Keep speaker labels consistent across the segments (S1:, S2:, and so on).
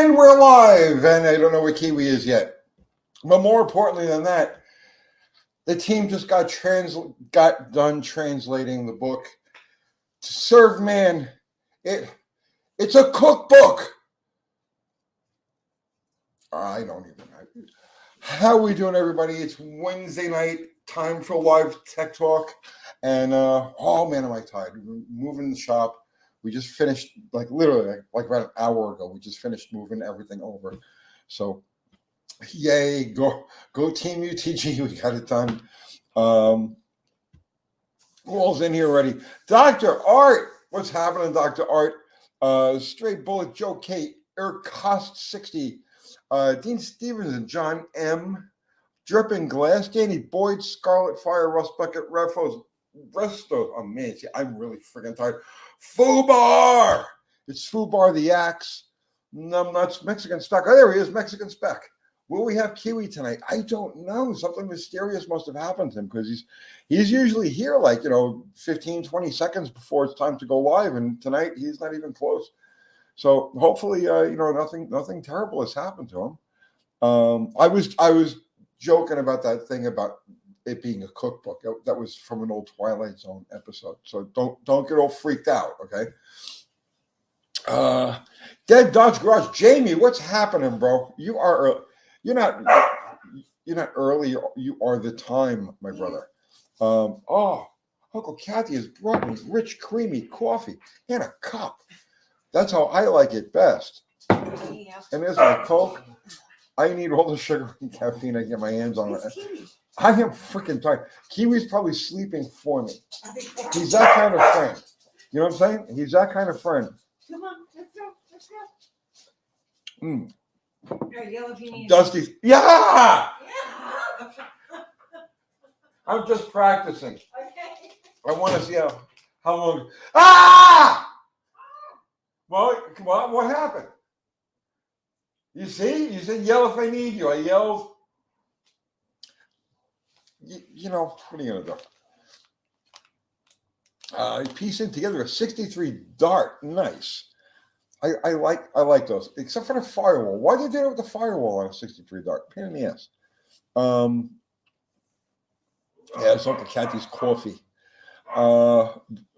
S1: And we're live, and I don't know where Kiwi is yet. But more importantly than that, the team just got done translating the book to serve man. It's a cookbook. I don't even know. How are we doing, everybody? It's Wednesday night, time for live tech talk. And oh man, am I tired. We're moving the shop. We just finished, literally about an hour ago, we just finished moving everything over. So yay, go Team UTG, we got it done. Who all's in here already? Dr. Art, what's happening, Dr. Art? Straight Bullet, Joe K, Eric Cost 60, Dean Stevenson, John M, Dripping Glass, Danny Boyd, Scarlet Fire, Rust Bucket, Refos, Resto. Oh man, see, I'm really freaking tired. Fubar! It's Fubar the Axe. Numbnuts, Mexican Spec. Oh, there he is, Mexican Spec. Will we have Kiwi tonight? I don't know. Something mysterious must have happened to him because he's usually here 15, 20 seconds before it's time to go live. And tonight he's not even close. So hopefully, nothing terrible has happened to him. I was joking about that thing about it being a cookbook. That was from an old Twilight Zone episode. So don't get all freaked out, okay? Dead Dodge Garage, Jamie, what's happening, bro? You're not early. You are the time, my brother. Uncle Kathy has brought me rich, creamy coffee in a cup. That's how I like it best. Yeah. And there's my Coke. I need all the sugar and caffeine I can get my hands on. I am freaking tired. Kiwi's probably sleeping for me. He's that kind of friend. You know what I'm saying? He's that kind of friend.
S2: Come on, let's go.
S1: Dusty's, yeah! I'm just practicing.
S2: Okay.
S1: I want to see how long. Ah! Well, come on, what happened? You see? You said yell if I need you. I yelled. What are you going to do? Piecing together a 63 Dart. Nice. I like those, except for the firewall. Why did they do it with the firewall on a 63 Dart? Pain in the ass. Yeah, it's Uncle Kathy's coffee.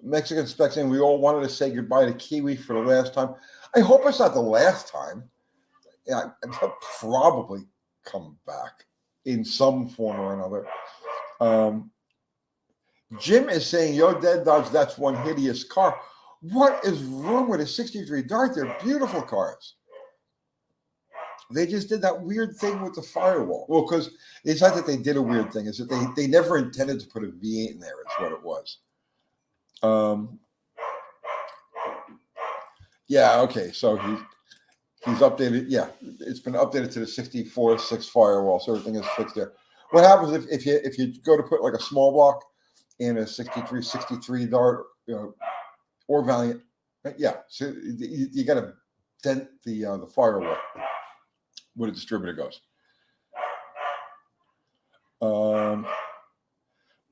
S1: Mexican Spec saying we all wanted to say goodbye to Kiwi for the last time. I hope it's not the last time. Yeah, he'll probably come back in some form or another. Jim is saying, yo, Dead Dodge, that's one hideous car. What is wrong with a 63 Dart? They're beautiful cars. They just did that weird thing with the firewall. Well, because it's not that they did a weird thing. It's that they never intended to put a V8 in there. Is what it was. Yeah, okay. So he's updated. Yeah, it's been updated to the 64.6 firewall. So everything is fixed there. What happens if you go to put like a small block in a 63 Dart, or Valiant, yeah. So you got to dent the firewall where the distributor goes.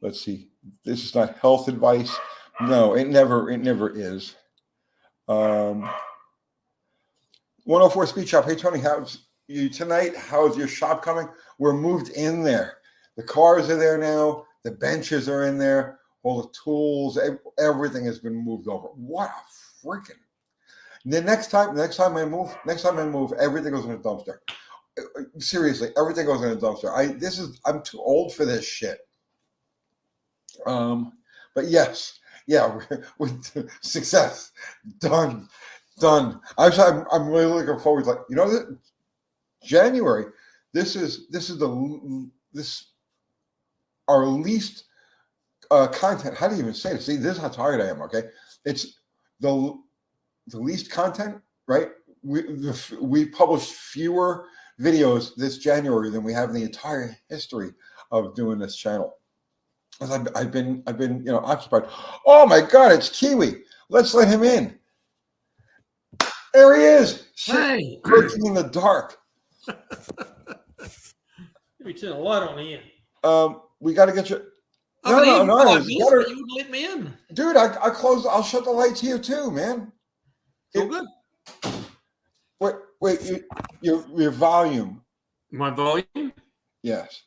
S1: Let's see. This is not health advice. No, it never is. 104 Speed Shop. Hey Tony, how's you tonight? How's your shop coming? We're moved in there. The cars are there now. The benches are in there. All the tools, everything has been moved over. What a freaking! The next time I move, everything goes in a dumpster. Seriously, everything goes in a dumpster. I'm too old for this shit. But yes, yeah, with success, done. I'm really looking forward to January. This is our least. Content. How do you even say it? See, this is how tired I am. Okay, it's the least content, right? We published fewer videos this January than we have in the entire history of doing this channel. Because I've been occupied. Oh my God, it's Kiwi. Let's let him in. There he is.
S3: Hey,
S1: lurking in the dark.
S3: Let me turn the light on here.
S1: We got to get you.
S3: No. You wouldn't let me in.
S1: Dude, I closed. I'll shut the lights here too, man.
S3: It's all good.
S1: What? Wait, your volume.
S3: My volume?
S1: Yes.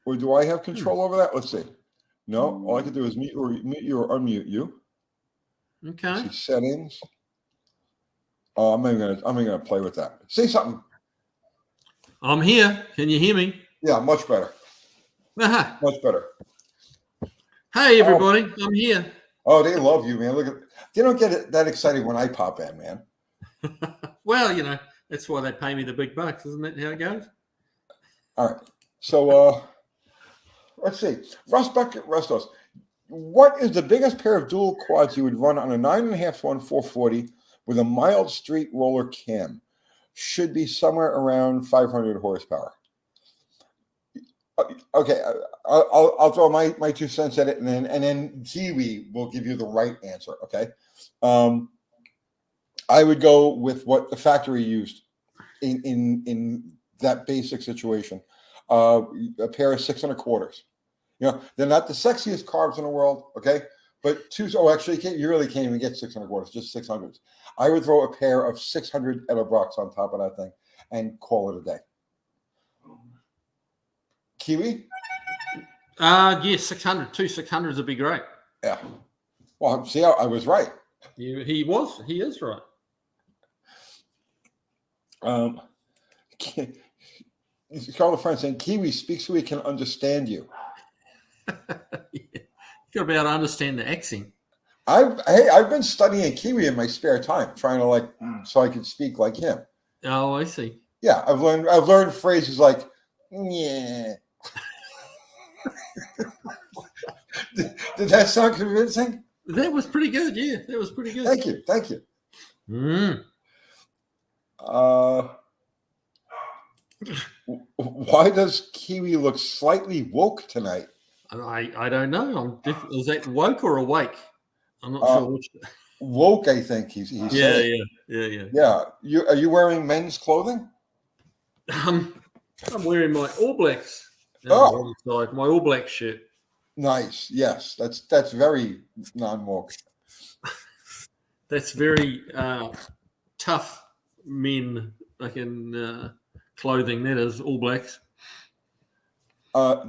S1: Or do I have control over that? Let's see. No, all I can do is mute you or unmute you.
S3: Okay.
S1: Let's see settings. Oh, I'm even gonna play with that. Say something.
S3: I'm here. Can you hear me?
S1: Yeah, much better.
S3: Uh-huh.
S1: Much better.
S3: Hey, everybody. I'm here.
S1: Oh, they love you, man. Look at they don't get that excited when I pop in, man.
S3: Well, that's why they pay me the big bucks, isn't that how it goes?
S1: All right. So let's see. Russ Bucket Rustos. What is the biggest pair of dual quads you would run on a 9.5 to 1 440 with a mild street roller cam? Should be somewhere around 500 horsepower. Okay, I'll throw my 2 cents at it, and then Kiwi will give you the right answer. Okay, I would go with what the factory used in that basic situation. A pair of 6 1/4. They're not the sexiest carbs in the world. Okay, but actually, you really can't even get 6 1/4, just 600s. I would throw a pair of 600 Evacs on top of that thing and call it a day. Kiwi?
S3: Yes, 600. 2 600s would be great.
S1: Yeah. Well, see, I was right.
S3: He is right.
S1: Carl friend saying Kiwi speaks so he can understand you.
S3: You got to be able to understand the accent.
S1: I've been studying Kiwi in my spare time, trying to so I can speak like him.
S3: Oh, I see.
S1: Yeah, I've learned phrases like yeah. Did that sound convincing?
S3: That was pretty good. Yeah, that was pretty good.
S1: Thank you. Why does Kiwi look slightly woke tonight?
S3: I don't know. Is that woke or awake? I'm not sure which.
S1: Woke, I think he's saying.
S3: Yeah.
S1: Are you wearing men's clothing?
S3: I'm wearing my All Blacks. My All Black shirt.
S1: Nice. Yes, that's very non-woke.
S3: That's very tough men clothing. That is All Blacks.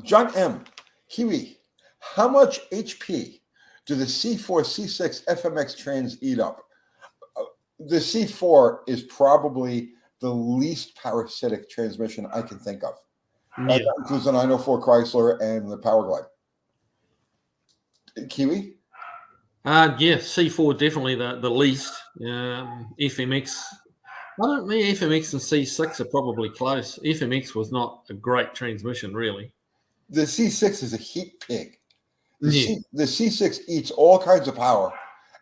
S1: John M. Kiwi, how much HP do the C4 C6 FMX trans eat up? The C4 is probably the least parasitic transmission I can think of.
S3: Yeah.
S1: That includes the 904 Chrysler and the Powerglide. Kiwi?
S3: C4 definitely the least. FMX. I don't mean FMX and C6 are probably close. FMX was not a great transmission, really.
S1: The C6 is a heat pig. The C6 eats all kinds of power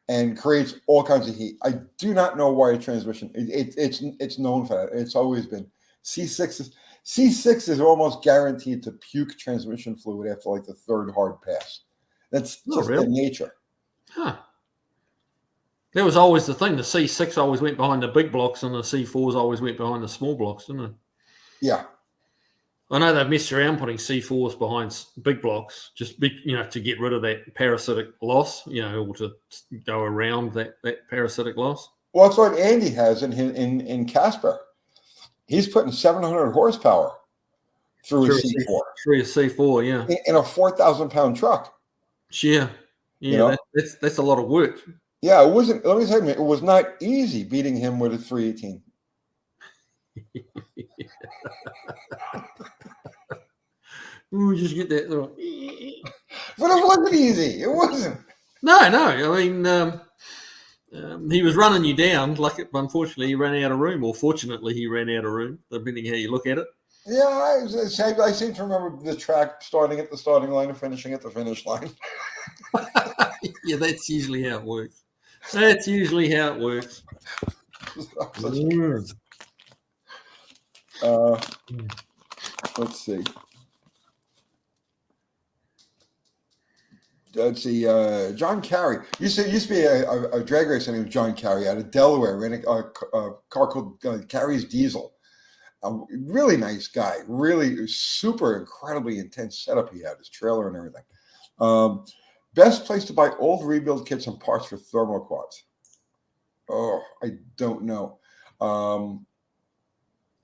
S1: and creates all kinds of heat. I do not know why a transmission. It's known for that. It's always been C6 is almost guaranteed to puke transmission fluid after the third hard pass. That's just their nature.
S3: Huh. That was always the thing. The C6 always went behind the big blocks, and the C4s always went behind the small blocks, didn't it?
S1: Yeah.
S3: I know they've messed around putting C4s behind big blocks, just to get rid of that parasitic loss, or to go around that parasitic loss.
S1: Well, that's what Andy has in Casper. He's putting 700 horsepower through a C4.
S3: Through a C4, yeah.
S1: In a 4,000-pound truck.
S3: Yeah. That's a lot of work.
S1: Yeah, it wasn't. Let me tell you, it was not easy beating him with a 318.
S3: Ooh, just get that little.
S1: But it wasn't easy. It wasn't.
S3: No. I mean, he was running you down. Unfortunately, he ran out of room, or fortunately, he ran out of room, depending how you look at it.
S1: Yeah, I seem to remember the track starting at the starting line and finishing at the finish line.
S3: Yeah, that's usually how it works. Let's
S1: see. John Carey used to be a drag racer named John Carey out of Delaware. Ran a car called Carey's Diesel. A really nice guy. Really super incredibly intense setup he had. His trailer and everything. Best place to buy old rebuild kits and parts for thermoquads. Oh, I don't know.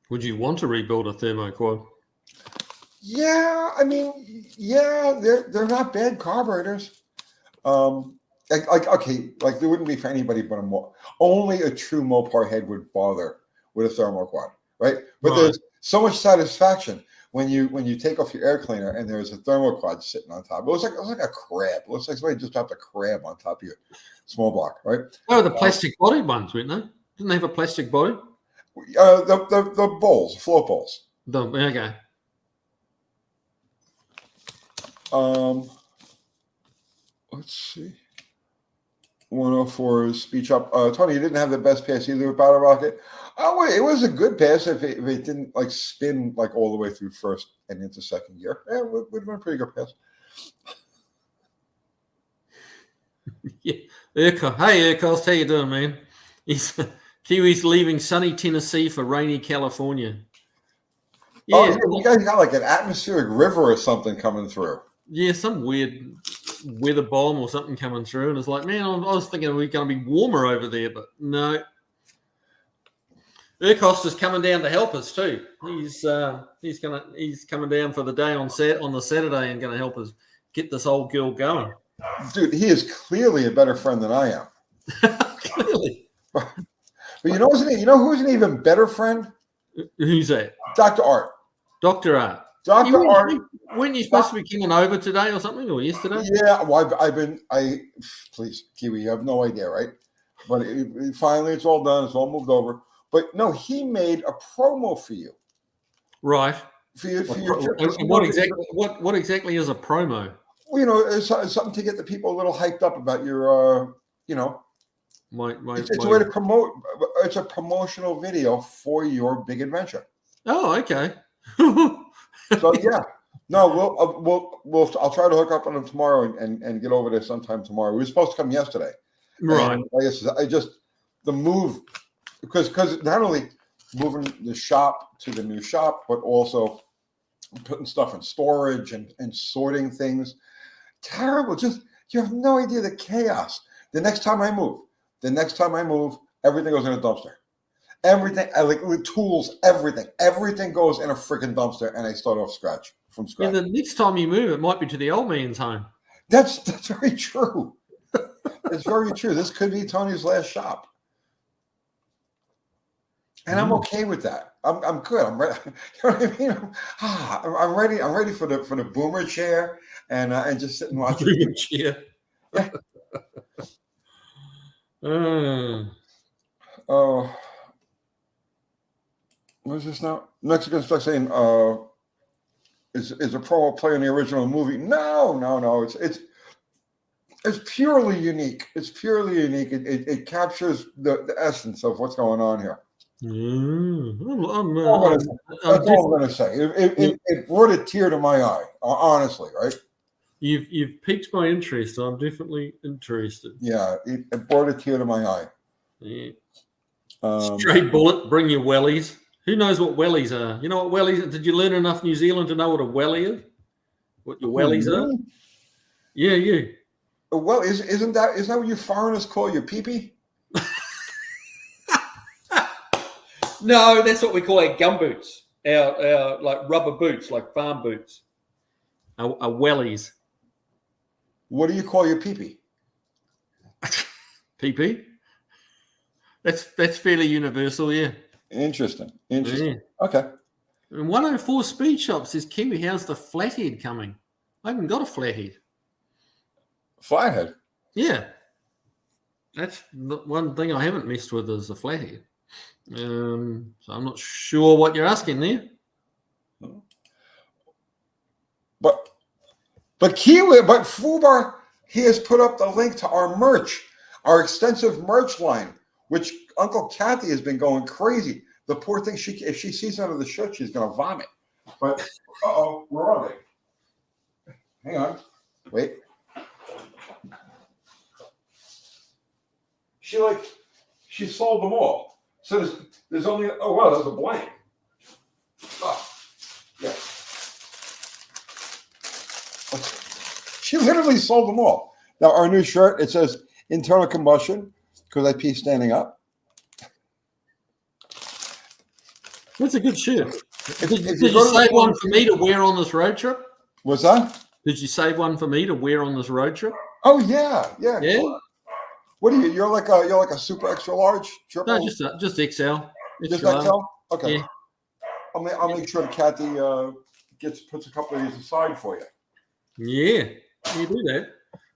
S3: Would you want to rebuild a thermoquad?
S1: Yeah, I mean, yeah, they're not bad carburetors. Okay, like there wouldn't be for anybody but only a true Mopar head would bother with a thermoquad, right? But
S3: Right.
S1: there's so much satisfaction when you take off your air cleaner and there's a thermoquad sitting on top. It looks like a crab. It looks like somebody just dropped a crab on top of your small block, right?
S3: Oh, the plastic body ones, weren't they? Didn't they have a plastic body?
S1: The bowls, float bowls.
S3: Okay.
S1: Let's see. 104 is speech up. Tony, you didn't have the best pass either with Battle Rocket. Oh wait, it was a good pass if it didn't like spin like all the way through first and into second gear. Yeah, it would have been a pretty good pass.
S3: Yeah. Urkel. Hey, Urkel, how you doing, man? Kiwi's leaving sunny Tennessee for rainy California. Yeah,
S1: oh, yeah, you guys got like an atmospheric river or something coming through.
S3: Yeah, some weird weather bomb or something coming through, and it's like, man, I was thinking we're going to be warmer over there, but no. Urkost is coming down to help us too. He's coming down for the day on the Saturday and going to help us get this old girl going.
S1: Dude, he is clearly a better friend than I am.
S3: Clearly.
S1: But you know who's an even better friend?
S3: Who's that?
S1: Dr. Art.
S3: Dr. Art.
S1: Dr. Art.
S3: Weren't you supposed to be coming over today or something, or yesterday?
S1: Yeah, well, please, Kiwi, you have no idea, right? But finally, it's all done. It's all moved over. But no, he made a promo for you.
S3: Right.
S1: For your
S3: what exactly is a promo?
S1: Well, you know, it's something to get the people a little hyped up about your, you know. It's a way to promote. It's a promotional video for your big adventure.
S3: Oh, okay.
S1: So yeah, no, I'll try to hook up on him tomorrow and get over there sometime tomorrow. We were supposed to come yesterday,
S3: right?
S1: And I just the move because not only moving the shop to the new shop, but also putting stuff in storage and sorting things. Terrible. Just you have no idea the chaos. The next time I move, everything goes in a dumpster. Everything, like with tools, everything goes in a freaking dumpster, and I start off from scratch.
S3: Yeah, the next time you move, it might be to the old man's home.
S1: That's very true. It's very true. This could be Tony's last shop, and I'm okay with that. I'm good. I'm ready. You know what I mean? I'm ready. I'm ready for the boomer chair and just sit and watch
S3: boomer chair.
S1: Yeah. Oh. What is this now? Mexican stuff saying, is a promo play in the original movie? No. It's purely unique. It's purely unique. It captures the essence of what's going on here.
S3: That's
S1: all I'm going to say. It brought a tear to my eye, honestly, right?
S3: You've piqued my interest. I'm definitely interested.
S1: Yeah, it brought a tear to my eye.
S3: Yeah. Straight bullet, bring your wellies. Who knows what wellies are? You know what wellies are? Did you learn enough New Zealand to know what a welly is? What your wellies are? Yeah, you.
S1: Well, isn't that what you foreigners call your pee-pee?
S3: No, that's what we call our gumboots. Our like rubber boots, like farm boots. Our wellies.
S1: What do you call your pee-pee?
S3: Pee-pee? That's fairly universal, yeah.
S1: Interesting.
S3: Yeah.
S1: Okay.
S3: And 104 Speed Shop says, Kiwi, how's the flathead coming? I haven't got a flathead.
S1: Flathead?
S3: Yeah. That's the one thing I haven't messed with is a flathead. So I'm not sure what you're asking there.
S1: But Fubar, he has put up the link to our merch, our extensive merch line, which Uncle Kathy has been going crazy. The poor thing, if she sees under the shirt, she's going to vomit. But, where are they? Hang on. Wait. She sold them all. So there's only, there's a blank. Oh, yeah. She literally sold them all. Now, our new shirt, it says internal combustion. Could I pee standing up?
S3: That's a good shirt.
S1: If
S3: Did
S1: you
S3: you
S1: go to the
S3: save one
S1: Plymouth-
S3: for me to wear on this road trip?
S1: What's that?
S3: Did you save one for me to wear on this road trip?
S1: Oh yeah.
S3: Yeah.
S1: What are you? You're like a super extra large triple.
S3: No, just XL.
S1: Just
S3: Extra large.
S1: XL. Okay.
S3: Yeah.
S1: I'll make sure that Kathy puts a couple of these aside for you.
S3: Yeah, you do that.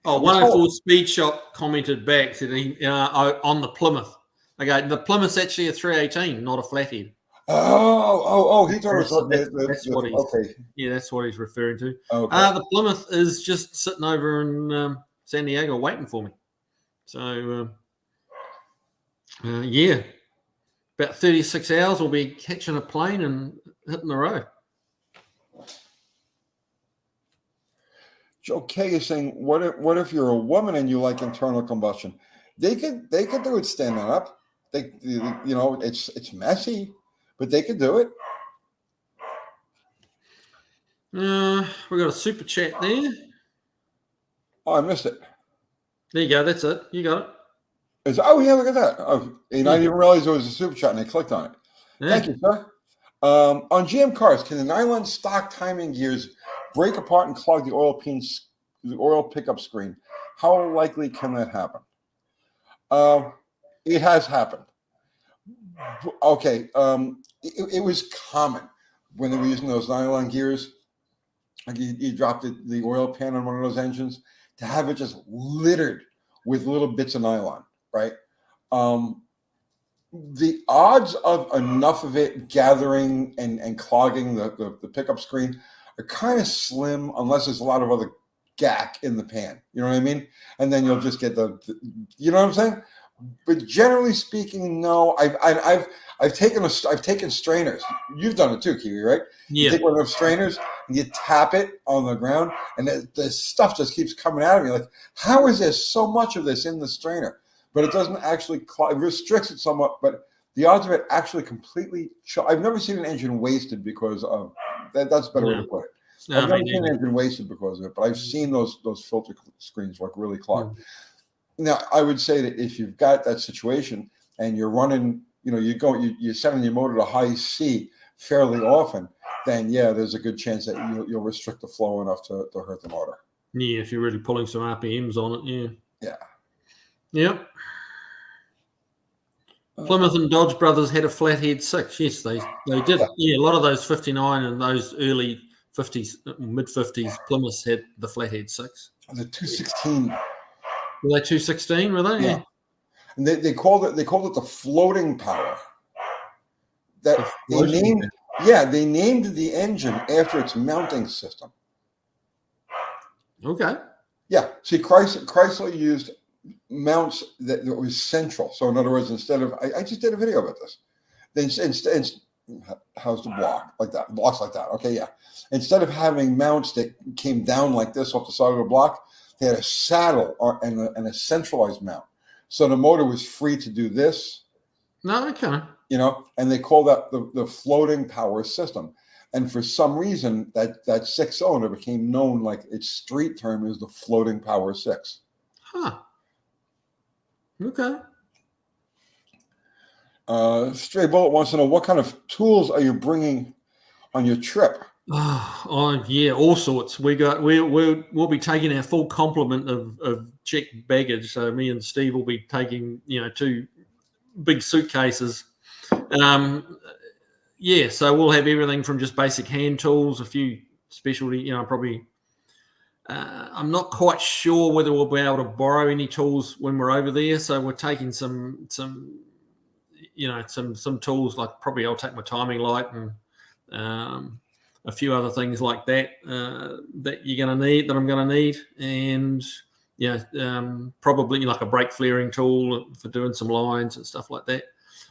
S3: Oh, 104 Speed Shop commented back, said he on the Plymouth. Okay, the Plymouth's actually a 318, not a flathead.
S1: Oh! He thought it was
S3: That's what he's.
S1: okay.
S3: Yeah, that's what he's referring to.
S1: Okay.
S3: The Plymouth is just sitting over in San Diego waiting for me. So, yeah, about 36 hours we'll be catching a plane and hitting the road.
S1: Joe K is saying, what if you're a woman and you like internal combustion? They could do it standing up. It's messy, but they could do it.
S3: We got a super chat there.
S1: Oh, I missed it.
S3: There you go. That's it. You got it.
S1: Oh yeah, look at that. Oh, and I didn't even realize it was a super chat, and I clicked on it.
S3: Yeah.
S1: Thank you, sir. On GM cars, can the nylon stock timing gears break apart and clog the oil pickup screen? How likely can that happen? It has happened. Okay. It was common when they were using those nylon gears. Like you dropped the oil pan on one of those engines to have it just littered with little bits of nylon, right? The odds of enough of it gathering and clogging the pickup screen are kind of slim unless there's a lot of other gack in the pan. You know what I mean? And then you'll just get you know what I'm saying? But generally speaking, no. I've taken strainers. You've done it too, Kiwi, right?
S3: Yeah.
S1: You take one of those strainers and you tap it on the ground, and the stuff just keeps coming out of me. Like, how is there so much of this in the strainer? But it doesn't actually it restricts it somewhat. But the odds of it actually completely. I've never seen an engine wasted because of that. That's a better way to put it. I've never seen an engine wasted because of it, but I've seen those filter screens like really clogged. Now, I would say that if you've got that situation and you're running, you're setting your motor to high C fairly often, then yeah, there's a good chance that you'll restrict the flow enough to hurt the motor.
S3: Yeah, if you're really pulling some RPMs on it, yeah.
S1: Yeah.
S3: Yep. Plymouth and Dodge Brothers had a flathead 6. Yes, they did. Yeah, a lot of those 59 and those early 50s, mid 50s Plymouths had the flathead 6.
S1: The 216.
S3: Were they 216? Were they?
S1: Yeah. And they called it the floating power. They named the engine after its mounting system.
S3: Okay.
S1: Yeah. See, Chrysler used mounts that was central. So in other words, instead of I just did a video about this. Then how's the block like that? Blocks like that. Okay, yeah. Instead of having mounts that came down like this off the side of the block, they had a saddle and a centralized mount. So the motor was free to do this.
S3: No, okay.
S1: And they call that the floating power system. And for some reason, that 6-cylinder became known, like its street term is the floating power 6.
S3: Huh. Okay.
S1: Stray Bullet wants to know, what kind of tools are you bringing on your trip?
S3: Oh yeah, all sorts. We'll be taking our full complement of checked baggage. So me and Steve will be taking 2 big suitcases. Yeah, so we'll have everything from just basic hand tools, a few specialty. Probably. I'm not quite sure whether we'll be able to borrow any tools when we're over there. So we're taking some tools, like probably I'll take my timing light and a few other things like that that I'm going to need, and probably like a brake flaring tool for doing some lines and stuff like that.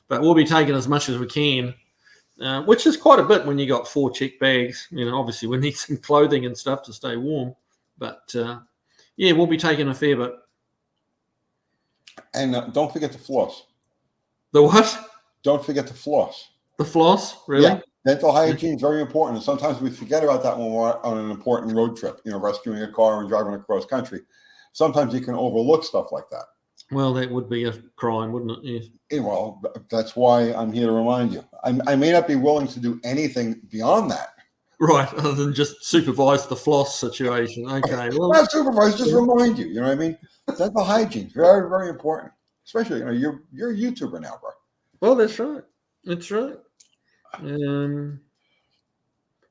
S3: But we'll be taking as much as we can, which is quite a bit when you got 4 checked bags. Obviously we need some clothing and stuff to stay warm, but we'll be taking a fair bit.
S1: And don't forget the floss.
S3: The what?
S1: Don't forget the floss.
S3: The floss, really?
S1: Yeah. Dental hygiene is very important, and sometimes we forget about that when we're on an important road trip, rescuing a car and driving across country. Sometimes you can overlook stuff like that.
S3: Well, that would be a crime, wouldn't it? Yes.
S1: Well, that's why I'm here to remind you. I may not be willing to do anything beyond that.
S3: Right, other than just supervise the floss situation. Okay, well,
S1: Not supervise, just remind you. You know what I mean? Dental hygiene, very, very important. Especially, you're a YouTuber now, bro.
S3: well, that's right. That's right.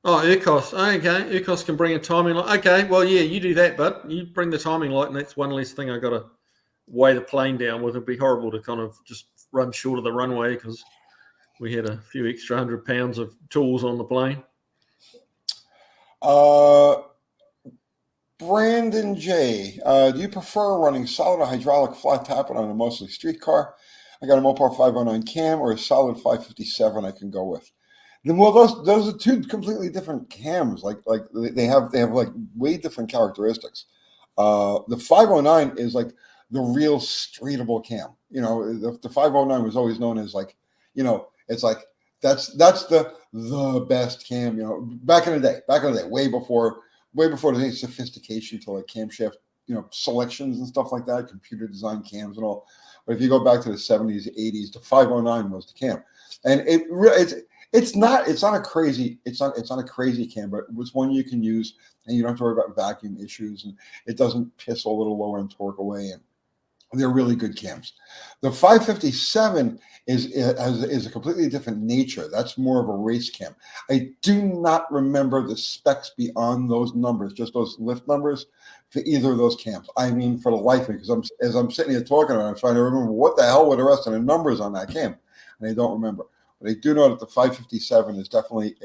S3: Urkos. Okay, Urkos can bring a timing light. Okay, well, yeah, you do that, bud. You bring the timing light, and that's one less thing I got to weigh the plane down with. It'd be horrible to kind of just run short of the runway because we had a few extra 100 pounds of tools on the plane.
S1: Brandon J, do you prefer running solid or hydraulic flat tapping on a mostly street car? I got a Mopar 509 cam or a solid 557 I can go with. Well, those are two completely different cams. Like they have like way different characteristics. The 509 is like the real streetable cam. The 509 was always known as like, it's like that's the best cam. Back in the day, way before there's any sophistication to like camshaft, selections and stuff like that, computer design cams and all. But if you go back to the 70s, 80s, the 509 was the cam, and it's not a crazy cam, but it was one you can use, and you don't have to worry about vacuum issues, and it doesn't piss a little lower end torque away, and they're really good cams. The 557 is a completely different nature. That's more of a race cam. I do not remember the specs beyond those numbers, just those lift numbers for either of those cams. I mean, for the life of me, because as I'm sitting here talking about it, I'm trying to remember what the hell were the rest of the numbers on that cam, and I don't remember. But I do know that the 557 is definitely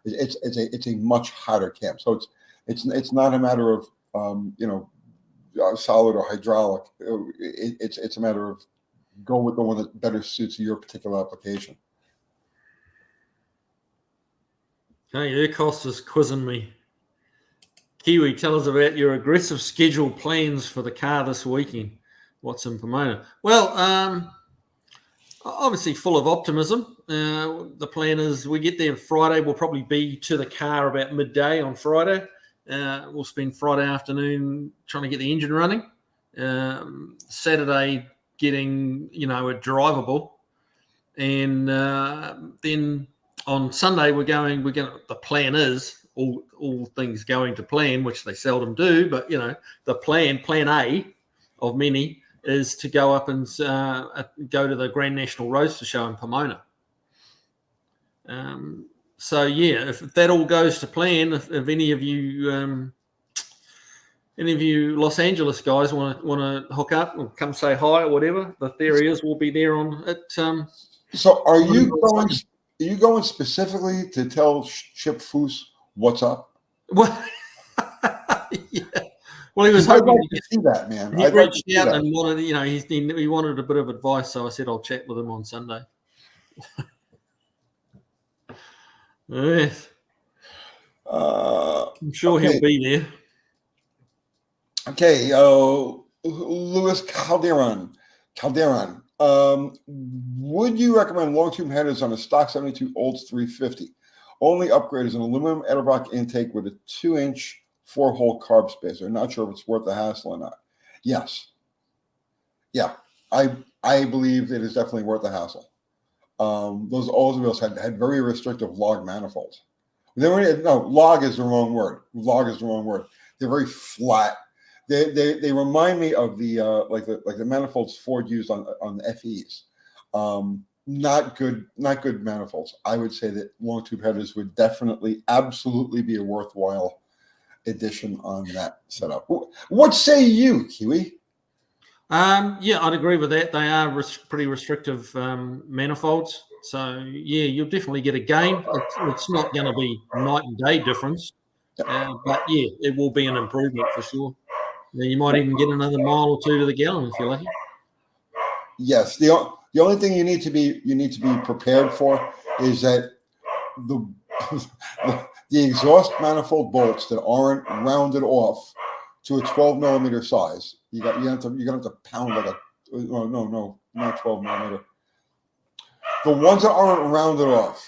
S1: it's a much hotter cam. So it's not a matter of solid or hydraulic. It's a matter of go with the one that better suits your particular application.
S3: Hey, Urkos is quizzing me. Kiwi, tell us about your aggressive schedule plans for the car this weekend. What's in Pomona? Well, obviously full of optimism. The plan is we get there Friday. We'll probably be to the car about midday on Friday. We'll spend Friday afternoon trying to get the engine running. Saturday getting it drivable, and then on Sunday the plan is all things going to plan, which they seldom do, but the plan A of many is to go up and go to the Grand National Roadster show in Pomona. So yeah, if that all goes to plan, if any of you Los Angeles guys want to hook up or come say hi or whatever, the theory is we'll be there on it.
S1: So are you going specifically to tell Chip Foose what's up?
S3: Well, yeah. Well, he was hoping
S1: to see that, man.
S3: He reached out and wanted, he wanted a bit of advice, so I said I'll chat with him on Sunday. Yes. I'm sure he'll be there.
S1: Okay, Louis Calderon. Would you recommend long tube headers on a stock 72 Olds 350? Only upgrade is an aluminum Edelbrock intake with a 2-inch 4-hole carb spacer. Not sure if it's worth the hassle or not. Yes. Yeah, I believe it is definitely worth the hassle. Those Oldsmobiles had very restrictive log manifolds. Log is the wrong word. Log is the wrong word. They're very flat. They remind me of the like the manifolds Ford used on the FEs. Not good manifolds. I would say that long tube headers would definitely, absolutely be a worthwhile addition on that setup. What say you, Kiwi?
S3: Yeah, I'd agree with that. They are pretty restrictive manifolds. So yeah, you'll definitely get a gain. It's not going to be night and day difference, but yeah, it will be an improvement for sure. Then you might even get another mile or two to the gallon if you're lucky.
S1: Yes, the only thing you need to be prepared for is that the exhaust manifold bolts that aren't rounded off to a 12 millimeter size. You're gonna have to pound like a no, not 12 millimeter. The ones that aren't rounded off,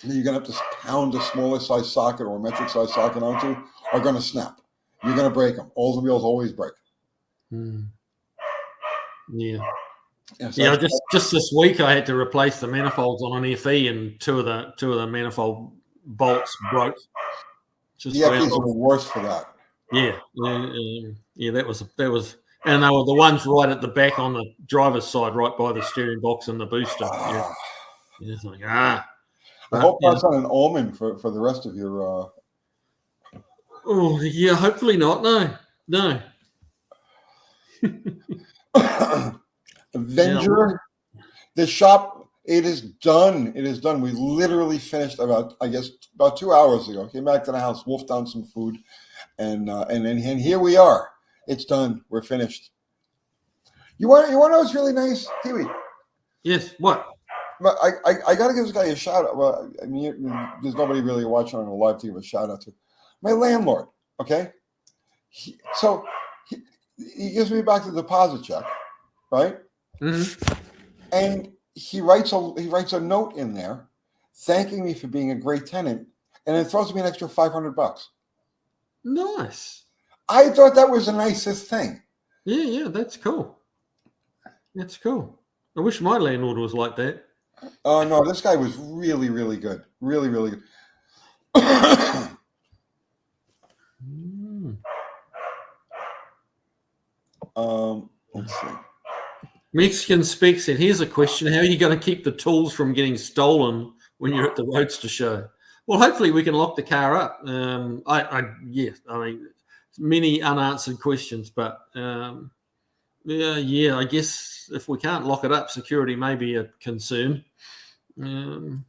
S1: you're gonna have to pound a smaller size socket or a metric size socket onto, are gonna snap. You're gonna break them. All the wheels always break.
S3: Yeah.
S1: Yes,
S3: Yeah, just this week I had to replace the manifolds on an FE, and two of the manifold bolts broke.
S1: the FEs are the worst for that.
S3: Yeah. That was, and they were the ones right at the back on the driver's side, right by the steering box and the booster. Yeah. It's like
S1: I hope that's not an omen for the rest of your.
S3: Oh yeah, hopefully not. No.
S1: Avenger, the shop. It is done. It is done. We literally finished about 2 hours ago. Came back to the house, wolfed down some food, and here we are. It's done. We're finished. You want to know what's really nice, Kiwi?
S3: Yes. What?
S1: But I got to give this guy a shout out. Well, I mean, there's nobody really watching on the live to give a shout out to. My landlord. Okay. He gives me back the deposit check, right?
S3: Mm-hmm.
S1: And he writes a note in there, thanking me for being a great tenant, and it throws me an extra $500.
S3: Nice.
S1: I thought that was the nicest thing.
S3: Yeah, that's cool. That's cool. I wish my landlord was like that.
S1: Oh no, this guy was really, really good. Really, really good. Let's see.
S3: Mexican Spec said, "Here's a question: how are you going to keep the tools from getting stolen when you're at the Roadster show?" Well, hopefully we can lock the car up. I mean, many unanswered questions, but I guess if we can't lock it up, security may be a concern. Now,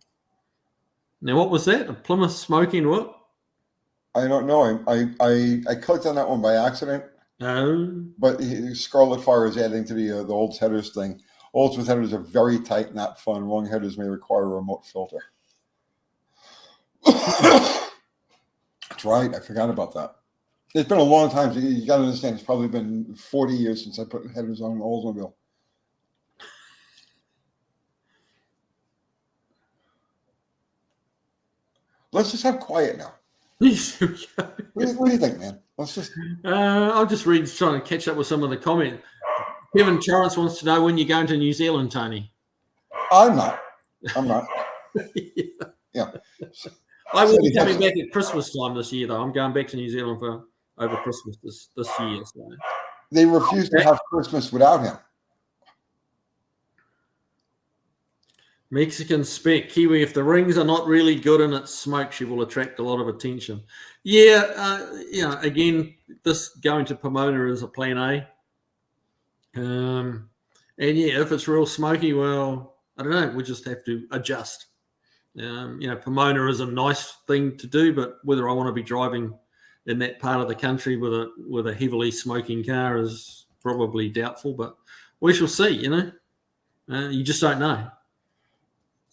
S3: what was that? A Plymouth smoking what?
S1: I don't know. I clicked on that one by accident.
S3: Oh.
S1: But Scarlet Fire is adding to the Olds headers thing. Olds with headers are very tight, not fun. Wrong headers may require a remote filter. That's right. I forgot about that. It's been a long time. So you got to understand, it's probably been 40 years since I put headers on an Oldsmobile. Let's just have quiet now. What do you think, man? Let's just.
S3: I'll just trying to catch up with some of the comments. Kevin Torrance wants to know when you're going to New Zealand, Tony.
S1: I'm not. Yeah.
S3: I will be coming back at Christmas time this year, though. I'm going back to New Zealand for over Christmas this year. So.
S1: They refuse to have Christmas without him.
S3: Mexican Spec, Kiwi, if the rings are not really good and it's smoke, she will attract a lot of attention. Yeah, again, this going to Pomona is a plan A. And yeah, if it's real smoky, well, I don't know, we just have to adjust. Pomona is a nice thing to do, but whether I want to be driving in that part of the country with a heavily smoking car is probably doubtful, but we shall see, you just don't know.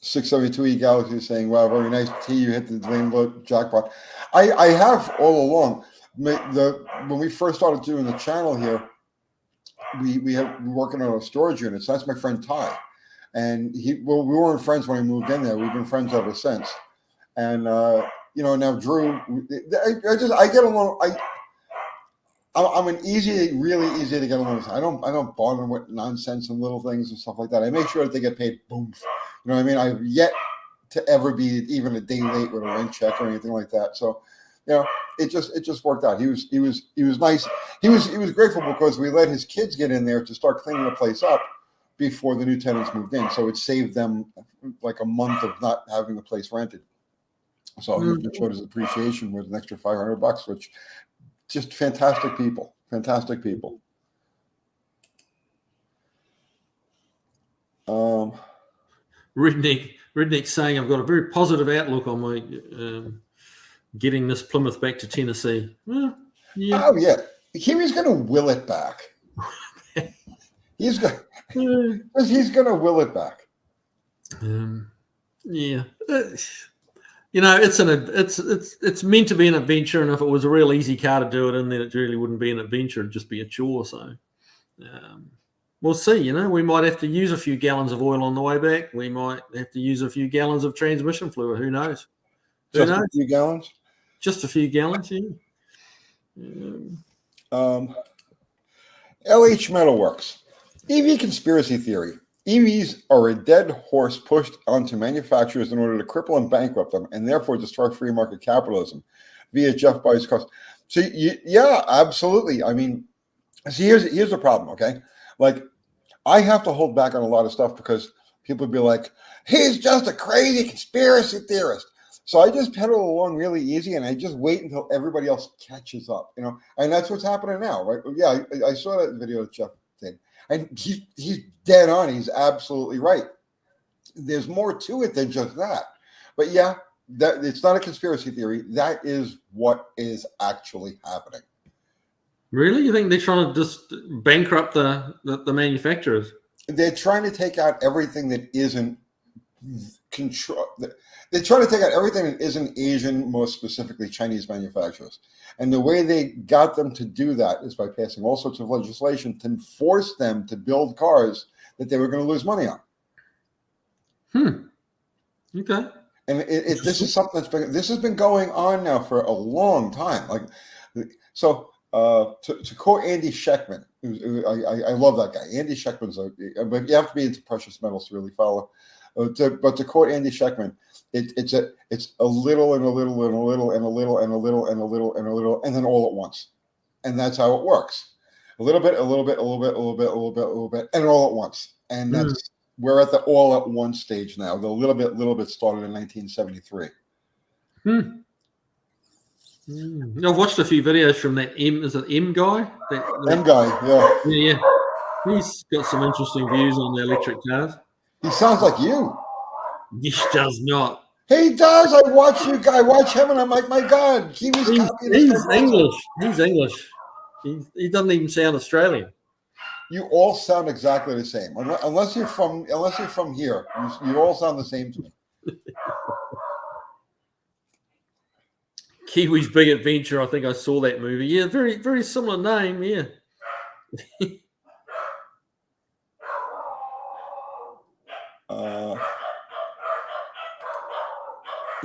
S1: 672E Galaxy saying, wow, very nice. T, you hit the dream jackpot. I have all along. When we first started doing the channel here, we were working on a storage unit. So that's my friend Ty. And we weren't friends when I moved in there. We've been friends ever since. And, now Drew, I get along. I'm really easy to get along with. I don't bother with nonsense and little things and stuff like that. I make sure that they get paid. Boom. You know what I mean? I've yet to ever be even a day late with a rent check or anything like that. So, it just worked out. He was nice. He was grateful because we let his kids get in there to start cleaning the place up before the new tenants moved in. So it saved them like a month of not having the place rented. So he showed his appreciation with an extra $500, which just fantastic people. Fantastic people.
S3: Redneck saying I've got a very positive outlook on my getting this Plymouth back to Tennessee. Yeah.
S1: Oh yeah, Kiwi's going to will it back. He's going to will it back.
S3: Yeah. It's meant to be an adventure, and if it was a real easy car to do it in, then it really wouldn't be an adventure; it'd just be a chore. So, we'll see. We might have to use a few gallons of oil on the way back. We might have to use a few gallons of transmission fluid. Who knows?
S1: Just a few gallons.
S3: Just a few gallons. Yeah.
S1: LH Metalworks. EV conspiracy theory. EVs are a dead horse pushed onto manufacturers in order to cripple and bankrupt them, and therefore destroy free market capitalism via Jeff buys cars. So, yeah, absolutely. I mean, see, here's the problem, okay? Like, I have to hold back on a lot of stuff because people be like, he's just a crazy conspiracy theorist. So I just pedal along really easy, and I just wait until everybody else catches up, you know? And that's what's happening now, right? Yeah, I saw that video that Jeff did. And he's dead on. He's absolutely right. There's more to it than just that. But yeah, that it's not a conspiracy theory. That is what is actually happening.
S3: Really? You think they're trying to just bankrupt the manufacturers?
S1: They're trying to take out everything that isn't control. They're trying to take out everything that isn't Asian, most specifically Chinese manufacturers. And the way they got them to do that is by passing all sorts of legislation to force them to build cars that they were going to lose money on.
S3: Okay.
S1: And this is something this has been going on now for a long time. Like, so to quote Andy Sheckman, I love that guy. Andy Sheckman's but you have to be into precious metals to really follow. But to quote Andy Sheckman, it's a little and a little and a little and a little and a little and a little and a little and then all at once, and that's how it works. A little bit, a little bit, a little bit, a little bit, a little bit, a little bit, and all at once. And that's we're at the all at once stage now. The little bit started in 1973.
S3: I've watched a few videos from that M guy?
S1: M guy, yeah.
S3: Yeah. He's got some interesting views on the electric cars.
S1: He sounds like you.
S3: He does not.
S1: He does. I watch you guy. Watch him, and I'm like, my God, he's
S3: English. He's English. He doesn't even sound Australian.
S1: You all sound exactly the same, unless you're from here. You all sound the same to me.
S3: Kiwi's Big Adventure. I think I saw that movie. Yeah, very, very similar name. Yeah.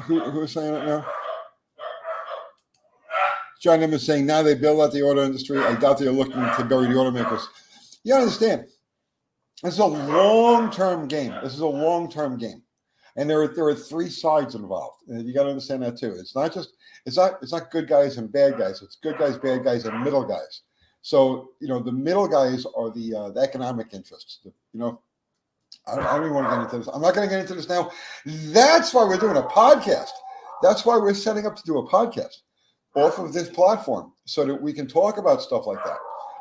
S1: Who's saying it now? John M is saying now they build out the auto industry. I doubt they're looking to bury the automakers. You understand? This is a long-term game. And there are three sides involved. And you got to understand that too. It's not good guys and bad guys. It's good guys, bad guys, and middle guys. So the middle guys are the economic interests. I don't even want to get into this. I'm not going to get into this now. That's why we're doing a podcast. That's why we're setting up to do a podcast off of this platform so that we can talk about stuff like that.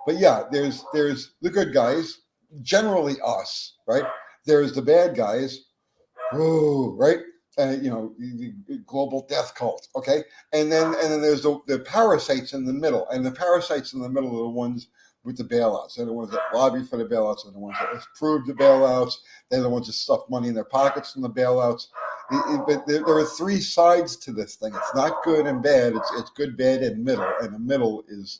S1: But yeah, there's the good guys, generally us, right? There's the bad guys, right? The global death cult, okay? And then there's the parasites in the middle, and the parasites in the middle are the ones with the bailouts. They're the ones that lobby for the bailouts. They're the ones that approve the bailouts. They're the ones that stuff money in their pockets from the bailouts. But there are three sides to this thing. It's not good and bad. It's good, bad, and middle. And the middle is.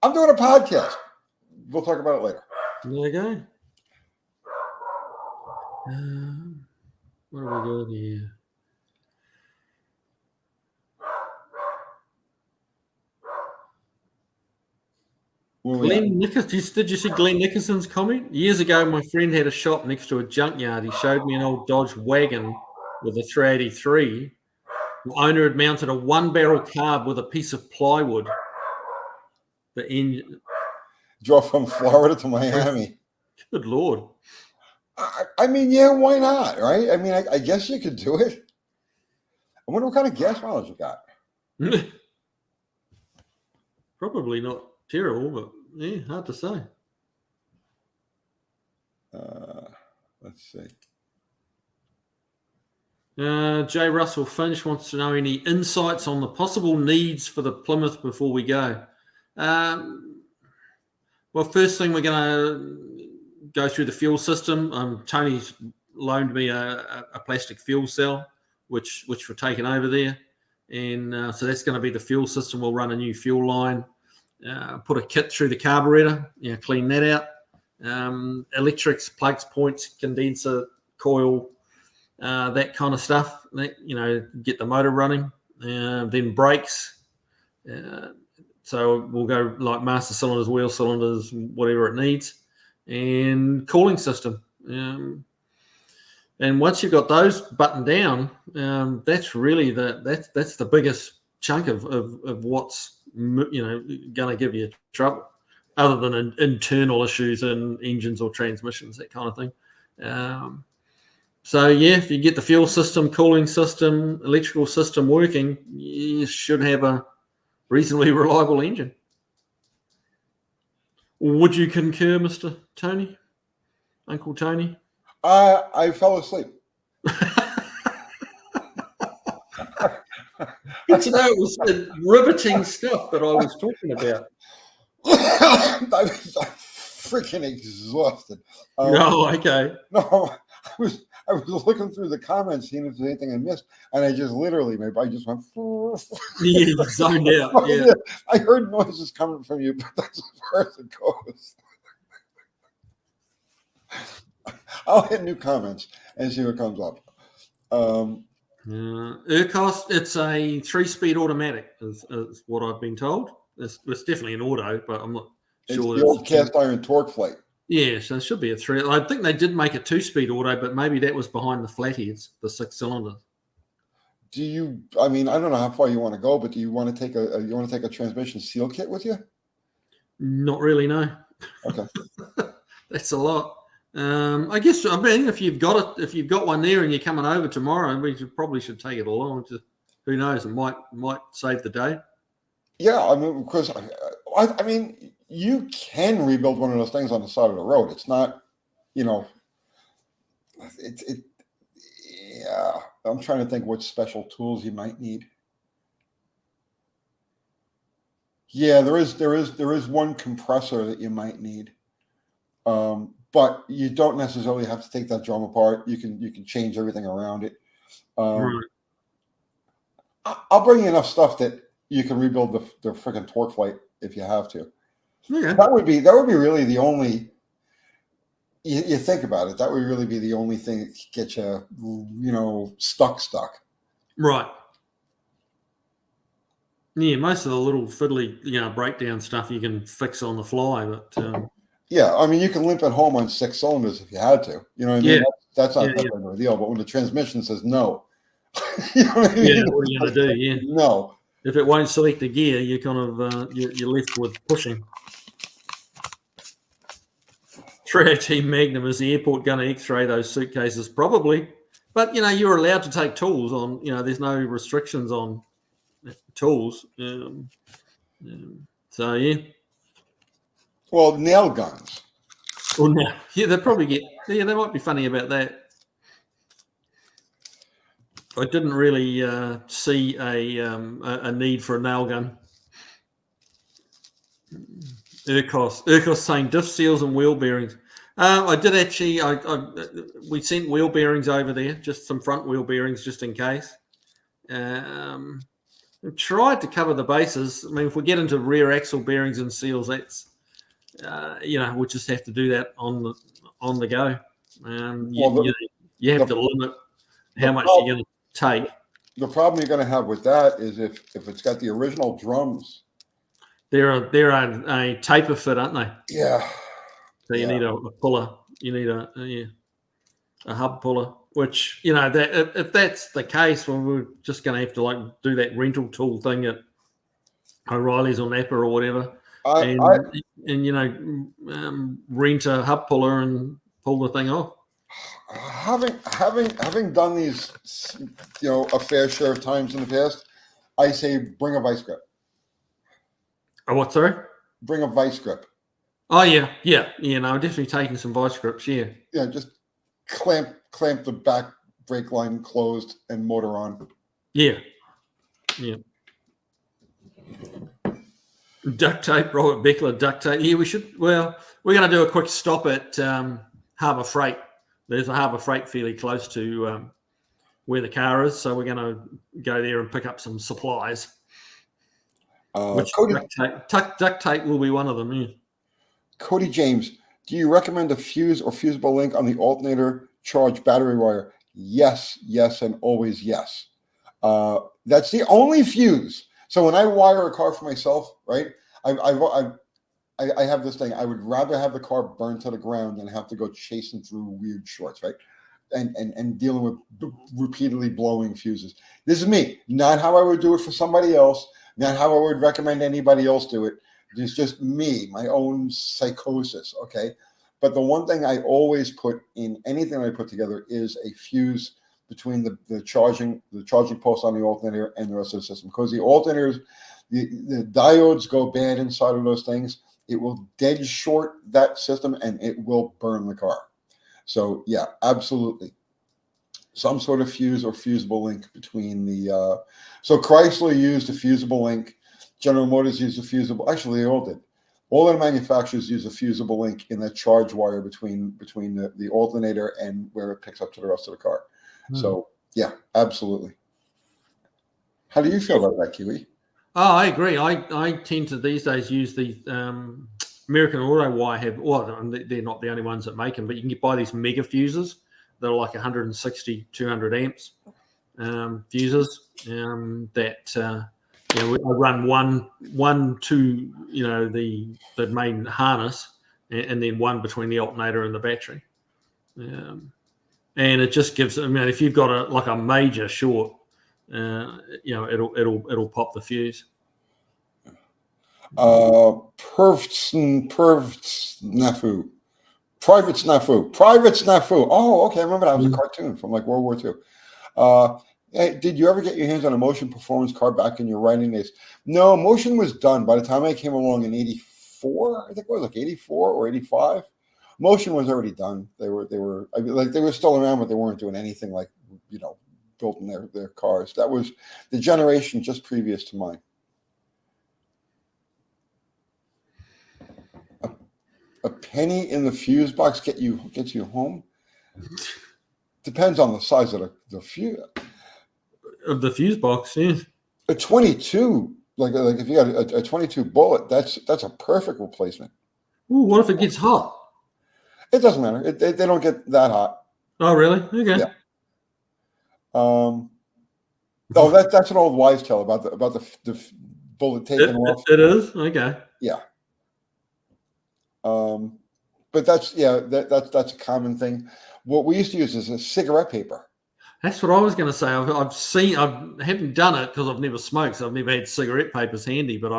S1: I'm doing a podcast. We'll talk about it later.
S3: There you go. What are we doing here? Glenn Nicholson, did you see Glenn Nicholson's comment? Years ago, my friend had a shop next to a junkyard. He showed me an old Dodge wagon with a 383. The owner had mounted a one-barrel carb with a piece of plywood. The engine
S1: drove from Florida to Miami.
S3: Good Lord.
S1: I mean, yeah, why not, right? I mean, I guess you could do it. I wonder what kind of gas mileage you got.
S3: Probably not terrible, but yeah, hard to say.
S1: Let's see.
S3: J. Russell Finch wants to know any insights on the possible needs for the Plymouth before we go. Well, first thing, we're going to go through the fuel system. Tony's loaned me a plastic fuel cell, which we're taking over there. And so that's going to be the fuel system. We'll run a new fuel line, put a kit through the carburetor, clean that out. Electrics, plugs, points, condenser, coil, that kind of stuff, get the motor running. Then brakes. So we'll go like master cylinders, wheel cylinders, whatever it needs, and cooling system. And once you've got those buttoned down, that's really that's the biggest chunk of what's going to give you trouble, other than internal issues in engines or transmissions, that kind of thing. So yeah, if you get the fuel system, cooling system, electrical system working, you should have a reasonably reliable engine. Would you concur, Mr. Tony? Uncle Tony?
S1: I fell asleep.
S3: Good to know it was riveting stuff that I was talking about.
S1: I'm freaking exhausted.
S3: Okay.
S1: No, I was looking through the comments, seeing if there's anything I missed, and I just literally, I just went.
S3: Yeah, you zoned out. Yeah.
S1: I heard noises coming from you, but that's as far as it goes. I'll hit new comments and see what comes up.
S3: Urcost, it's a 3-speed automatic, is what I've been told. It's definitely an auto, but I'm not sure.
S1: It's the old cast iron torque flight.
S3: Yeah, so it should be a 3. I think they did make a 2-speed auto, but maybe that was behind the flatheads, the 6 cylinders.
S1: Do you? I mean, I don't know how far you want to go, but do you want to take a transmission seal kit with you?
S3: Not really, no.
S1: Okay.
S3: That's a lot. I guess, I mean, if you've got one there and you're coming over tomorrow, we probably should take it along. Who knows? It might save the day.
S1: Yeah, I mean, because I mean, you can rebuild one of those things on the side of the road. It's not, yeah. I'm trying to think what special tools you might need. Yeah, there is one compressor that you might need. But you don't necessarily have to take that drum apart. You can change everything around it.
S3: Right.
S1: I'll bring you enough stuff that you can rebuild the freaking torque flight if you have to.
S3: Yeah.
S1: That would be really the only. You think about it. That would really be the only thing that could get you, stuck.
S3: Right. Yeah, most of the little fiddly, breakdown stuff you can fix on the fly, but.
S1: Yeah, I mean, you can limp it home on 6 cylinders if you had to. You know what I mean?
S3: Yeah.
S1: That's not that big of a deal. But when the transmission says no, you know what I mean?
S3: Yeah, what are you going to do? Yeah.
S1: No.
S3: If it won't select a gear, you kind of you're left with pushing. Trio Team Magnum, is the airport going to X-ray those suitcases? Probably, but you're allowed to take tools on. There's no restrictions on tools. So yeah.
S1: Well, nail guns.
S3: Oh no, yeah, they probably get. Yeah, they might be funny about that. I didn't really see a need for a nail gun. Urkos saying diff seals and wheel bearings. I did actually. We sent wheel bearings over there, just some front wheel bearings, just in case. Tried to cover the bases. I mean, if we get into rear axle bearings and seals, that's we'll just have to do that on the go. You have to limit how much you're going to take.
S1: The problem you're going to have with that is if it's got the original drums.
S3: They're a taper fit, aren't they?
S1: Yeah.
S3: So you need a puller. You need a hub puller. Which that if that's the case, well, we're just going to have to do that rental tool thing at O'Reilly's or Napa or whatever, rent a hub puller and pull the thing off. Having
S1: done these, a fair share of times in the past, I say bring a vice grip.
S3: Oh, what? Sorry?
S1: Bring a vice grip.
S3: Oh yeah. Definitely taking some vice grips. Yeah.
S1: Yeah, just clamp the back brake line closed and motor on. Yeah.
S3: Yeah. Duct tape, Robert Beckler, duct tape. Yeah, we should. Well, we're going to do a quick stop at Harbour Freight. There's a Harbour Freight fairly close to where the car is, so we're going to go there and pick up some supplies.
S1: Cody,
S3: duct tape will be one of them. Yeah.
S1: Cody James, do you recommend a fuse or fusible link on the alternator charge battery wire? Yes, and always yes. That's the only fuse. So when I wire a car for myself, right, I have this thing. I would rather have the car burned to the ground than have to go chasing through weird shorts, right? And dealing with repeatedly blowing fuses. This is me, not how I would do it for somebody else, not how I would recommend anybody else do it. It's just me, my own psychosis, okay? But the one thing I always put in anything I put together is a fuse between the charging post on the alternator and the rest of the system. Because the alternators, the diodes go bad inside of those things. It will dead short that system and it will burn the car. So yeah, absolutely. Some sort of fuse or fusible link between the, so Chrysler used a fusible link. General Motors used a fusible, actually they all did. All the manufacturers use a fusible link in that charge wire between the alternator and where it picks up to the rest of the car. So yeah, absolutely. How do you feel about that, Kiwi?
S3: Oh, I agree. I tend to these days use the American Auto Wire they're not the only ones that make them, but you can buy these mega fuses that are like 160, 200 amps fuses that I run one to the main harness and then one between the alternator and the battery. And it just gives, if you've got a major short, it'll pop the fuse.
S1: Private Snafu. Oh, okay. I remember that was a cartoon from like World War II. Hey, did you ever get your hands on a Motion performance car back in your writing days? No, Motion was done by the time I came along in '84. I think it was like '84 or '85. Motion was already done. They were they were still around, but they weren't doing anything like building their cars. That was the generation just previous to mine. A penny in the fuse box gets you home. Depends on the size of the fuse.
S3: Of the fuse box, yeah.
S1: A 22, like if you got a 22 bullet, that's a perfect replacement.
S3: Ooh, what if it gets hot?
S1: It doesn't matter. They don't get that hot.
S3: Oh, really? Okay.
S1: Yeah. That's an old wives' tale about the bullet taken off.
S3: It is? Okay.
S1: Yeah. But that's a common thing. What we used to use is a cigarette paper.
S3: That's what I was going to say. I haven't done it because I've never smoked, so I've never had cigarette papers handy, but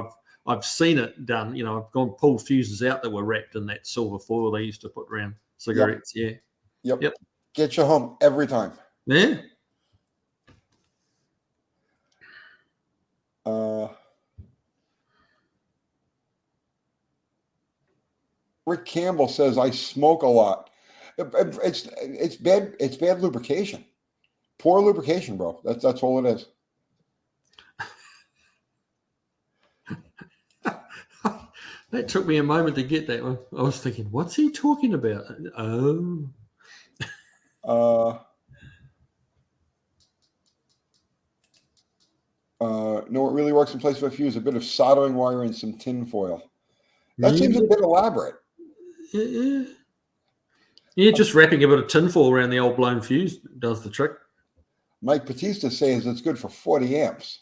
S3: I've seen it done. I've gone pulled fuses out that were wrapped in that silver foil they used to put around cigarettes. Yep. Yeah.
S1: Yep. Get you home every time.
S3: Yeah.
S1: Rick Campbell says I smoke a lot. It's bad. It's bad lubrication. Poor lubrication, bro. That's all it is.
S3: That took me a moment to get that one. I was thinking, what's he talking about? Oh.
S1: No, it really works in place of a fuse, a bit of soldering wire and some tin foil. That seems a bit elaborate.
S3: Yeah, just wrapping a bit of tin foil around the old blown fuse does the trick.
S1: Mike Batista says it's good for 40 amps.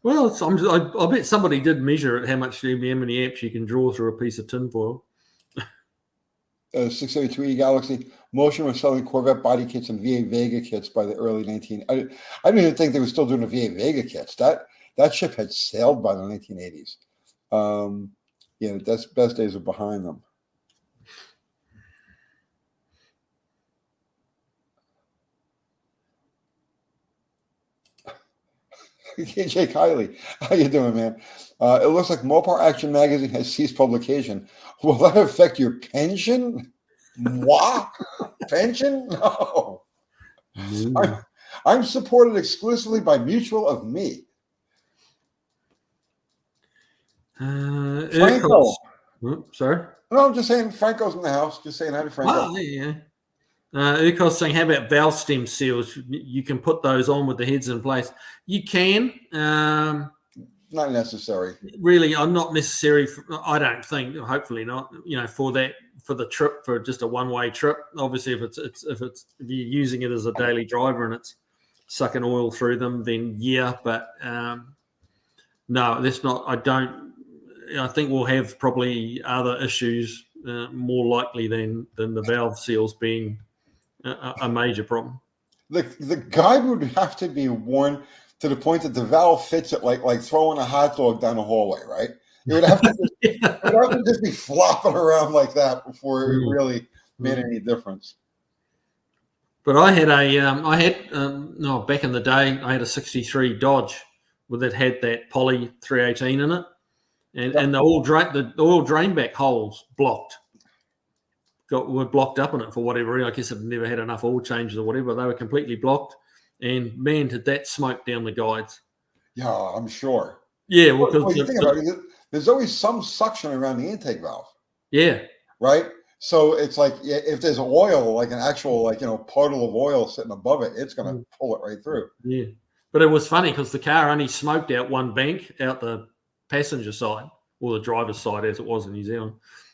S3: Well, I bet somebody did measure how much many amps you can draw through a piece of tin foil.
S1: 672E Galaxy. Motion was selling Corvette body kits and VA Vega kits by the early 19. I didn't even think they were still doing the VA Vega kits. That ship had sailed by the 1980s. That's best days are behind them. Jake Hiley, how you doing, man? It looks like Mopar Action Magazine has ceased publication. Will that affect your pension? What? Pension? No. I'm supported exclusively by Mutual of Me. Franco.
S3: Sorry?
S1: No, I'm just saying Franco's in the house. Just saying hi to Franco.
S3: Oh, yeah. Uko's saying, how about valve stem seals? You can put those on with the heads in place. You can.
S1: Not necessary.
S3: Really, I'm not necessary. I don't think. Hopefully not. For the trip, for just a one-way trip. Obviously, if you're using it as a daily driver and it's sucking oil through them, then yeah. But No, that's not. I think we'll have probably other issues more likely than the valve seals being a major problem.
S1: The guide would have to be worn to the point that the valve fits it like throwing a hot dog down a hallway, right? It would have to just, it would have to just be flopping around like that before it really made any difference.
S3: But I had back in the day, I had a 63 Dodge that had that poly 318 in it. And the oil drain back holes were blocked up in it for whatever reason. I guess it never had enough oil changes or whatever. They were completely blocked. And man, did that smoke down the guides.
S1: Yeah, I'm sure.
S3: Yeah, well,
S1: you think about it, there's always some suction around the intake valve.
S3: Yeah.
S1: Right? So it's like if there's oil, like an actual puddle of oil sitting above it, it's going to pull it right through.
S3: Yeah. But it was funny because the car only smoked out one bank out the passenger side, or the driver's side as it was in New Zealand.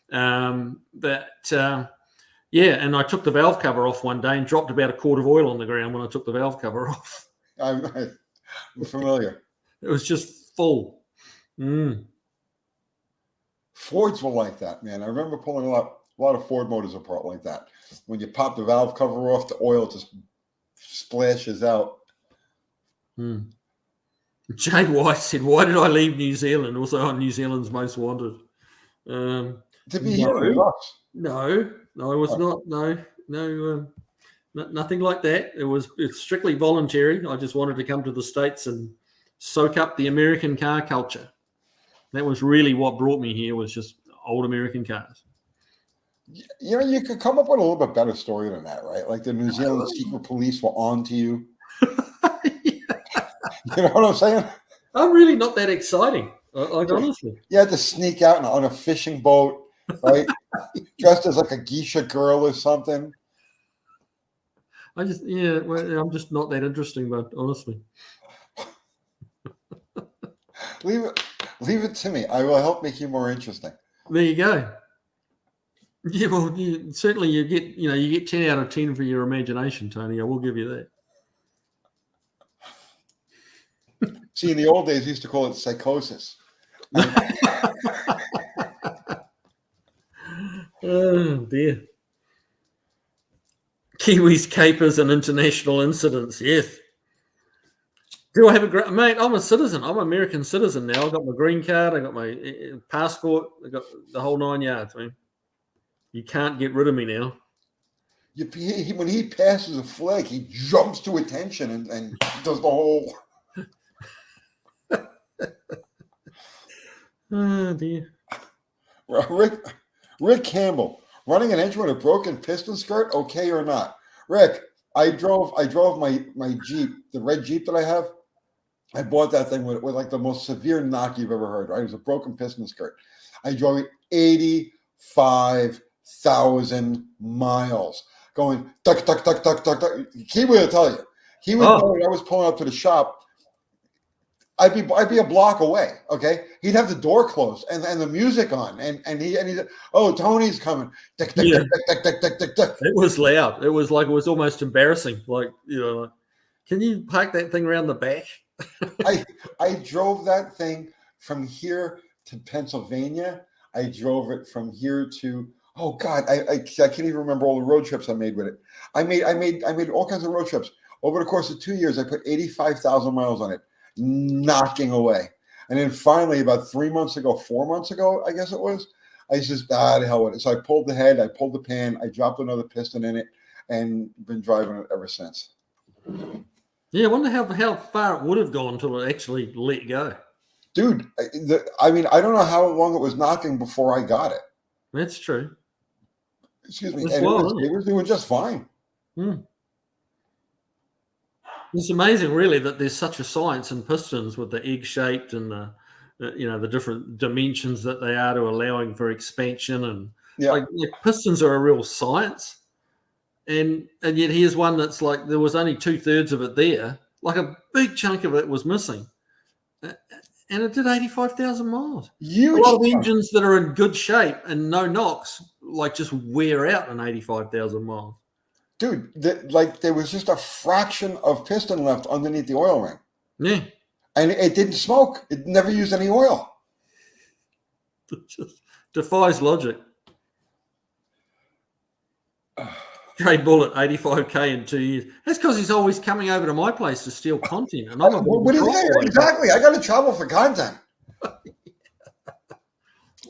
S3: And I took the valve cover off one day and dropped about a quart of oil on the ground when I took the valve cover off.
S1: I'm familiar.
S3: It was just full.
S1: Fords were like that, man. I remember pulling a lot of Ford motors apart like that. When you pop the valve cover off, the oil just splashes out.
S3: Jay White said, "Why did I leave New Zealand?" Also on New Zealand's Most Wanted.
S1: To be here with us.
S3: No, it was not. No, nothing like that. It's strictly voluntary. I just wanted to come to the States and soak up the American car culture. That was really what brought me here, was just old American cars.
S1: You could come up with a little bit better story than that, right? Like the New Zealand secret police were on to you. You know what I'm saying?
S3: I'm really not that exciting. Honestly.
S1: You had to sneak out on a fishing boat, right? Dressed as like a geisha girl or something.
S3: I'm just not that interesting, but honestly.
S1: Leave it to me. I will help make you more interesting.
S3: There you go. Yeah, well, certainly you get 10 out of 10 for your imagination, Tony. I will give you that.
S1: See, in the old days, we used to call it psychosis.
S3: Oh, dear. Kiwis, capers, and international incidents. Yes. Do I have a great mate? I'm a citizen. I'm an American citizen now. I've got my green card. I got my passport. I got the whole 9 yards, man. You can't get rid of me now.
S1: When he passes a flag, he jumps to attention and does the whole.
S3: Oh dear.
S1: Rick Campbell, running an engine with a broken piston skirt, okay or not? Rick, I drove my Jeep, the red Jeep that I have. I bought that thing with like the most severe knock you've ever heard, right? It was a broken piston skirt. I drove it 85,000 miles, going duck, duck, duck, duck, duck, duck. Kiwi will tell you. He would know when I was pulling up to the shop. I'd be a block away. Okay, he'd have the door closed and the music on, and he said, "Oh, Tony's coming." Tick, tick, tick, tick, tick, tick, tick, tick.
S3: It was loud. It was almost embarrassing. Can you park that thing around the back?
S1: I drove that thing from here to Pennsylvania. I drove it from here to I can't even remember all the road trips I made with it. I made all kinds of road trips over the course of 2 years. I put 85,000 miles on it. Knocking away. And then finally, about 4 months ago, I guess it was, I just, the hell with it. So I pulled the head, I pulled the pan, I dropped another piston in it, and been driving it ever since.
S3: Yeah, I wonder how far it would have gone until it actually let go.
S1: Dude, I don't know how long it was knocking before I got it.
S3: That's true.
S1: Excuse me. It was doing just fine.
S3: It's amazing, really, that there's such a science in pistons with the egg-shaped and the different dimensions that they are to allowing for expansion, and like pistons are a real science. And yet here's one that's like there was only 2/3 of it there, like a big chunk of it was missing, and it did 85,000 miles.
S1: Huge.
S3: A lot of engines that are in good shape and no knocks, like just wear out in 85,000 miles.
S1: Dude, there was just a fraction of piston left underneath the oil ring.
S3: Yeah.
S1: And it didn't smoke. It never used any oil.
S3: It just defies logic. Stray Bullet, 85K in 2 years. That's because he's always coming over to my place to steal content. And I'm a
S1: What do you think? Exactly. I got to travel for content.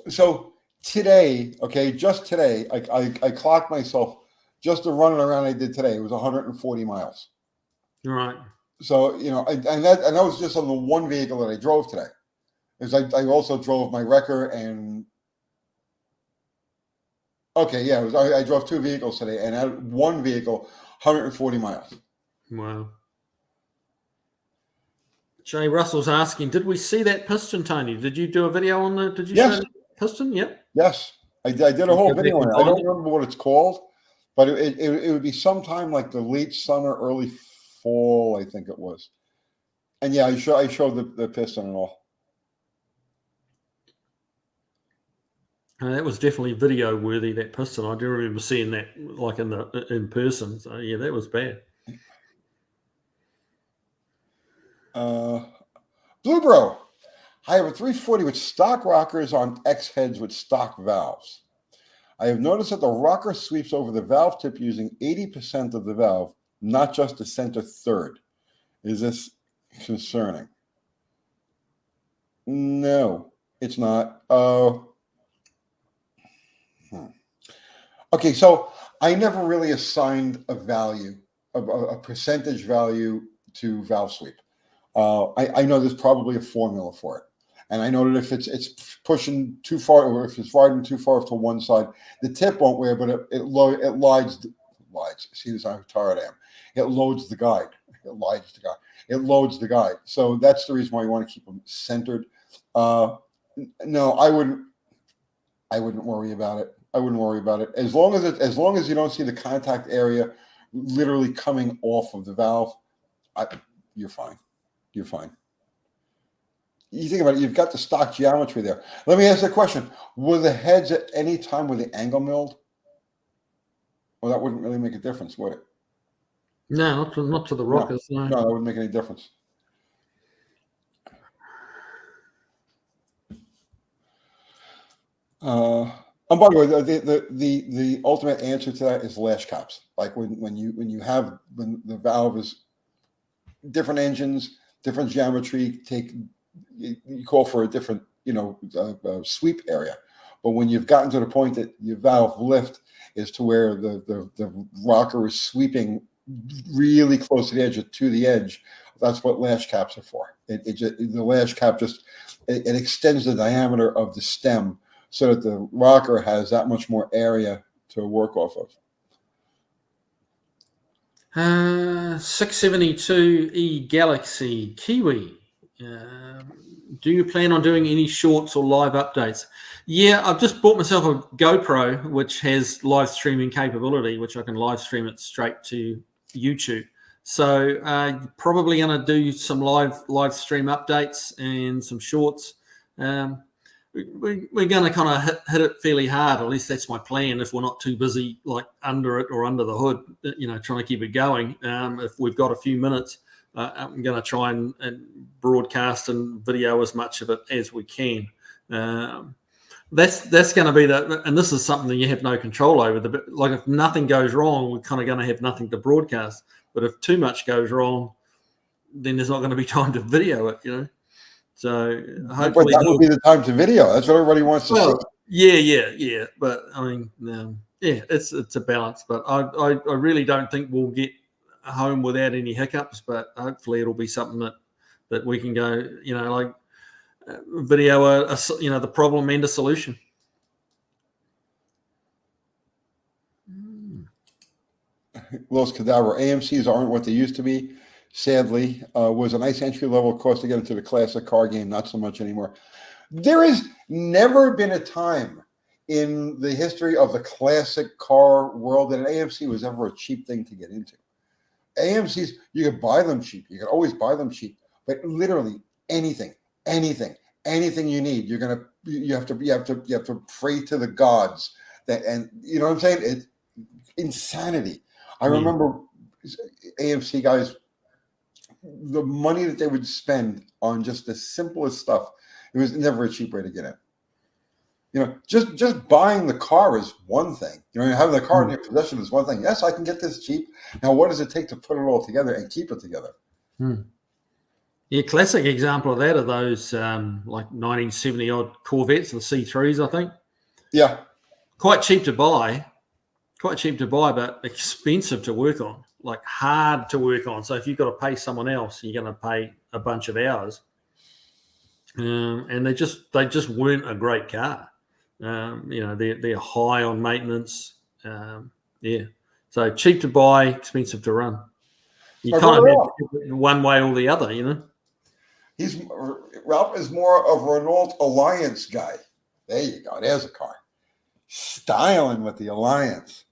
S1: So today, okay, just today, I clocked myself just the running around I did today. It was 140 miles.
S3: Right.
S1: So, you know, and that was just on the one vehicle that I drove today. Because I also drove my wrecker and okay, yeah, I drove 2 vehicles today, and out one vehicle, 140 miles.
S3: Wow. Jay Russell's asking, did we see that piston, Tony? Did you do a video on the? Did you show the piston? Yep.
S1: Yes, I did a whole video on it. I don't remember what it's called, but it would be sometime like the late summer, early fall, I think it was. And yeah, I showed the piston and all.
S3: That was definitely video worthy, that piston. I do remember seeing that like in person. So yeah, that was bad.
S1: Blue Bro, I have a 340 with stock rockers on X heads with stock valves. I have noticed that the rocker sweeps over the valve tip using 80% of the valve, not just the center third. Is this concerning? No, it's not. Okay, so I never really assigned a value, a percentage value to valve sweep. I know there's probably a formula for it. And I know that if it's pushing too far, or if it's riding too far to one side, the tip won't wear, but it lides. See this, how tired I am. It loads the guide. It loads the guide. So that's the reason why you want to keep them centered. No, I wouldn't worry about it. I wouldn't worry about it. As long as you don't see the contact area literally coming off of the valve, you're fine. You're fine. You think about it, you've got the stock geometry there. Let me ask you a question. Were the heads at any time with the angle milled? Well, that wouldn't really make a difference, would it?
S3: No, not to the rockers. No,
S1: that wouldn't make any difference. And by the way, the ultimate answer to that is lash caps. Like when the valve is different engines, different geometry, you call for a different sweep area. But when you've gotten to the point that your valve lift is to where the rocker is sweeping really close to the edge, that's what lash caps are for. The lash cap it extends the diameter of the stem so that the rocker has that much more area to work off of.
S3: 672E Galaxy Kiwi. Do you plan on doing any shorts or live updates? Yeah, I've just bought myself a GoPro, which has live streaming capability, which I can live stream it straight to YouTube. So probably going to do some live stream updates and some shorts. We're going to kind of hit it fairly hard. At least that's my plan. If we're not too busy, like under it or under the hood, trying to keep it going. If we've got a few minutes, I'm going to try and broadcast and video as much of it as we can. That's going to be and this is something that you have no control over. Like if nothing goes wrong, we're kind of going to have nothing to broadcast. But if too much goes wrong, then there's not going to be time to video it. So hopefully
S1: that would be the time to video. That's what everybody wants to see.
S3: Yeah. But I mean, it's a balance. But I really don't think we'll get home without any hiccups. But hopefully it'll be something that we can go, video the problem and a solution.
S1: Los Cadaver, AMCs aren't what they used to be. Sadly, was a nice entry-level course to get into the classic car game. Not so much anymore. There has never been a time in the history of the classic car world that an AMC was ever a cheap thing to get into. AMCs, you could buy them cheap. You could always buy them cheap. But literally anything you need, you have to pray to the gods. And you know what I'm saying? It's insanity. I remember AMC guys the money that they would spend on just the simplest stuff. It was never a cheap way to get in. You know, just buying the car is one thing. You know, having the car in your possession is one thing. Yes, I can get this cheap. Now, what does it take to put it all together and keep it together?
S3: Yeah, classic example of that are those like 1970 odd Corvettes, the C3s, I think.
S1: Yeah.
S3: Quite cheap to buy, but expensive to work on, like hard to work on. So if you've got to pay someone else, you're going to pay a bunch of hours. And they just weren't a great car. You know, they're high on maintenance. Yeah. So cheap to buy, expensive to run. You kind of have one way or the other, you know.
S1: Ralph is more of a Renault Alliance guy. There you go. There's a car. Styling with the Alliance.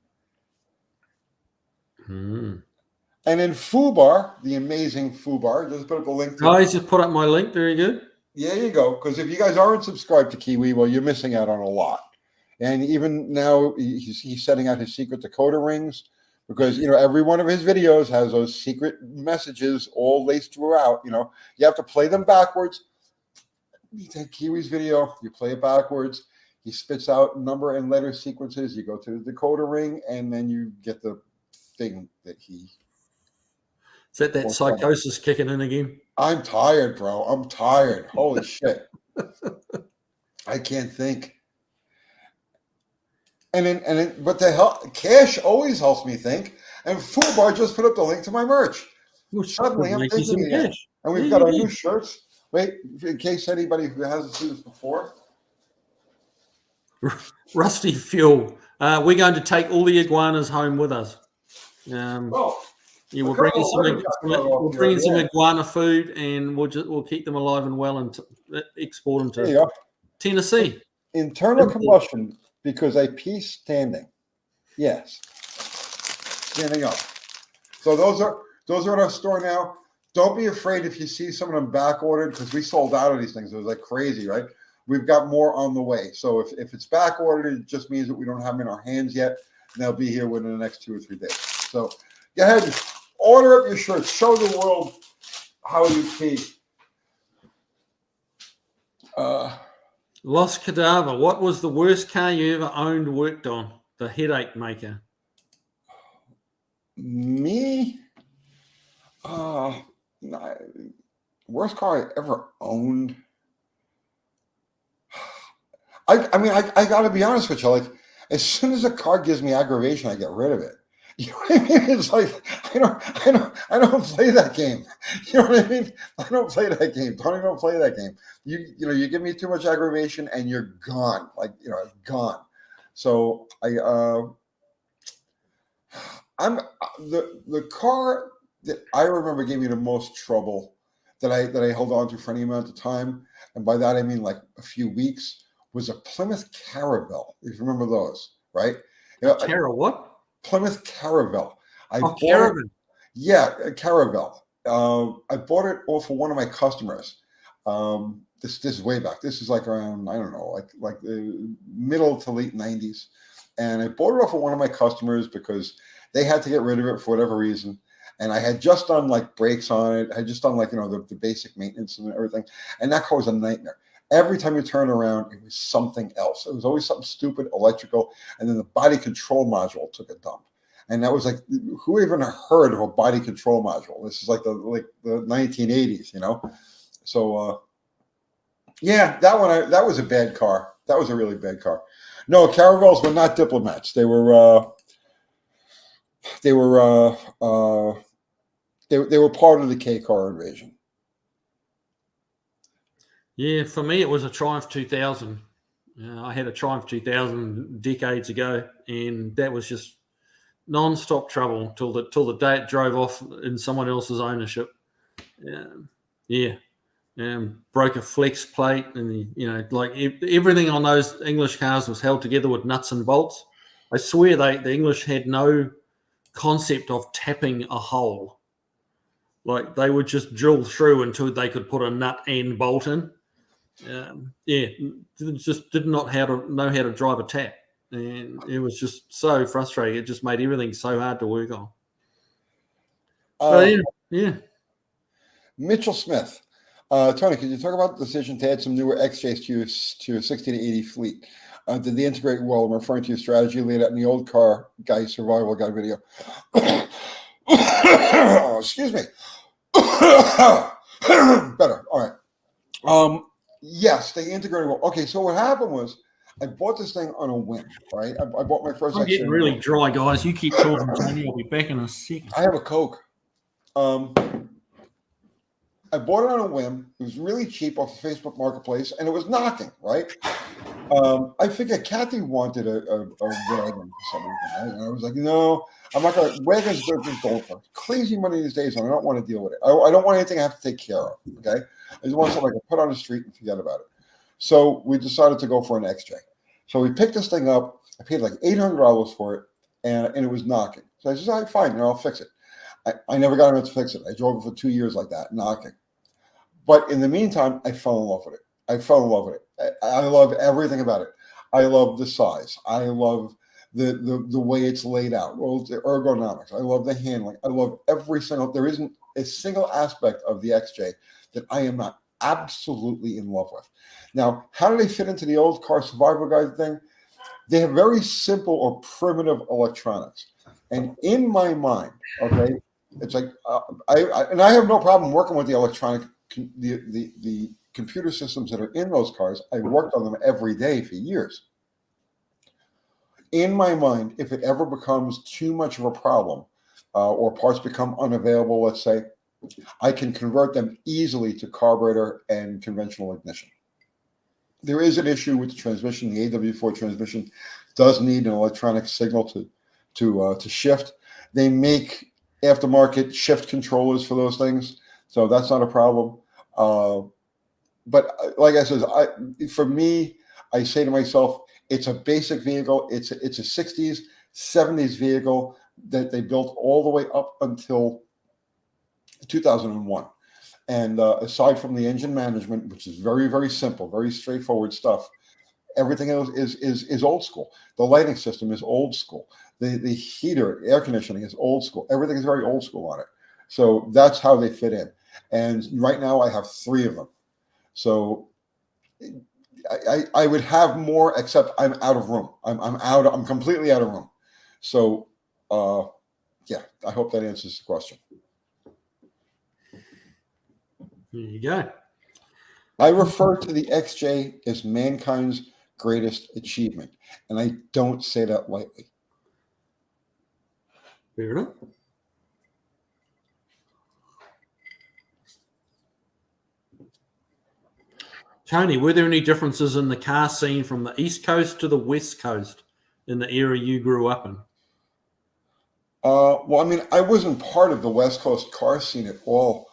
S1: And in Fubar, the amazing Fubar, just put up a link to
S3: he's just put up my link. Very good.
S1: Yeah, you go. Because if you guys aren't subscribed to Kiwi, well, you're missing out on a lot. And even now, he's setting out his secret decoder rings because, you know, every one of his videos has those secret messages all laced throughout. You know, you have to play them backwards. You take Kiwi's video, you play it backwards. He spits out number and letter sequences. You go to the decoder ring, and then you get the thing that he...
S3: Is that psychosis kicking in again?
S1: I'm tired, bro. I'm tired. Holy shit. I can't think. But the help, cash always helps me think. And Fubar just put up the link to my merch. Suddenly I'm thinking again. And we've got our new shirts. Wait, in case anybody who hasn't seen this before.
S3: Rusty Fuel. We're going to take all the iguanas home with us. Yeah, we'll bring in some iguana food, and we'll keep them alive and well and export them to Tennessee.
S1: Internal combustion because I pee standing. Yes, standing up. So those are at our store now. Don't be afraid if you see some of them back ordered because we sold out of these things. It was like crazy, right? We've got more on the way. So if it's back ordered, it just means that we don't have them in our hands yet. And they'll be here within the next 2 or 3 days. So go ahead. Order up your shirts. Show the world how you pee.
S3: Lost Cadaver. What was the worst car you ever owned, worked on? The headache maker.
S1: Me? Worst car I ever owned. I mean, I got to be honest with you. Like, as soon as a car gives me aggravation, I get rid of it. You know what I mean? It's like I don't play that game. You know what I mean? I don't play that game. Tony don't play that game. You know, you give me too much aggravation and you're gone. Like, you know, gone. So I'm the car that I remember gave me the most trouble that I held on to for any amount of time, and by that I mean like a few weeks, was a Plymouth Caravelle. If you remember those, right? You know,
S3: what? Plymouth
S1: Caravelle.
S3: Caravan.
S1: Yeah, a Caravelle. I bought it off of one of my customers. This is way back. This is like around, I don't know, like the middle to late 90s. And I bought it off of one of my customers because they had to get rid of it for whatever reason. And I had just done like brakes on it. I had just done like, you know, the basic maintenance and everything. And that car was a nightmare. Every time you turn around, it was something else. It was always something stupid, electrical, and then the body control module took a dump. And that was like, who even heard of a body control module? This is like the 1980s, you know. So yeah, that was a bad car. That was a really bad car. No, Caravelles were not diplomats. They were part of the K car invasion.
S3: Yeah, for me, it was a Triumph 2000. I had a Triumph 2000 decades ago, and that was just non-stop trouble till the day it drove off in someone else's ownership. Broke a flex plate, and you know, like everything on those English cars was held together with nuts and bolts. I swear the English had no concept of tapping a hole. Like they would just drill through until they could put a nut and bolt in. Just did not know how to drive a tap, and it was just so frustrating. It just made everything so hard to work on.
S1: Mitchell Smith. Tony, could you talk about the decision to add some newer XJs to your 60 to 80 fleet? Did they integrate well? I'm referring to your strategy laid out in the old car guy survival guide video. Excuse me. Better. All right. Yes, they integrated well. Okay, so what happened was I bought this thing on a whim, right? I bought my first.
S3: I'm getting really dry, guys. You keep talking, Tony. I'll be back in a second.
S1: I have a Coke. I bought it on a whim. It was really cheap off the Facebook Marketplace, and it was knocking, right? I figured Kathy wanted a wagon for some reason, right? And I was like, no, I'm not going to. Wagons are just going for crazy money these days, and I don't want to deal with it. I don't want anything I have to take care of, okay? I just want something I can put on the street and forget about it. So we decided to go for an XJ. So we picked this thing up. I paid like $800 for it, and it was knocking. So I said, all right, fine, I'll fix it. I never got him to fix it. I drove it for 2 years like that, knocking. But in the meantime, I fell in love with it. I love everything about it. I love the size. I love the way it's laid out. Well, the ergonomics. I love the handling. I love every single. There isn't a single aspect of the XJ that I am not absolutely in love with. Now, how do they fit into the old car survival guide thing? They have very simple or primitive electronics, and in my mind, okay, it's like I have no problem working with the electronic. The computer systems that are in those cars, I worked on them every day for years. In my mind, if it ever becomes too much of a problem or parts become unavailable, let's say, I can convert them easily to carburetor and conventional ignition. There is an issue with the transmission. The AW4 transmission does need an electronic signal to shift. They make aftermarket shift controllers for those things, so that's not a problem. But like I said, for me, I say to myself, it's a basic vehicle. It's a 60s, 70s vehicle that they built all the way up until 2001. And aside from the engine management, which is very, very simple, very straightforward stuff, everything else is old school. The lighting system is old school. The heater, air conditioning is old school. Everything is very old school on it. So that's how they fit in. And right now I have 3 of them. So I would have more, except I'm out of room. I'm completely out of room. So yeah, I hope that answers the question.
S3: There you go.
S1: I refer to the XJ as mankind's greatest achievement, and I don't say that lightly.
S3: Fair enough. Tony, were there any differences in the car scene from the East Coast to the West Coast in the era you grew up in?
S1: Well, I mean, I wasn't part of the West Coast car scene at all.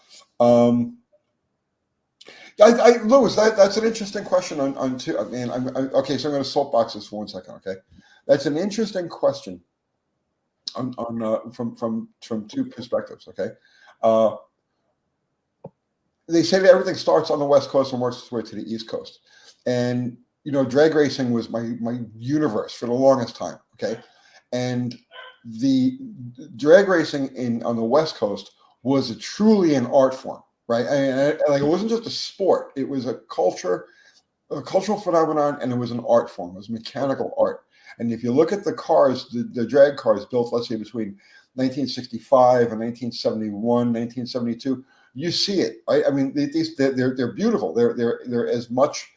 S1: Louis, that's an interesting question on two. I mean, okay, so I'm going to soapbox this for 1 second. Okay, that's an interesting question from 2 perspectives. Okay, they say that everything starts on the West Coast and works its way to the East Coast, and drag racing was my universe for the longest time. Okay, and the drag racing on the West Coast was truly an art form. Right, and like it wasn't just a sport; it was a cultural phenomenon, and it was an art form. It was mechanical art. And if you look at the cars, the drag cars built, let's say, between 1965 and 1971, 1972, you see it. Right? I mean, they're beautiful. They're as much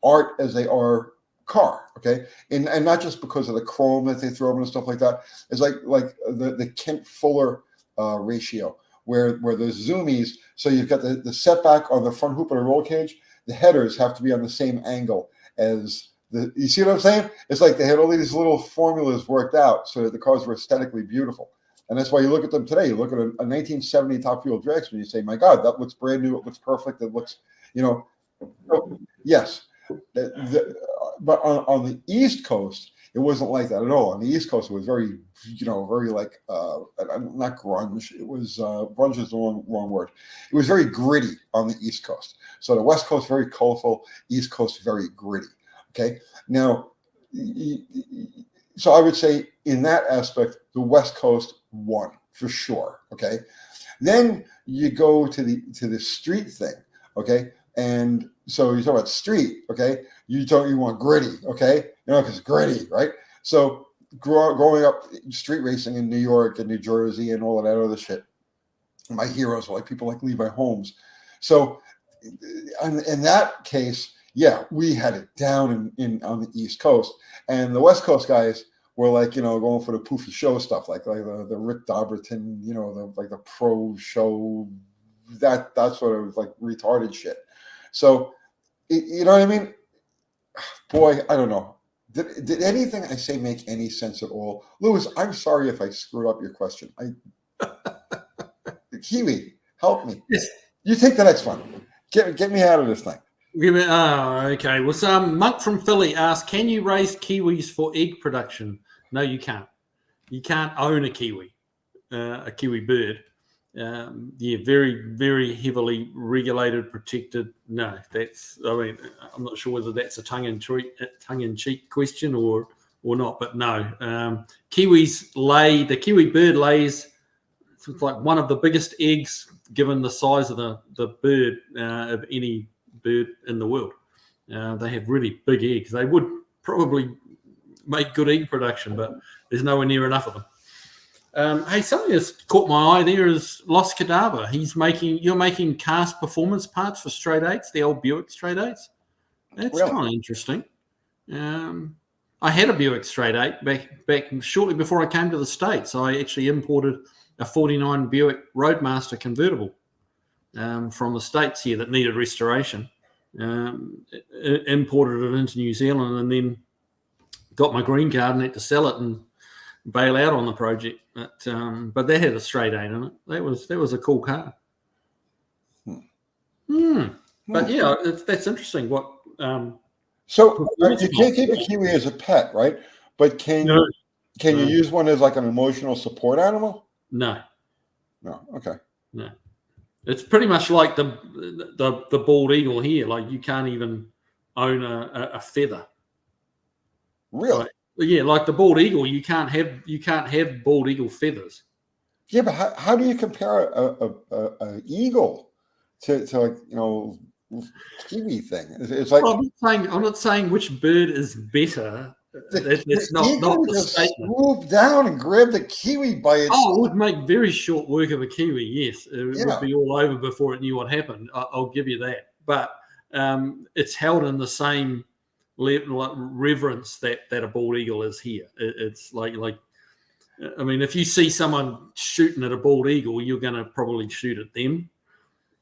S1: art as they are car. Okay, and not just because of the chrome that they throw in and stuff like that. It's like the Kent Fuller ratio. Where the zoomies, so you've got the setback on the front hoop of the roll cage, the headers have to be on the same angle as you see what I'm saying? It's like they had all these little formulas worked out so that the cars were aesthetically beautiful. And that's why you look at them today. You look at a 1970 Top Fuel Dragster and you say, my God, that looks brand new. It looks perfect. It looks, yes. But on the East Coast, it wasn't like that at all. On the East Coast, it was very, very like, not grunge. It was, grunge is the wrong word. It was very gritty on the East Coast. So the West Coast, very colorful. East Coast, very gritty. Okay. Now, so I would say in that aspect, the West Coast won for sure. Okay. Then you go to the street thing, okay? And so you talk about street, okay? You want gritty, okay? Because gritty, right? So growing up street racing in New York and New Jersey and all of that other shit, my heroes were like people like Levi Holmes. So in that case, yeah, we had it down on the East Coast, and the West Coast guys were like, going for the poofy show stuff, like the Rick Dobberton, the pro show, that sort of like retarded shit. So, you know what I mean? Boy, I don't know. Did anything I say make any sense at all? Louis, I'm sorry if I screwed up your question. Kiwi, help me.
S3: Yes.
S1: You take the next one. Get me out of this thing.
S3: Okay. Well, some Monk from Philly asked, can you raise kiwis for egg production? No, you can't. You can't own a kiwi bird. Very, very heavily regulated, protected. No, I'm not sure whether that's a tongue-in-cheek question or not, but no. The kiwi bird lays, it's like one of the biggest eggs given the size of the bird of any bird in the world. They have really big eggs. They would probably make good egg production, but there's nowhere near enough of them. Hey, something that's caught my eye there is Lost Cadaver. You're making cast performance parts for straight eights, the old Buick straight eights. That's
S1: Really?
S3: kind of interesting. I had a Buick straight eight back shortly before I came to the States. I actually imported a 49 Buick Roadmaster convertible from the States here that needed restoration. Imported it into New Zealand and then got my green card and had to sell it and bail out on the project. But that had a straight eight in it. That was a cool car. But yeah, that's interesting. What?
S1: So you can't keep a kiwi as a pet, right? But can you use one as like an emotional support animal?
S3: No.
S1: Okay.
S3: No. It's pretty much like the bald eagle here. Like you can't even own a feather.
S1: Really?
S3: Like the bald eagle, you can't have bald eagle feathers.
S1: Yeah, but how do you compare a eagle to like kiwi thing? It's like
S3: I'm not saying which bird is better. It's not the statement.
S1: Swoop down and grab the kiwi by its.
S3: Oh, it would make very short work of a kiwi. Yes, it would be all over before it knew what happened. I'll give you that. But it's held in the same reverence that a bald eagle is here. It's like I mean, if you see someone shooting at a bald eagle, you're going to probably shoot at them.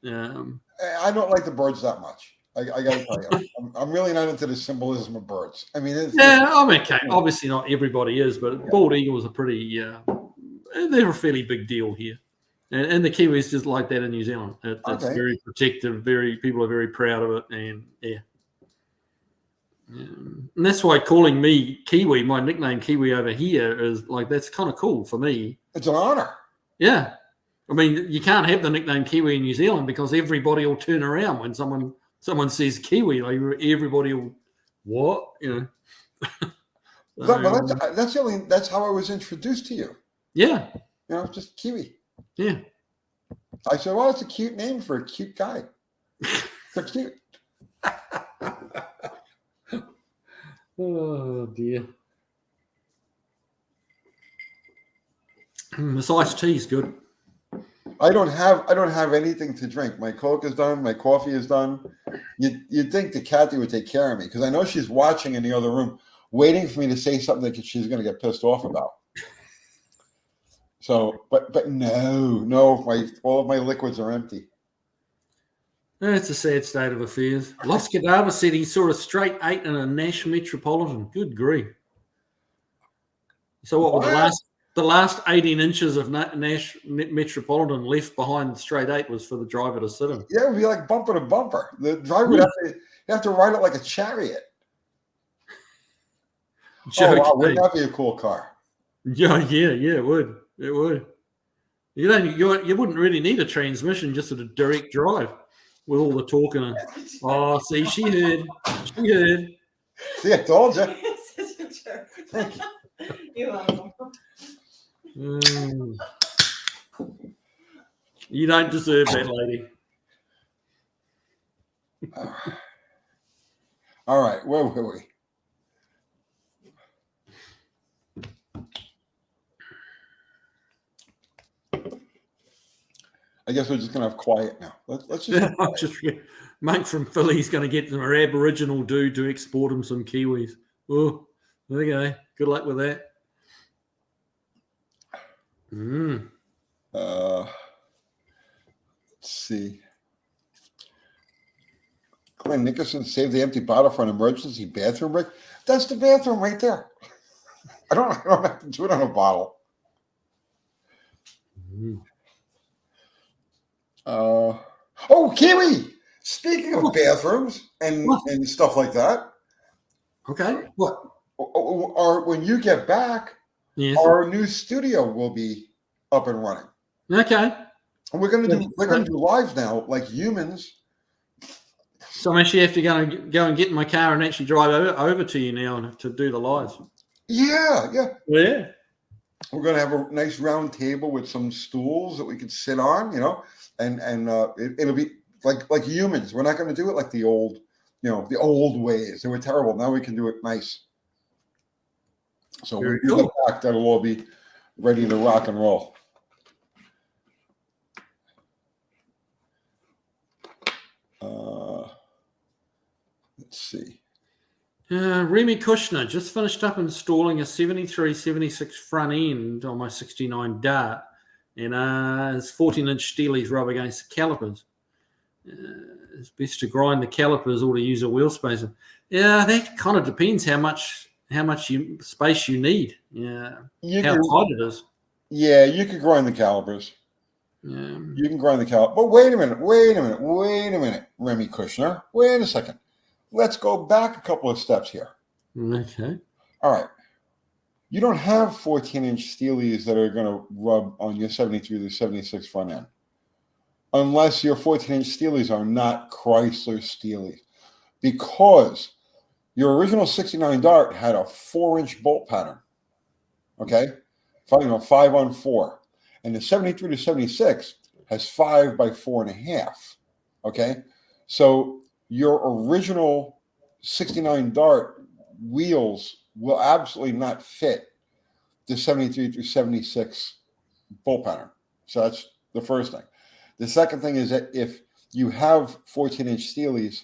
S1: I don't like the birds that much. I got to tell you, I'm really not into the symbolism of birds. I mean,
S3: I'm okay. Obviously, not everybody is, but bald eagles are pretty. They're a fairly big deal here, and the kiwi is just like that in New Zealand. It's very protective. People are very proud of it, and and that's why calling me Kiwi, my nickname Kiwi over here, is like that's kind of cool for me.
S1: It's an honor.
S3: Yeah, I mean, you can't have the nickname Kiwi in New Zealand because everybody will turn around when someone says Kiwi, like everybody will, what?
S1: That's how I was introduced to you.
S3: Yeah.
S1: Just Kiwi.
S3: Yeah.
S1: I said, well, it's a cute name for a cute guy. So cute.
S3: Oh dear. This iced tea is good.
S1: I don't have anything to drink. My Coke is done. My coffee is done. You'd think that Kathy would take care of me because I know she's watching in the other room, waiting for me to say something that she's going to get pissed off about. So, but no, all of my liquids are empty.
S3: It's a sad state of affairs. Lost Cadaver said he saw a straight 8 in a Nash Metropolitan. Good grief. So what was the last 18 inches of Nash Metropolitan left behind the straight 8 was for the driver to sit in?
S1: Yeah, it would be like bumper to bumper. The driver would have to ride it like a chariot. Oh, wow, wouldn't that be a cool car?
S3: Yeah, it would. It would. You wouldn't really need a transmission, just a direct drive with all the talk and see, she heard.
S1: See, I told you.
S2: Such a jerk.
S1: Thank you.
S2: You're welcome.
S3: You don't deserve that, lady.
S1: All right, where were we? I guess we're just gonna have quiet now. Let's just. Have quiet.
S3: Monk from Philly's going to get some Aboriginal dude to export him some Kiwis. Oh, there you go. Good luck with that.
S1: Let's see. Glenn Nickerson saved the empty bottle for an emergency bathroom break. That's the bathroom right there. I don't have to do it on a bottle. Oh, Kiwi! Speaking of bathrooms and stuff like that.
S3: Okay. What?
S1: When you get back, yes, our new studio will be up and running.
S3: Okay.
S1: And we're gonna do live now, like humans.
S3: So I'm actually have to go and get in my car and actually drive over to you now to do the lives.
S1: Yeah.
S3: Yeah.
S1: We're gonna have a nice round table with some stools that we can sit on, and it'll be like humans. We're not going to do it like the old ways. They were terrible. Now we can do it nice. So when we get back, that'll all be ready to rock and roll. Let's see.
S3: Remy Kushner just finished up installing a 73-76 front end on my 69 Dart, and his 14-inch steelies rub against the calipers. It's best to grind the calipers or to use a wheel spacer. Yeah, that kind of depends how much space you need. Yeah, how tight it is.
S1: Yeah, you could grind the calipers.
S3: Yeah,
S1: you can grind the caliper. But wait a minute, Remy Kushner. Wait a second. Let's go back a couple of steps here.
S3: Okay.
S1: All right. You don't have 14-inch steelies that are going to rub on your 73 to 76 front end, unless your 14-inch steelies are not Chrysler steelies, because your original 69 Dart had a 4-inch bolt pattern. Okay, 5-on-4, and the 73 to 76 has 5 by 4.5. Okay, so your original 69 Dart wheels will absolutely not fit the 73 through 76 bolt pattern. So that's the first thing. The second thing is that if you have 14-inch steelies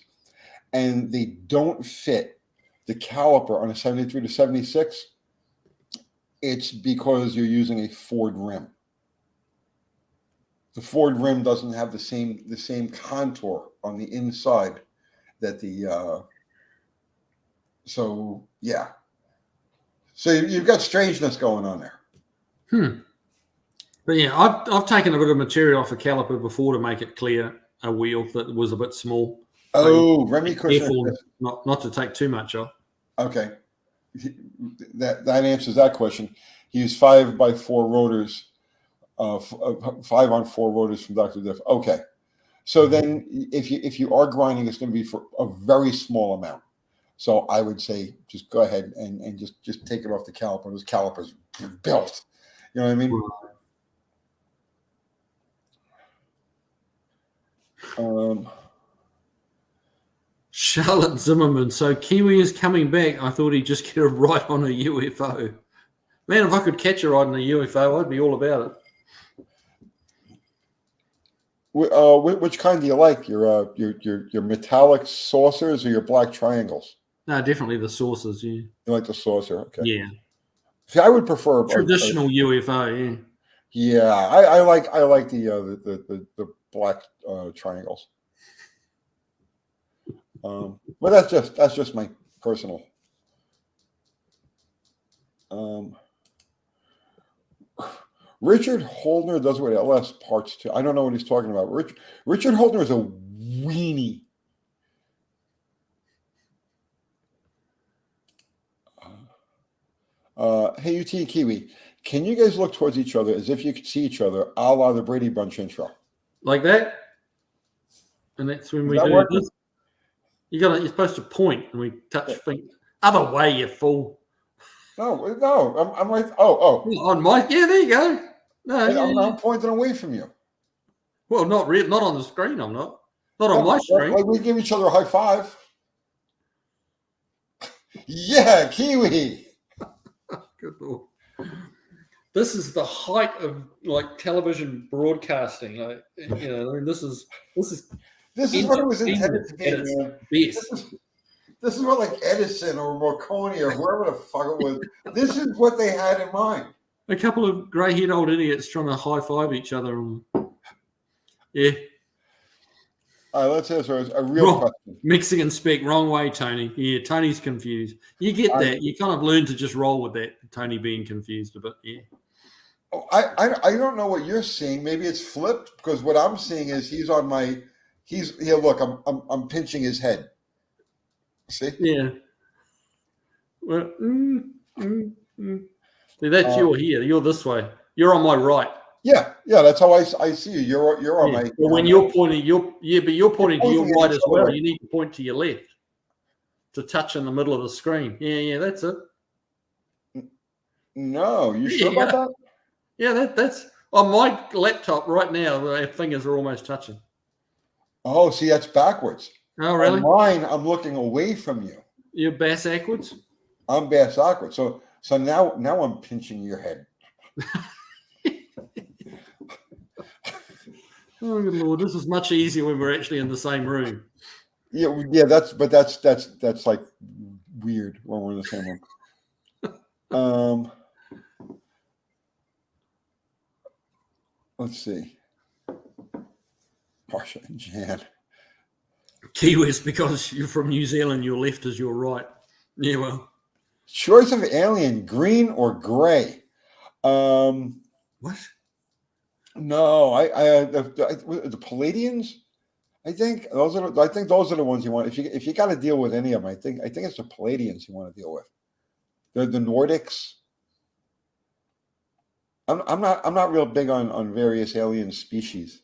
S1: and they don't fit the caliper on a 73 to 76, it's because you're using a Ford rim. The Ford rim doesn't have the same contour on the inside that the so yeah. So you've got strangeness going on there.
S3: But yeah, I've taken a bit of material off a caliper before to make it clear a wheel that was a bit small.
S1: Oh, Remy Kushner.
S3: Careful not to take too much off.
S1: Okay. That answers that question. He used 5x4 rotors, 5-on-4 rotors from Dr. Diff. Okay. So then if you are grinding, it's going to be for a very small amount. So I would say just go ahead and just take it off the caliper. Those calipers are built. You know what I mean?
S3: Charlotte Zimmerman. So Kiwi is coming back. I thought he'd just get a ride on a UFO. Man, if I could catch a ride on a UFO, I'd be all about
S1: it. Which kind do you like? Your metallic saucers or your black triangles?
S3: No, definitely the saucers. Yeah.
S1: You like the saucer? Okay.
S3: Yeah.
S1: See, I would prefer
S3: traditional UFO. Yeah.
S1: Yeah, I like the black triangles. But that's just my personal. Richard Holdner does with LS parts too. I don't know what he's talking about. Richard Holdner is a weenie. Hey, UT Kiwi, can you guys look towards each other as if you could see each other, a la the Brady Bunch intro?
S3: Like that? And that's when we do this. You're supposed to point and we touch fingers. Other way, you fool.
S1: No, I'm right. Oh.
S3: On my, yeah, there you go. No,
S1: I'm pointing away from you.
S3: Well, not on the screen. I'm not on my screen.
S1: Like we give each other a high five. Yeah, Kiwi.
S3: Good Lord. This is the height of like television broadcasting. Like, you know, I mean, this is
S1: what it was intended to be. Man. This is what like Edison or Marconi or whoever the fuck it was. This is what they had in mind.
S3: A couple of grey-haired old idiots trying to high-five each other. Yeah.
S1: All right, let's answer a real question.
S3: Mexican speak, wrong way, Tony. Yeah, Tony's confused. You get that. You kind of learn to just roll with that, Tony being confused a bit. Yeah.
S1: Oh, I don't know what you're seeing. Maybe it's flipped because what I'm seeing is he's on my. He's here. Look, I'm pinching his head. See?
S3: Yeah. Well, See, that's you're here. You're this way. You're on my right.
S1: Yeah. That's how I see you. You're on my.
S3: But when you're pointing, but you're pointing to your right as well. You need to point to your left to touch in the middle of the screen. Yeah, that's it.
S1: No, you sure about that?
S3: Yeah, that's on my laptop right now. Our fingers are almost touching.
S1: Oh, see, that's backwards.
S3: Oh, really?
S1: On mine, I'm looking away from you.
S3: You're bass backwards?
S1: I'm bass backwards. So now I'm pinching your head.
S3: Oh, good Lord. This is much easier when we're actually in the same room.
S1: Yeah, that's like weird when we're in the same room. Let's see. Marsha and Jan.
S3: Kiwis, because you're from New Zealand, your left is your right. Yeah, well.
S1: Choice of alien, green or gray?
S3: What?
S1: No, the Palladians. I think those are the ones you want. If you got to deal with any of them, I think it's the Palladians you want to deal with. The Nordics. I'm not real big on various alien species.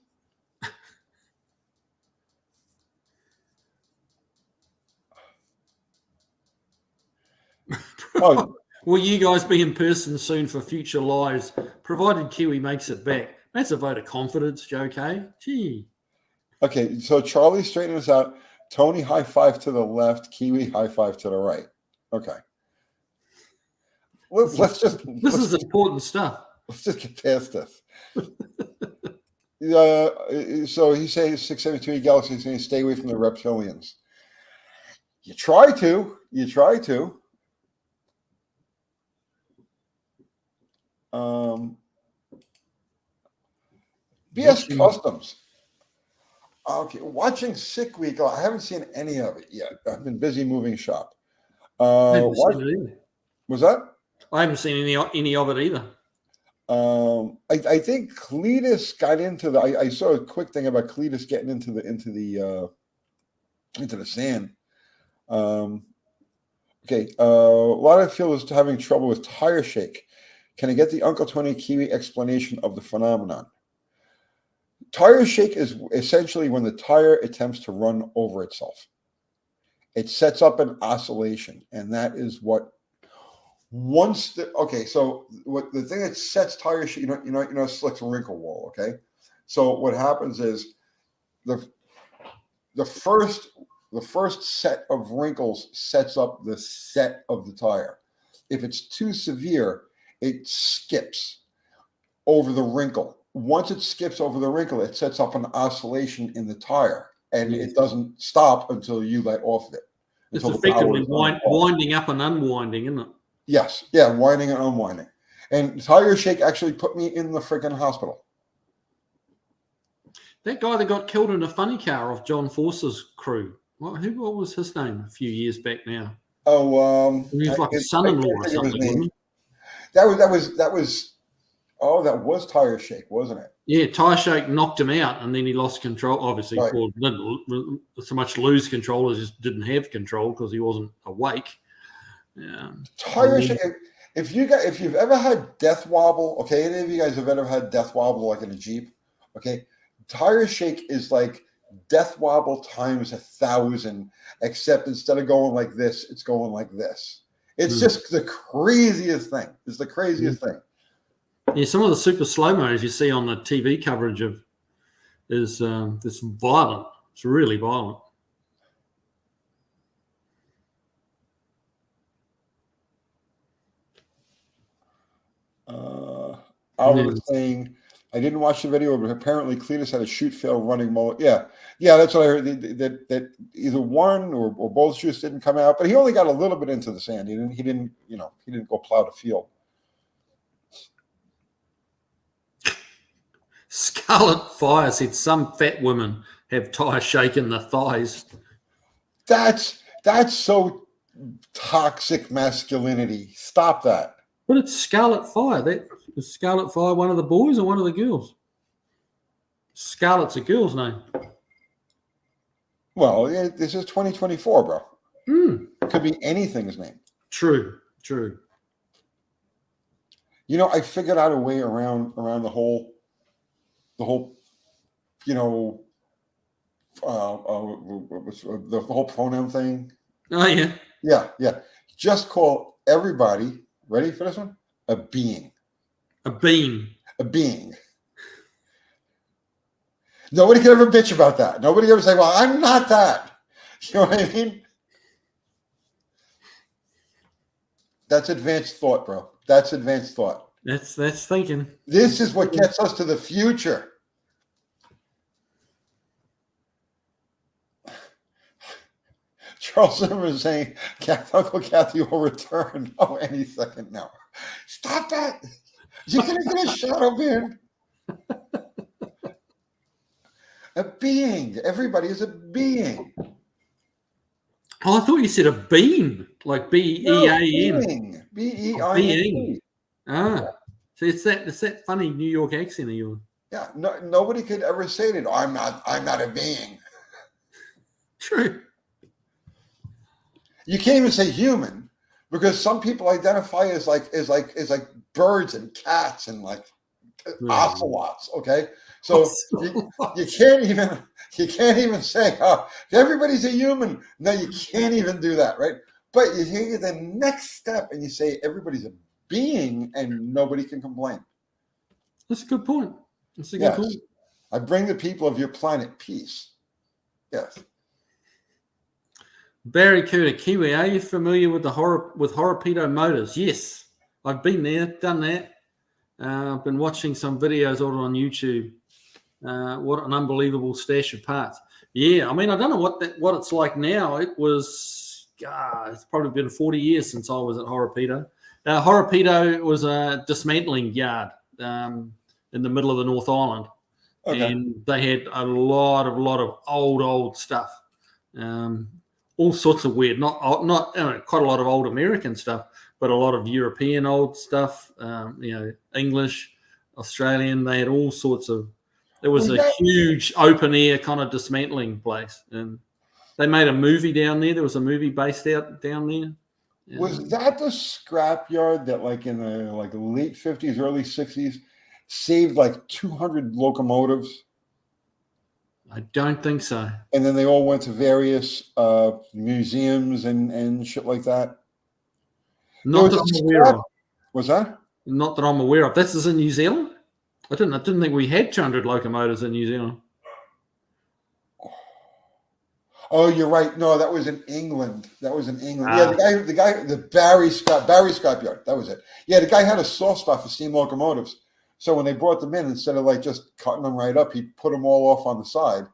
S3: Oh. Will you guys be in person soon for future lives, provided Kiwi makes it back? That's a vote of confidence, Joe K. Gee.
S1: Okay, so Charlie straightened us out. Tony, high five to the left. Kiwi, high five to the right. Okay. This
S3: is important stuff.
S1: Let's just get past this. So he says 672 Galaxy is going to stay away from the reptilians. You try to. BS Customs. Okay, watching Sick Week. I haven't seen any of it yet. I've been busy moving shop. Was that?
S3: I haven't seen any of it either.
S1: I think Cletus got into the. I saw a quick thing about Cletus getting into the sand. Okay, a lot of field is having trouble with tire shake. Can I get the Uncle Tony Kiwi explanation of the phenomenon? Tire shake is essentially when the tire attempts to run over itself. It sets up an oscillation, and that is what. So what the thing that sets tire shake, you know, slicks a wrinkle wall. Okay, so what happens is the first set of wrinkles sets up the set of the tire. If it's too severe, it skips over the wrinkle. Once it skips over the wrinkle, it sets up an oscillation in the tire, and it doesn't stop until you let off of it.
S3: It's effectively winding up and unwinding, isn't it?
S1: Yes. Yeah, winding and unwinding. And tire shake actually put me in the freaking hospital.
S3: That guy that got killed in a funny car off John Force's crew. What was his name a few years back now?
S1: Oh,
S3: he was like a son-in-law or something.
S1: That was tire shake, wasn't it?
S3: Yeah, tire shake knocked him out, and then he lost control. Obviously,
S1: right.
S3: Didn't so much lose control as just didn't have control because he wasn't awake. Yeah.
S1: Tire shake. If you've ever had death wobble, okay, any of you guys have ever had death wobble like in a Jeep, okay, tire shake is like death wobble times 1,000, except instead of going like this, it's going like this. It's just the craziest thing. It's the craziest thing.
S3: Yeah, some of the super slow-mos you see on the TV coverage of is it's violent. It's really violent.
S1: Albert was saying, I didn't watch the video, but apparently Cletus had a shoot fail running mullet. Yeah, that's what I heard. That either one or both shoots didn't come out, but he only got a little bit into the sand. He didn't go plow the field.
S3: Scarlet Fire said some fat women have tire shaken the thighs.
S1: That's so toxic masculinity. Stop that.
S3: But it's Scarlet Fire. Is Scarlet Fire one of the boys or one of the girls? Scarlet's a girl's name.
S1: Well, this is 2024, bro. It could be anything's name.
S3: True.
S1: I figured out a way around the whole, the whole pronoun thing.
S3: Oh, yeah.
S1: Yeah. Just call everybody, ready for this one? A being.
S3: A being.
S1: A being. Nobody can ever bitch about that. Nobody ever say, well, I'm not that. You know what I mean? That's advanced thought, bro. That's advanced thought.
S3: That's thinking.
S1: This is what gets us to the future. Charles Zimmerman is saying, Uncle Kathy will return. Oh, any second now. Stop that. You're going to get a shadow band. A being. Everybody is a being.
S3: Oh, I thought you said a bean, like B-E-A-N.
S1: B-E-I-N.
S3: Ah, so it's that funny New York accent of yours.
S1: Yeah, nobody could ever say that. Oh, I'm not a being.
S3: True.
S1: You can't even say human because some people identify as like birds and cats and like ocelots. Okay, so you can't even say, oh, everybody's a human. No, you can't even do that, right? But you take the next step and you say everybody's a being, and nobody can complain.
S3: That's a good point. That's a good point.
S1: I bring the people of your planet peace. Yes.
S3: Barry Curtis, Kiwi, are you familiar with Horripedo Motors? Yes, I've been there, done that. I've been watching some videos on YouTube. What an unbelievable stash of parts. Yeah, I mean, I don't know what it's like now. It was, it's probably been 40 years since I was at Horripedo. Horripedo was a dismantling yard in the middle of the North Island. Okay. And they had a lot of old stuff. All sorts of weird, not quite a lot of old American stuff, but a lot of European old stuff, English, Australian. They had all sorts of, there was a huge open air kind of dismantling place. And they made a movie down there. There was a movie based out down there.
S1: Was that the scrapyard that like in the late 50s, early 60s saved like 200 locomotives?
S3: I don't think so.
S1: And then they all went to various museums and shit like that.
S3: Not that I'm aware of.
S1: Was that?
S3: Not that I'm aware of. This is in New Zealand? I didn't think we had 200 locomotives in New Zealand.
S1: Oh, you're right. No, that was in England. Yeah, the Barry Scrapyard. That was it. Yeah, the guy had a soft spot for steam locomotives. So when they brought them in, instead of like just cutting them right up, he put them all off on the side,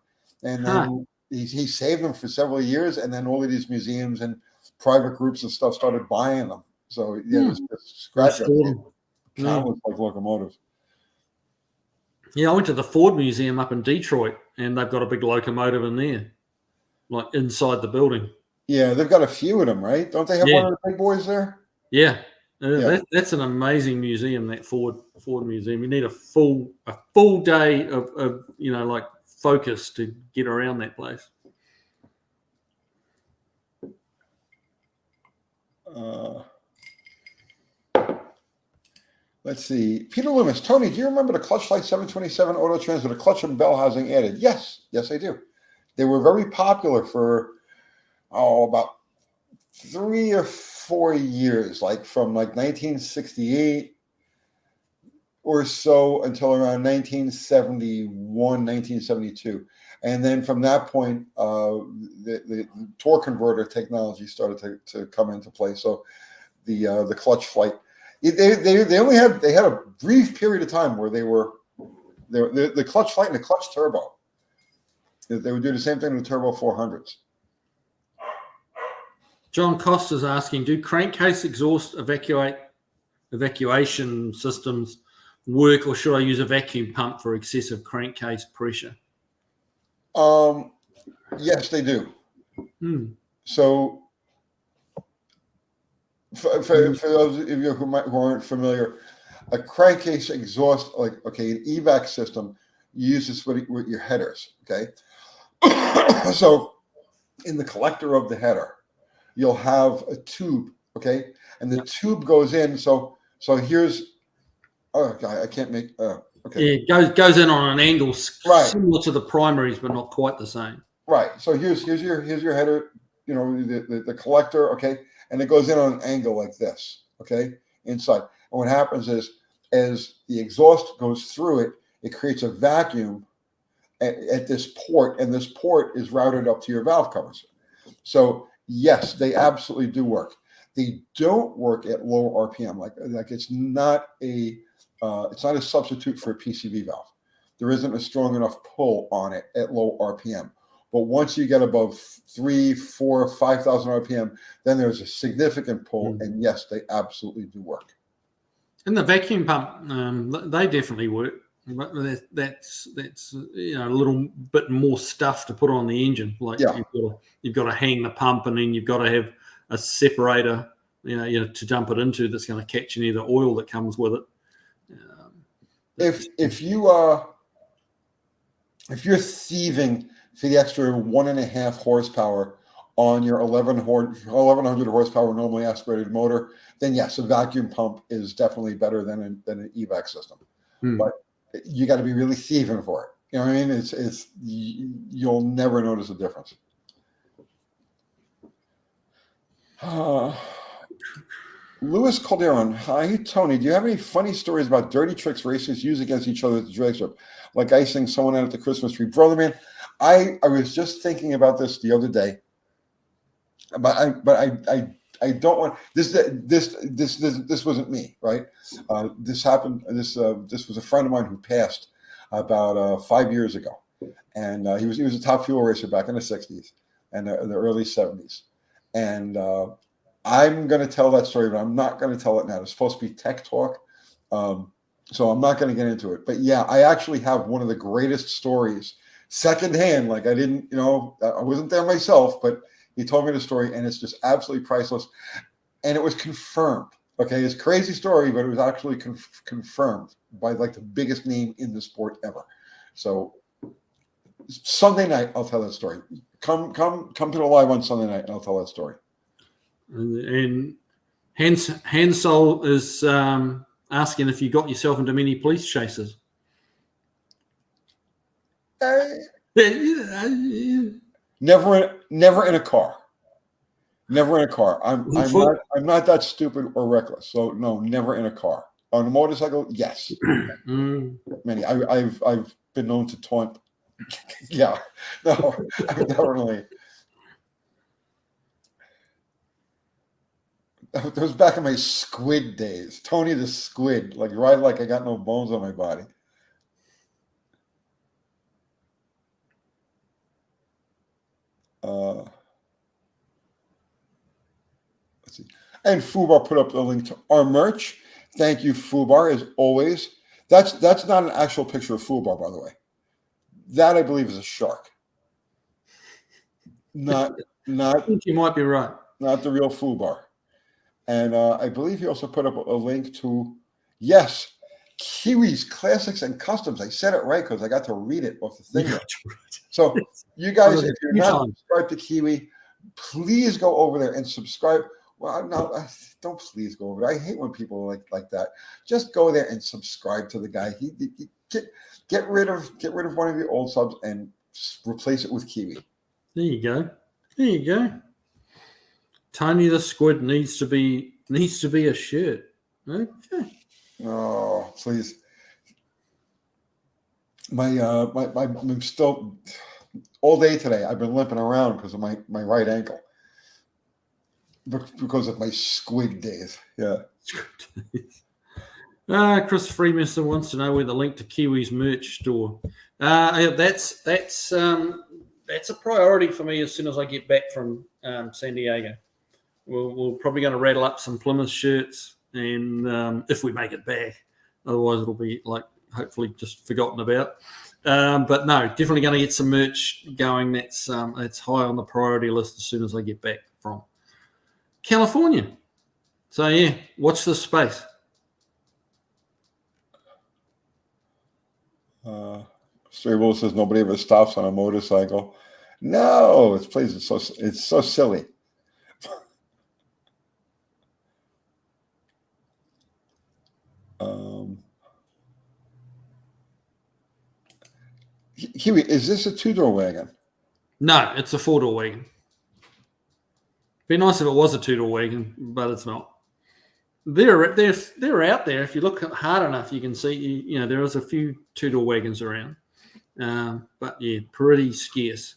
S1: and then he saved them for several years. And then all of these museums and private groups and stuff started buying them. So it was just Scrapyard. Countless like locomotives.
S3: Yeah, I went to the Ford Museum up in Detroit, and they've got a big locomotive in there, like inside the building.
S1: Yeah, they've got a few of them, right? Don't they have one of the big boys there?
S3: Yeah. That's an amazing museum, that Ford Museum. You need a full day of like focus to get around that place.
S1: Let's see. Peter Loomis, Tony, do you remember the Clutch Light 727 Auto Trans with a clutch and bell housing added? Yes, I do. They were very popular for about 3 or 4 years, like from like 1968. or so until around 1971, 1972. And then from that point, the torque converter technology started to come into play. So the clutch flight, they only had a brief period of time where the clutch flight and the clutch turbo. They would do the same thing with turbo 400s.
S3: John Costa's asking, do crankcase exhaust evacuation systems work, or should I use a vacuum pump for excessive crankcase pressure?
S1: Yes, they do. So for those of you who aren't familiar, a crankcase exhaust, like, okay, an evac system uses with your headers, okay? So in the collector of the header, you'll have a tube, okay? And the tube goes in, so here's, oh, I can't make, okay.
S3: Yeah, it goes in on an angle similar to the primaries, but not quite the same.
S1: Right. So here's your header, you know, the collector, okay, and it goes in on an angle like this, okay, inside. And what happens is, as the exhaust goes through it, it creates a vacuum at this port, and this port is routed up to your valve covers. So yes, they absolutely do work. They don't work at low RPM. Like it's not a substitute for a PCV valve. There isn't a strong enough pull on it at low RPM. But once you get above 3,000, 4,000, 5,000 RPM, then there's a significant pull, and yes, they absolutely do work.
S3: And the vacuum pump, they definitely work. That's you know, a little bit more stuff to put on the engine. Like you've got to hang the pump, and then you've got to have a separator, you know, to dump it into, that's going to catch any of the oil that comes with it.
S1: If you're thieving for the extra 1.5 horsepower on your 1100 horsepower normally aspirated motor, then yes, a vacuum pump is definitely better than an evac system. But you got to be really thieving for it. You know what I mean? You'll never notice a difference. Louis Calderon, hi Tony. Do you have any funny stories about dirty tricks racers use against each other at the drag strip, like icing someone out at the Christmas tree? Brother man, I was just thinking about this the other day, but I don't want this wasn't me, right? This happened. This was a friend of mine who passed about 5 years ago, and he was a top fuel racer back in the 60s and the early 70s, and I'm going to tell that story, but I'm not going to tell it now. It's supposed to be tech talk, so I'm not going to get into it. But yeah, I actually have one of the greatest stories, secondhand. Like I didn't, you know, I wasn't there myself, but he told me the story, and it's just absolutely priceless. And it was confirmed. Okay, it's a crazy story, but it was actually confirmed by like the biggest name in the sport ever. So Sunday night, I'll tell that story. Come to the live on Sunday night, and I'll tell that story.
S3: And Hansel is asking if you got yourself into many police chases.
S1: Never in a car. Never in a car. I'm not that stupid or reckless. So no, never in a car. On a motorcycle, yes. Many. I've been known to taunt. Yeah. No, definitely. That was back in my squid days. Tony the Squid. Like ride like I got no bones on my body. Let's see. And Fubar put up the link to our merch. Thank you, Fubar, as always. That's not an actual picture of Fubar, by the way. That I believe is a shark. Not.
S3: I think you might be right.
S1: Not the real Fubar. And I believe he also put up a link to, yes, Kiwi's Classics and Customs. I said it right because I got to read it off the thing. Yeah, so you guys, if you're not subscribed to Kiwi, please go over there and subscribe. Well, no, don't please go over there. I hate when people like that. Just go there and subscribe to the guy. Get rid of one of your old subs and replace it with Kiwi.
S3: There you go. There you go. Tony the Squid needs to be a shirt. Okay.
S1: Oh, please. I'm still all day today. I've been limping around because of my right ankle, because of my squid days. Yeah.
S3: Chris Freemason wants to know where the link to Kiwi's merch store. That's a priority for me as soon as I get back from San Diego. We're probably going to rattle up some Plymouth shirts, and if we make it back, otherwise it'll be like hopefully just forgotten about. But no, definitely going to get some merch going. That's high on the priority list as soon as I get back from California. So yeah, watch this space.
S1: Stray Bull says nobody ever stops on a motorcycle. No, it's please. It's so silly. Kiwi, is this a two-door wagon?
S3: No, it's a four-door wagon. Be nice if it was a two-door wagon, but it's not. They're out there. If you look hard enough, you can see. You know, there is a few two-door wagons around, but yeah, pretty scarce.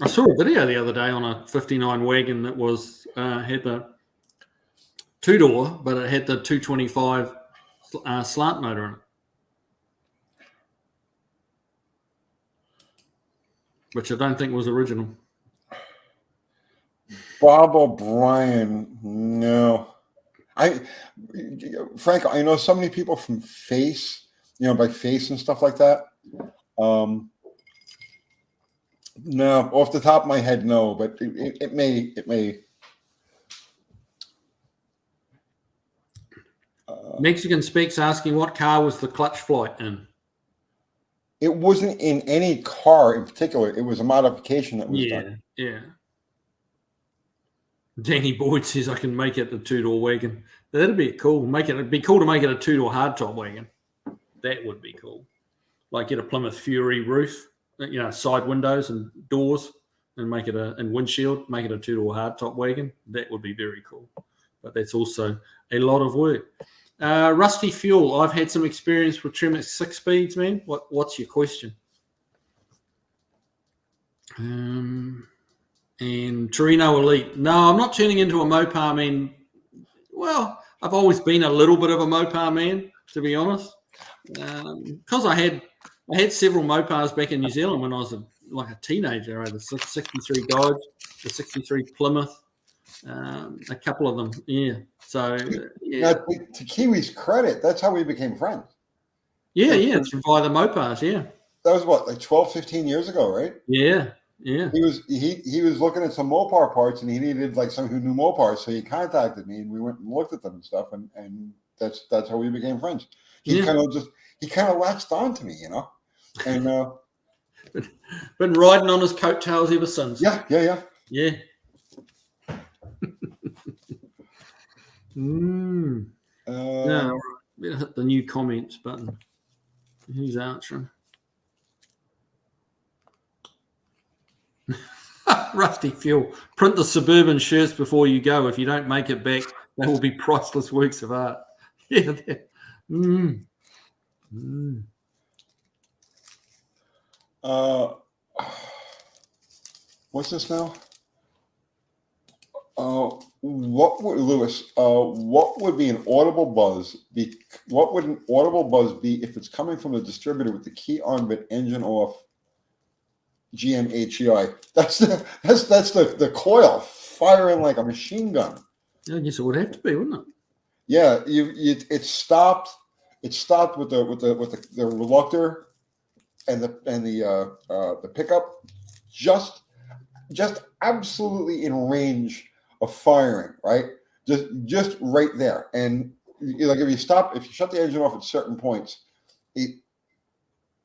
S3: I saw a video the other day on a 59 wagon that was had the two-door, but it had the 225 slant motor in it, which I don't think was original.
S1: Bob O'Brien, no. Frank, I know so many people from Face, by Face and stuff like that. No, off the top of my head, no, but it may.
S3: Mexican Speaks asking what car was the clutch flight in?
S1: It wasn't in any car in particular. It was a modification that was done.
S3: Yeah. Danny Boyd says I can make it a two-door wagon. That'd be cool. It'd be cool to make it a two-door hardtop wagon. That would be cool. Like get a Plymouth Fury roof, side windows and doors, and make it and windshield, make it a two-door hardtop wagon. That would be very cool. But that's also a lot of work. Rusty Fuel. I've had some experience with Tremor 6 speeds, man. What's your question? And Torino Elite. No, I'm not turning into a Mopar man. Well, I've always been a little bit of a Mopar man, to be honest. Because I had several Mopars back in New Zealand when I was like a teenager. I had a 63 Dodge, the 63 Plymouth, a couple of them. Yeah. So, yeah.
S1: Now, to Kiwi's credit, that's how we became friends.
S3: Yeah, it's via the Mopars, yeah.
S1: That was what, like 12, 15 years ago, right?
S3: Yeah.
S1: He was looking at some Mopar parts, and he needed like someone who knew Mopar, so he contacted me, and we went and looked at them and stuff, and that's how we became friends. He kind of latched on to me, and
S3: been riding on his coattails ever since.
S1: Yeah.
S3: Yeah, right. Better hit the new comments button. Who's answering? Rusty Fuel. Print the Suburban shirts before you go. If you don't make it back, they will be priceless works of art. Yeah.
S1: What's this now? What would be an audible buzz be? What would an audible buzz be if it's coming from the distributor with the key on but engine off? GMHEI. That's the coil firing like a machine gun.
S3: I guess it would have to be, wouldn't it?
S1: Yeah, it stopped. It stopped with the reluctor and the pickup just absolutely in range of firing, right? Just right there. And like if you shut the engine off at certain points,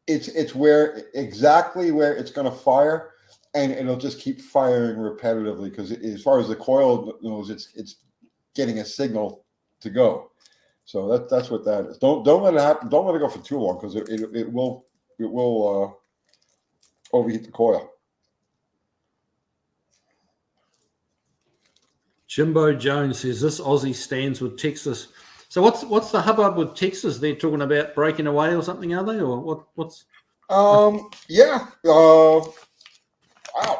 S1: it's exactly where it's going to fire, and it'll just keep firing repetitively because as far as the coil knows, it's getting a signal to go. So that's what that is. Don't let it happen. Don't let it go for too long because it will overheat the coil.
S3: Jimbo Jones says this Aussie stands with Texas So what's the hubbub with Texas? They're talking about breaking away or something, are they? Or what's?
S1: Yeah. Wow.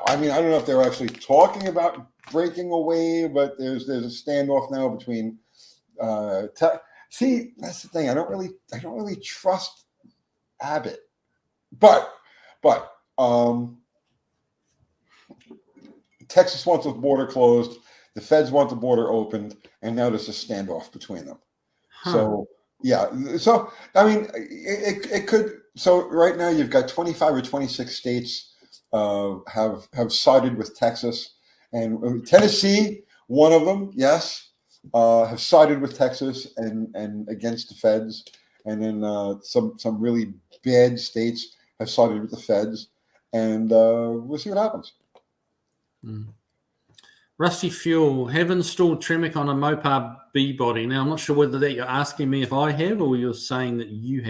S1: I mean, I don't know if they're actually talking about breaking away, but there's a standoff now between. See, that's the thing. I don't really trust Abbott, but Texas wants the border closed. The feds want the border opened, and now there's a standoff between them.
S3: Huh.
S1: So yeah. So I mean, it could. So right now you've got 25 or 26 states have sided with Texas, and Tennessee, one of them, yes, have sided with Texas and against the feds, and then some really bad states have sided with the feds, and we'll see what happens.
S3: Rusty Fuel, have installed Tremec on a Mopar B body. Now, I'm not sure whether that you're asking me if I have or you're saying that you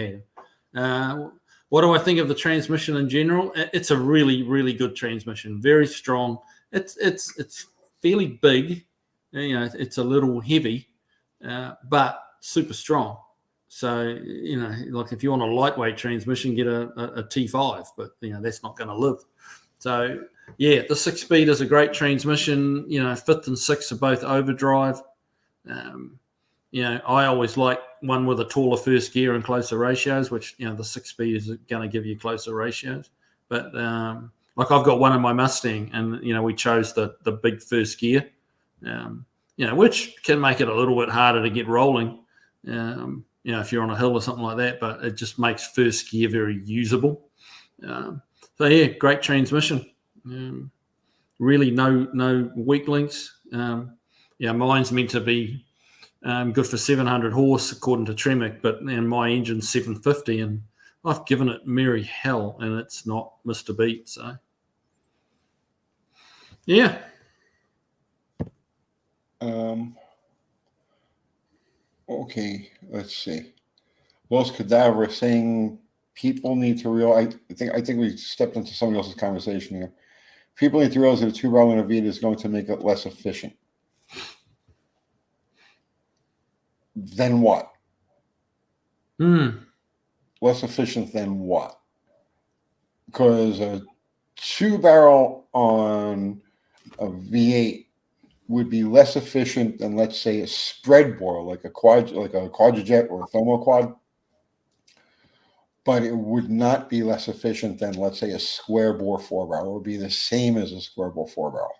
S3: have. What do I think of the transmission in general? It's a really, really good transmission. Very strong. It's fairly big. You know, it's a little heavy, but super strong. So, you know, like if you want a lightweight transmission, get a T5, but, you know, that's not going to live. So, yeah, the 6-speed is a great transmission. You know, 5th and 6th are both overdrive. You know, I always like one with a taller first gear and closer ratios, which, you know, the 6-speed is going to give you closer ratios. But like I've got one in my Mustang, and, you know, we chose the big first gear, you know, which can make it a little bit harder to get rolling, you know, if you're on a hill or something like that. But it just makes first gear very usable. So, yeah, great transmission. Really no weak links. Yeah, mine's meant to be good for 700 horse according to Tremec, but my engine's 750, and I've given it merry hell, and it's not Mr. Beat. So, yeah.
S1: Okay, let's see. Los Cadaver saying people need to realize. I think we stepped into somebody else's conversation here. People need to realize that a 2-barrel in a V8 is going to make it less efficient. Then what? Less efficient than what? Because a 2-barrel on a V8 would be less efficient than, let's say, a spread bore, like a quadrijet or a thermoquad. But it would not be less efficient than, let's say, a square bore 4-barrel. It would be the same as a square bore 4-barrel.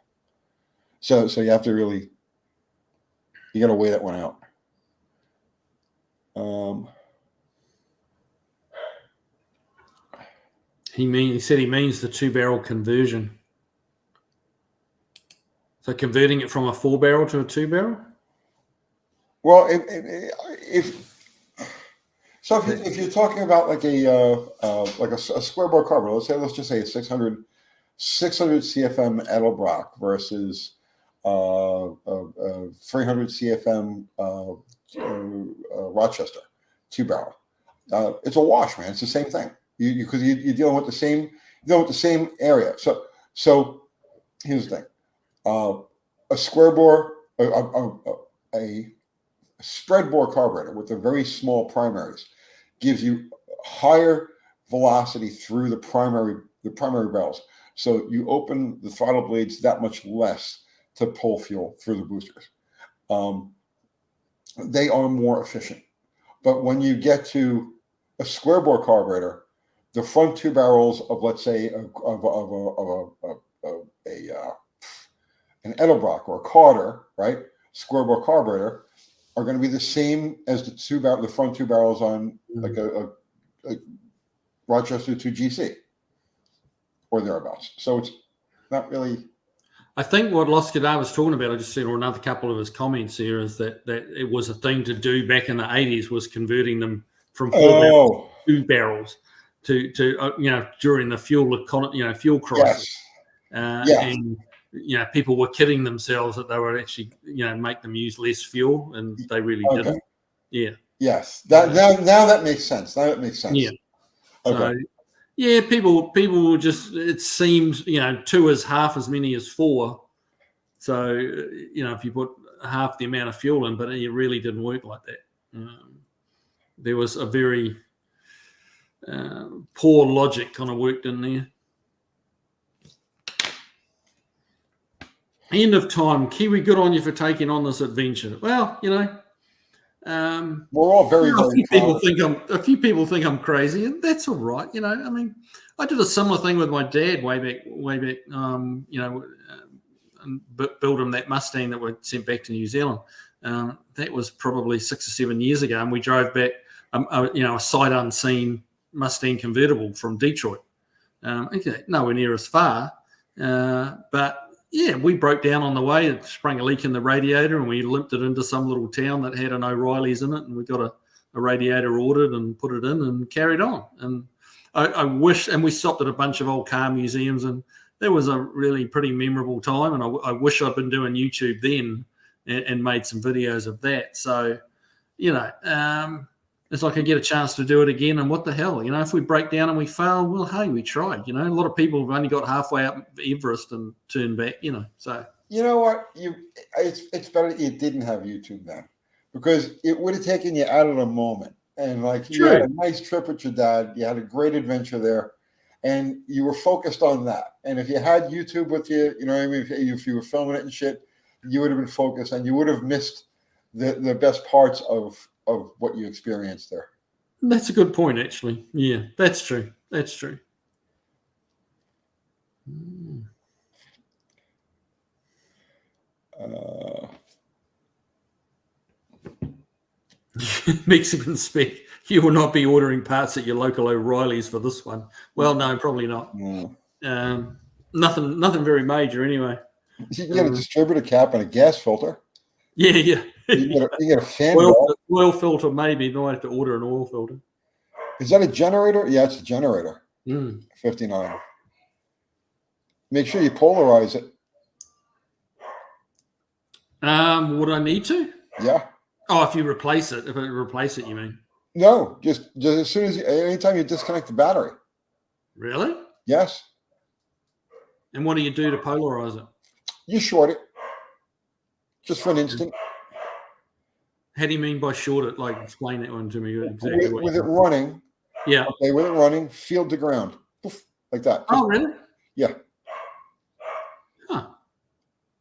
S1: So you have to really, you got to weigh that one out.
S3: He said he means the 2-barrel conversion. So converting it from a 4-barrel to a 2-barrel?
S1: Well, if you're talking about like a square bore carburetor, let's just say a 600 CFM Edelbrock versus 300 CFM Rochester 2-barrel. It's a wash, man. It's the same thing. Because you're dealing with the same area. So here's the thing: a square bore, a spread bore carburetor with the very small primaries gives you higher velocity through the primary barrels. So you open the throttle blades that much less to pull fuel through the boosters. They are more efficient. But when you get to a square bore carburetor, the front 2 barrels of, let's say, an Edelbrock or a Carter, right, square bore carburetor, are going to be the same as the front 2 barrels on like a Rochester 2 GC or thereabouts. So it's not really.
S3: I think what Loskadar was talking about, I just said, or another couple of his comments here, is that it was a thing to do back in the 80s, was converting them from 4 barrels to 2 barrels to you know, during the fuel crisis.
S1: Yes.
S3: And you know, people were kidding themselves that they would actually, you know, make them use less fuel, and they really didn't. Yeah.
S1: Yes. Now that makes sense.
S3: Yeah.
S1: Okay.
S3: So, yeah, people will just, it seems, you know, 2 is half as many as 4. So, you know, if you put half the amount of fuel in, but it really didn't work like that. There was a very poor logic kind of worked in there. End of time. Kiwi, good on you for taking on this adventure. Well,
S1: we're all very, very
S3: a few people think I'm crazy, and that's all right. I mean, I did a similar thing with my dad way back. And built him that Mustang that we sent back to New Zealand. That was probably 6 or 7 years ago, and we drove back, a sight unseen Mustang convertible from Detroit. Nowhere near as far, but yeah, we broke down on the way. It sprung a leak in the radiator, and we limped it into some little town that had an O'Reilly's in it, and we got a radiator ordered and put it in and carried on. And I wish, and we stopped at a bunch of old car museums, and that was a really pretty memorable time. And I wish I'd been doing YouTube then and made some videos of that. So, it's like I get a chance to do it again. And what the hell, if we break down and we fail, well, hey, we tried. A lot of people have only got halfway up Everest and turned back. So
S1: you know what, it's better that you didn't have YouTube then, because it would have taken you out of the moment. And you had a nice trip with your dad, you had a great adventure there, and you were focused on that. And if you had YouTube with you, if you were filming it and shit, you would have been focused, and you would have missed the best parts of what you experienced there.
S3: That's a good point, actually. Yeah, that's true. That's true. Mexican spec. You will not be ordering parts at your local O'Reilly's for this one. Well, no, probably not. Nothing very major anyway.
S1: You can get a distributor cap and a gas filter.
S3: Yeah.
S1: You get a fan
S3: oil filter, maybe. You might have to order an oil filter.
S1: Is that a generator? Yeah, it's a generator. 59. Make sure you polarize it.
S3: Would I need to?
S1: Yeah.
S3: Oh, if you replace it. If I replace it, you mean?
S1: No, just as soon as anytime you disconnect the battery.
S3: Really?
S1: Yes.
S3: And what do you do to polarize it?
S1: You short it. Just for an instant.
S3: How do you mean by short it? Like, explain that one to me exactly.
S1: With it running.
S3: Yeah.
S1: Okay, with it running, field to ground. Poof, like that.
S3: Oh, really?
S1: Yeah.
S3: Huh.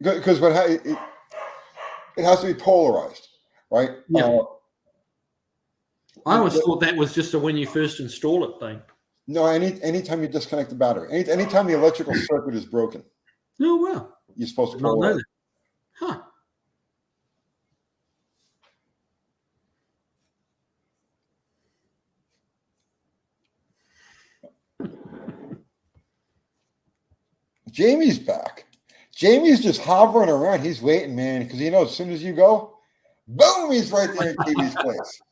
S1: Because it has to be polarized, right?
S3: Yeah. I always thought that was just a when you first install it thing.
S1: No, anytime you disconnect the battery. Anytime the electrical circuit is broken.
S3: Oh, wow.
S1: You're supposed to
S3: not know
S1: polarize.
S3: that. Huh.
S1: Jamie's back. Jamie's just hovering around. He's waiting, man, because he knows as soon as you go, boom, he's right there in Kiwi's place.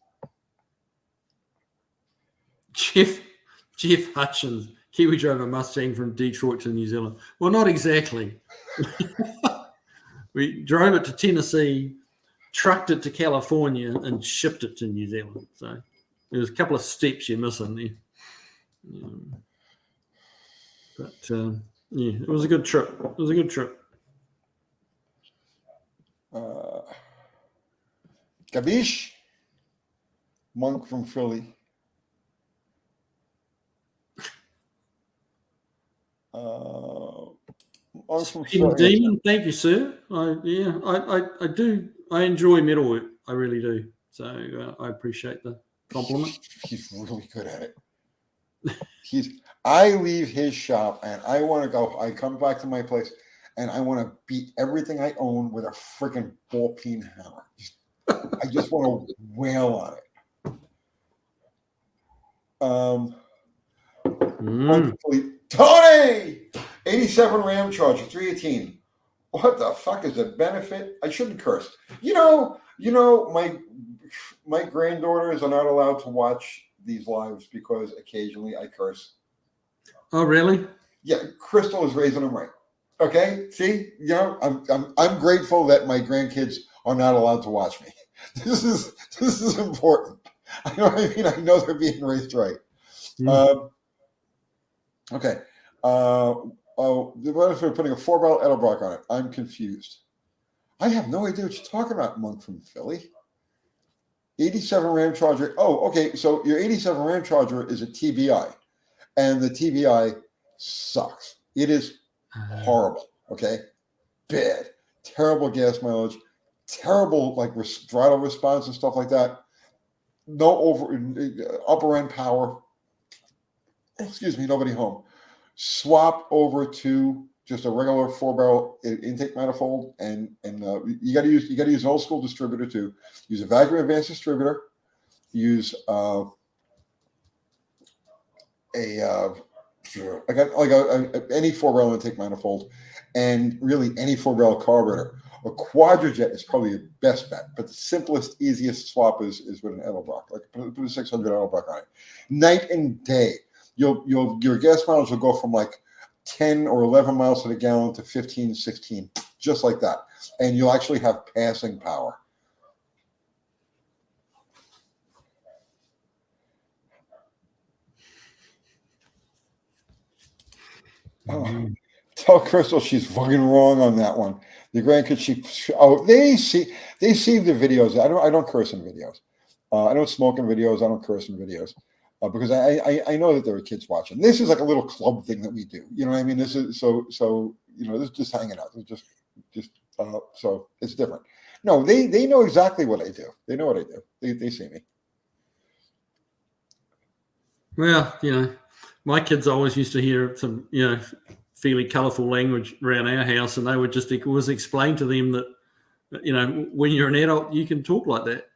S3: Jeff Hutchins, Kiwi drove a Mustang from Detroit to New Zealand. Well, not exactly. We drove it to Tennessee, trucked it to California, and shipped it to New Zealand. So there's a couple of steps you're missing there. Yeah, it was a good trip.
S1: Gabish, Monk from Philly.
S3: Demon, thank you, sir. I do. I enjoy metalwork. I really do. So I appreciate the compliment.
S1: He's really good at it. I leave his shop and I want to go. I come back to my place and I want to beat everything I own with a freaking ball peen hammer. I just want to wail on it. Tony, 87 Ram Charger, 318. What the fuck is the benefit? I shouldn't curse. My granddaughters are not allowed to watch these lives because occasionally I curse.
S3: Oh, really?
S1: Yeah, Crystal is raising them right. Okay, see, I'm grateful that my grandkids are not allowed to watch me. This is important. I know what I mean. I know they're being raised right. Okay. What if we're putting a 4-barrel Edelbrock on it? I'm confused. I have no idea what you're talking about, Monk from Philly. 87 Ram Charger. Oh, okay. So your 87 Ram Charger is a TBI, and the TBI sucks. It is horrible. Okay, bad, terrible gas mileage, terrible like throttle response and stuff like that. No upper end power. Excuse me, nobody home. Swap over to just a regular 4-barrel intake manifold, and you got to use an old school distributor too. Use a vacuum advanced distributor. Use any 4-barrel intake manifold, and really any 4-barrel carburetor. A Quadrajet is probably the best bet, but the simplest, easiest swap is with an Edelbrock. Like put a 600 Edelbrock on it. Night and day. Your gas mileage will go from like 10 or 11 miles to the gallon to 15, 16, just like that. And you'll actually have passing power. Oh, tell Crystal she's fucking wrong on that one. The grandkids, they see the videos. I don't curse in videos. I don't smoke in videos. I don't curse in videos. Because I know that there are kids watching. This is like a little club thing that we do. You know what I mean? This is so this is just hanging out. It's so it's different. No, they know exactly what I do. They know what I do. They see me.
S3: Well, my kids always used to hear some, fairly colourful language around our house, and they would just always explain to them that, when you're an adult, you can talk like that,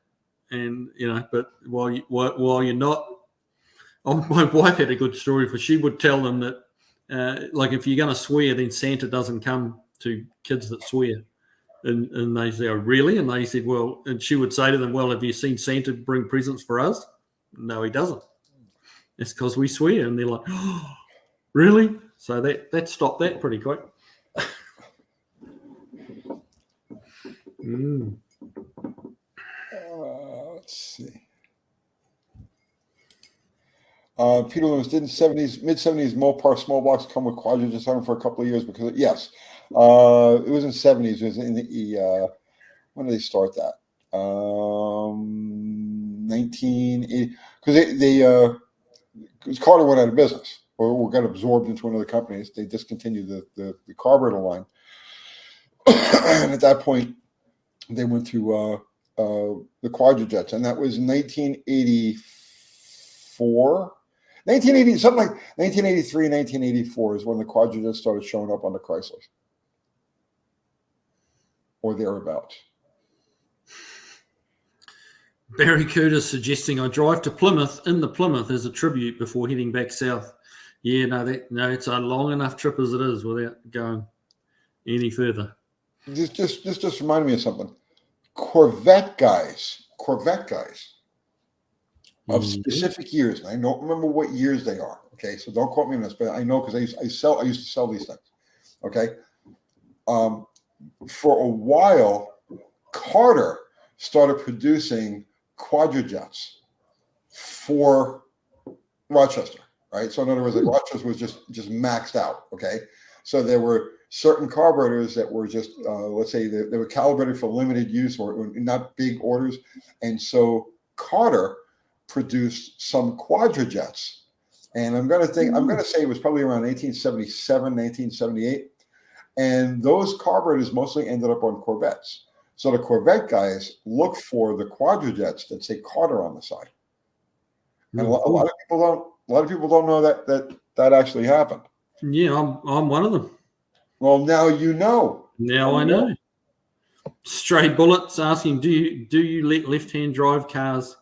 S3: and but while you're not. Oh, my wife had a good story, for she would tell them that, like, if you're going to swear, then Santa doesn't come to kids that swear. And they say, oh, really? And they said, well, and she would say to them, well, have you seen Santa bring presents for us? No, he doesn't. It's because we swear. And they're like, oh, really? So that stopped that pretty quick.
S1: Let's see. Peter Lewis, didn't mid-70s Mopar small blocks come with Quadrajet for a couple of years? Because yes, it was in the 70s. It was in the when did they start that? 1980. Because Carter went out of business or got absorbed into another company. They discontinued the carburetor line, and at that point, they went to the Quadrajets, and that was 1984. 1980, something like 1983, 1984 is when the Quadrajets started showing up on the Chryslers, or thereabouts.
S3: Barry Cooter suggesting I drive to Plymouth in the Plymouth as a tribute before heading back south. Yeah, no, it's a long enough trip as it is without going any further.
S1: Just reminded me of something. Corvette guys of specific years, and I don't remember what years they are. Okay, so don't quote me on this, but I know because I used to sell these things. Okay, for a while, Carter started producing Quadrajets for Rochester. Right, so in other words, like Rochester was just maxed out. Okay, so there were certain carburetors that were just let's say they were calibrated for limited use or not big orders, and so Carter produced some Quadrajets, and I'm going to say it was probably around 1977, 1978, and those carburetors mostly ended up on Corvettes. So the Corvette guys look for the Quadrajets that say Carter on the side, and a lot of people don't know that actually happened.
S3: Yeah, I'm one of them.
S1: Well, now you know.
S3: Now I know. Stray Bullets asking, do you let left-hand drive cars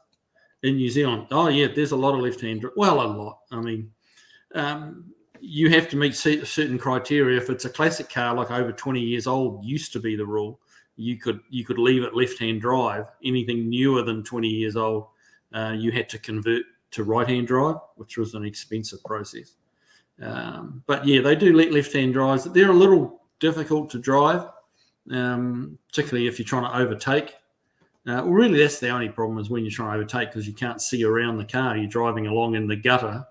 S3: in New Zealand? Oh, yeah, there's a lot of left-hand. Well, a lot. I mean, you have to meet certain criteria. If it's a classic car, like over 20 years old, used to be the rule. You could leave it left-hand drive. Anything newer than 20 years old, you had to convert to right-hand drive, which was an expensive process. But yeah, they do let left-hand drives. They're a little difficult to drive, particularly if you're trying to overtake. Well, really, that's the only problem is when you're trying to overtake because you can't see around the car. You're driving along in the gutter,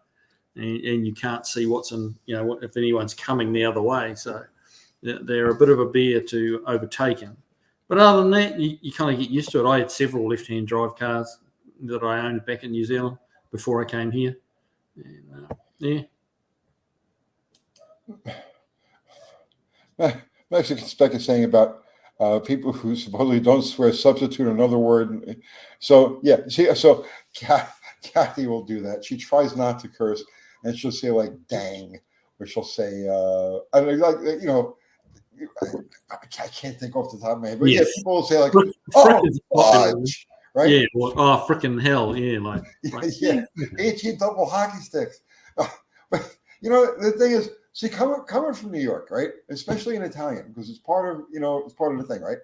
S3: and you can't see what's in, if anyone's coming the other way. So they're a bit of a bear to overtake them. But other than that, you kind of get used to it. I had several left-hand drive cars that I owned back in New Zealand before I came here. And, yeah.
S1: Mexican Spec is saying about people who supposedly don't swear, substitute another word. So yeah, see, so Kathy will do that. She tries not to curse, and she'll say like "dang," or she'll say, I mean, like I can't think off the top of my head, but yeah, people will say like, "Oh, fudge," right?
S3: Yeah, well, oh, freaking hell, yeah, like
S1: yeah, HE double hockey sticks. But you know, the thing is, see, coming from New York, right? Especially in Italian, because it's part of it's part of the thing, right?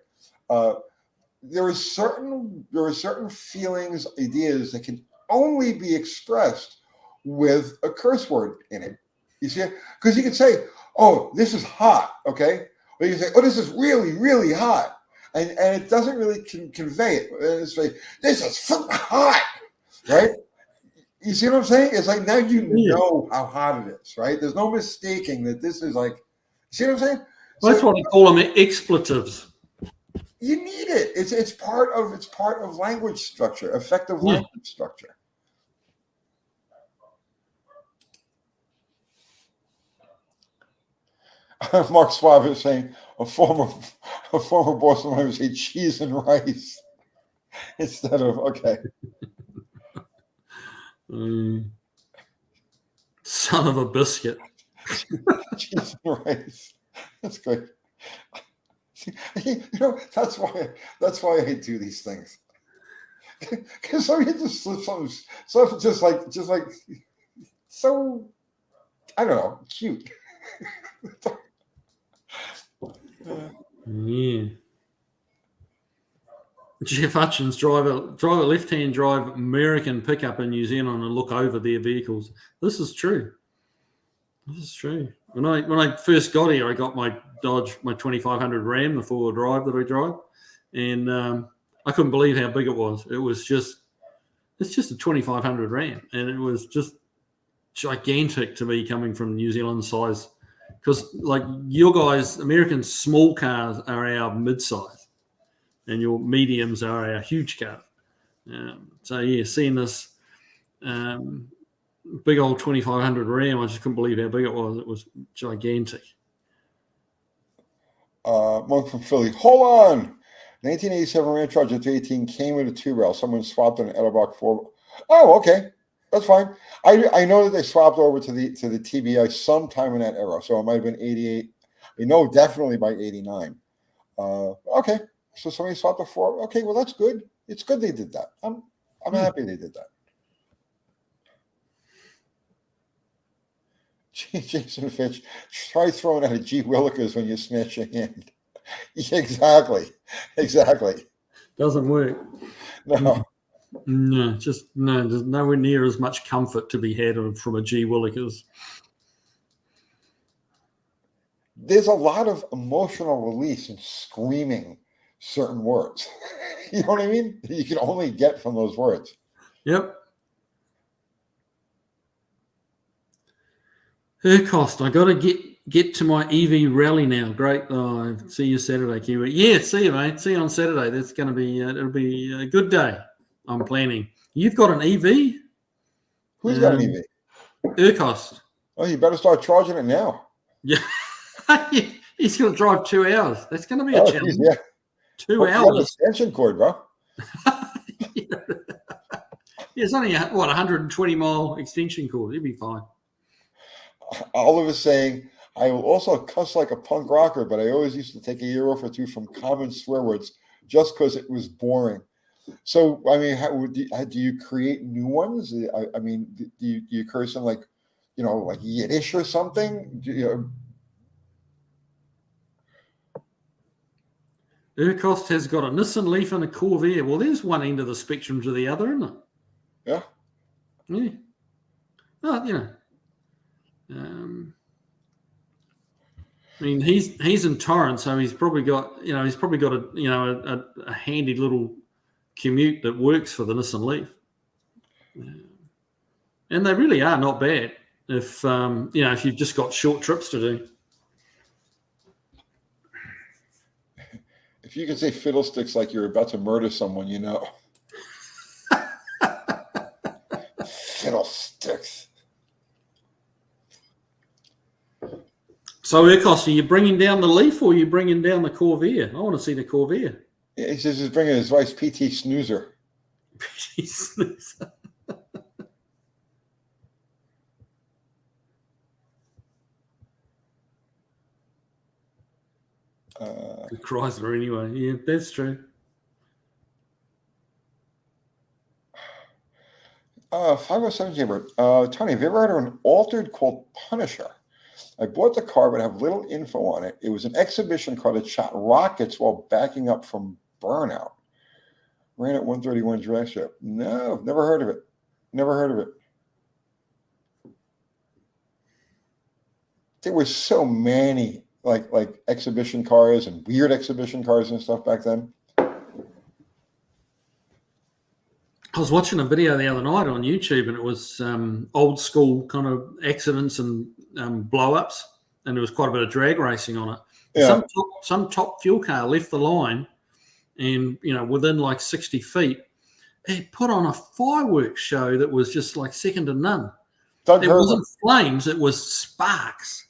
S1: There are certain feelings, ideas that can only be expressed with a curse word in it. You see, because you can say, "Oh, this is hot," okay, or you can say, "Oh, this is really, really hot," and it doesn't really convey it. It's like, "This is fucking hot," right? You see what I'm saying? It's like now you know how hot it is, right? There's no mistaking that this is like. See what I'm saying?
S3: Well, that's what I call them, expletives.
S1: You need it. It's part of language structure, effective language structure. Mark Suave is saying a former boss of mine would say cheese and rice instead of okay.
S3: Son of a biscuit.
S1: Cheese and rice. That's great. You know, that's why I do these things. Because somebody just slip something just like so, I don't know, cute.
S3: Yeah. Jeff Hutchins drive a left-hand drive American pickup in New Zealand and look over their vehicles. This is true. This is true. When I first got here, I got my Dodge, my 2500 Ram, the four-wheel drive that I drive, and I couldn't believe how big it was. It's just a 2500 Ram, and it was just gigantic to me coming from New Zealand size. Because like your guys, American small cars are our mid-size, and your mediums are our huge cars. So yeah, seeing this big old 2500 Ram, I just couldn't believe how big it was. It was gigantic.
S1: Monk from Philly, hold on. 1987 Ram Charger 318 came with a two-rail. Someone swapped an Evac 4. Oh, okay. That's fine. I know that they swapped over to the TBI sometime in that era, so it might have been 88. I know definitely by 89. Okay, so somebody swapped a 4. Okay, well that's good. It's good they did that. I'm happy they did that. Jason Fitch, try throwing out a G Willikers when you smash your hand. Exactly.
S3: Doesn't work.
S1: No.
S3: No, there's nowhere near as much comfort to be had from a G Willikers.
S1: There's a lot of emotional release in screaming certain words. You know what I mean? You can only get from those words.
S3: Yep. Her cost. I got to get to my EV rally now. Great. Oh, see you Saturday, Kiwi. Yeah, see you, mate. See you on Saturday. That's going to be it'll be a good day. I'm planning. You've got an EV?
S1: Who's got an EV?
S3: Urkost.
S1: Oh, you better start charging it now.
S3: Yeah. He's going to drive 2 hours. That's going to be a challenge.
S1: Yeah.
S3: 2 hours.
S1: Extension cord, bro.
S3: Yeah, it's only 120-mile extension cord. He'll be fine.
S1: Oliver's saying, I will also cuss like a punk rocker, but I always used to take a year off or two from common swear words just because it was boring. So, I mean, do you create new ones? I mean, do you curse in like Yiddish or something?
S3: Urkost has got a Nissan Leaf and a Corvair. Well, there's one end of the spectrum to the other, isn't it?
S1: Yeah.
S3: Yeah. Oh, I mean, he's in Torrance, so he's probably got a handy little commute that works for the Nissan Leaf, and they really are not bad if if you've just got short trips to do.
S1: If you can say fiddlesticks like you're about to murder someone, you know. Fiddlesticks.
S3: So, Urkos, are you bringing down the Leaf or are you bringing down the Corvair? I want to see the Corvair.
S1: Yeah, he says he's bringing his wife's PT Snoozer.
S3: PT Snoozer. Chrysler, anyway. Yeah, that's true.
S1: 507 Chamber. Tony, have you ever heard of an altered called Punisher? I bought the car, but have little info on it. It was an exhibition car that shot rockets while backing up from burnout. Ran at 131 drag strip. No, never heard of it. Never heard of it. There were so many like exhibition cars and weird exhibition cars and stuff back then.
S3: I was watching a video the other night on YouTube, and it was old school kind of accidents and blow-ups, and there was quite a bit of drag racing on it.
S1: Yeah.
S3: Some top fuel car left the line, and within like 60 feet, it put on a fireworks show that was just like second to none. It wasn't flames; it was sparks,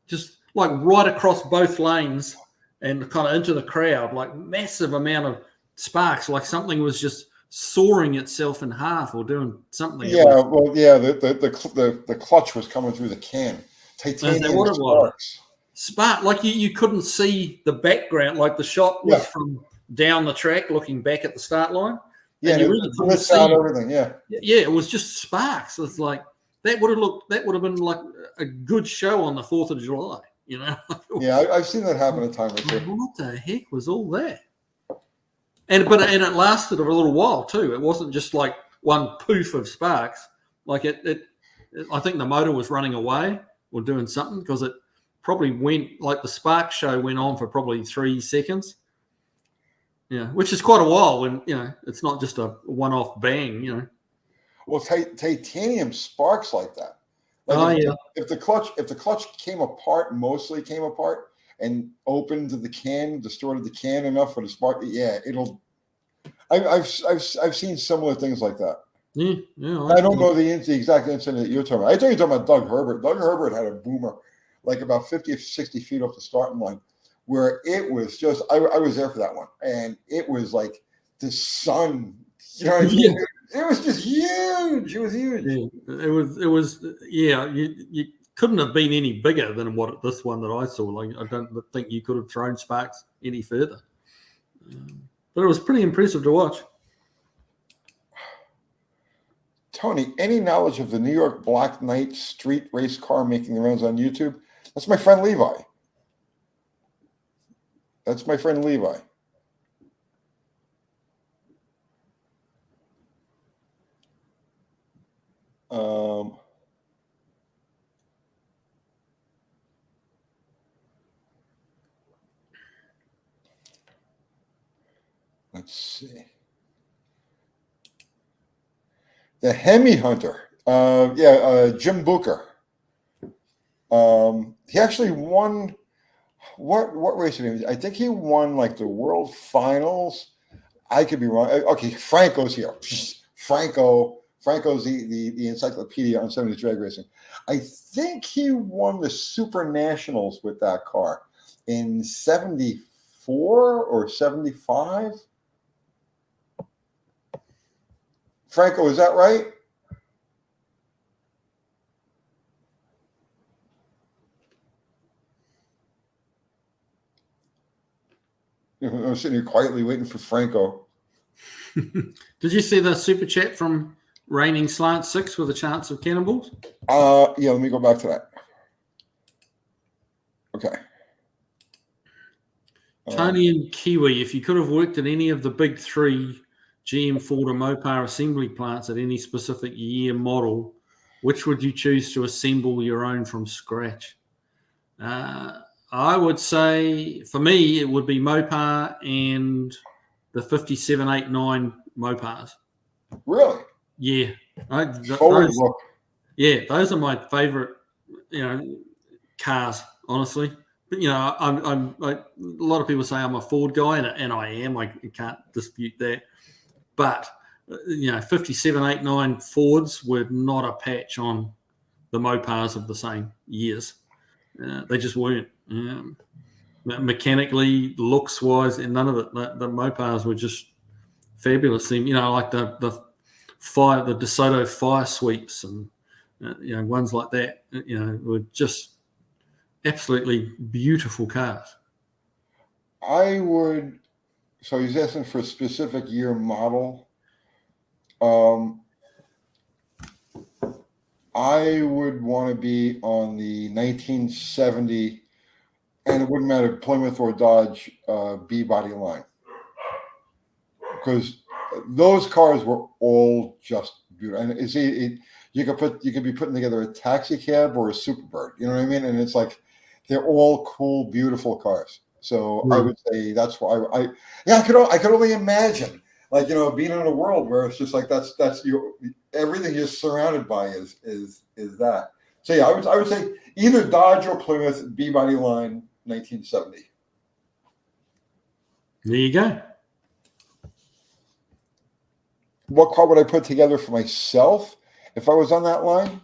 S3: just right across both lanes and kind of into the crowd, like massive amount of sparks, like something was just sawing itself in half or doing something.
S1: Yeah, the clutch was coming through the can. Titanium sparks.
S3: Spark, like you couldn't see the background, like the shot was from down the track looking back at the start line.
S1: Yeah, and you really couldn't see everything. Yeah,
S3: it was just sparks. It's like that would have been like a good show on the 4th of July.
S1: Yeah, I've seen that happen a time or two.
S3: What the heck was all that? And it lasted a little while too. It wasn't just like one poof of sparks. Like I think the motor was running away or doing something, because it probably went, like the spark show went on for probably 3 seconds. Yeah, which is quite a while when it's not just a one-off bang.
S1: Well, titanium sparks like that. If the clutch mostly came apart and opened the can, distorted the can enough for the spark, I've seen similar things like that.
S3: Yeah.
S1: I don't know the exact incident that you're talking about. I think you're talking about Doug Herbert. Doug Herbert had a boomer like about 50 or 60 feet off the starting line, where it was just, I was there for that one, and it was like the sun. It was just huge. It was huge.
S3: Yeah, it was. Yeah, you couldn't have been any bigger than this one that I saw. Like, I don't think you could have thrown sparks any further. But it was pretty impressive to watch.
S1: Tony, any knowledge of the New York Black Knight street race car making the rounds on YouTube? That's my friend Levi. Let's see. The Hemi Hunter. Jim Booker. He actually won. What race did he? I think he won like the World Finals. I could be wrong. Okay, Franco's here. Franco's the encyclopedia on 70s drag racing. I think he won the Super Nationals with that car in 74 or 75. Franco, is that right? I'm sitting here quietly waiting for Franco.
S3: Did you see the super chat from Raining Slant 6 with a chance of cannonballs?
S1: Yeah, let me go back to that. Okay.
S3: Tony and Kiwi, if you could have worked at any of the big 3 GM, Ford, or Mopar assembly plants at any specific year model, which would you choose to assemble your own from scratch? I would say, for me, it would be Mopar and the 5789 Mopars.
S1: Really?
S3: Yeah. Those are my favorite, cars, honestly. you know, I'm like, a lot of people say I'm a Ford guy, and I am. I can't dispute that. But you know, 57, 8, 9 Fords were not a patch on the Mopars of the same years. They just weren't. Mechanically, looks wise, and none of it. The Mopars were just fabulous. You know, like the DeSoto fire sweeps, and you know, ones like that. You know, were just absolutely beautiful cars.
S1: I would. So he's asking for a specific year model. I would want to be on the 1970, and it wouldn't matter Plymouth or Dodge B body line, because those cars were all just beautiful. And you could be putting together a taxi cab or a Superbird. You know what I mean? And it's like they're all cool, beautiful cars. So I would say that's why I could only imagine, like, you know, being in a world where it's just like that's everything you're surrounded by is that. So yeah, I would say either Dodge or Plymouth B body line 1970.
S3: There you go.
S1: What car would I put together for myself if I was on that line?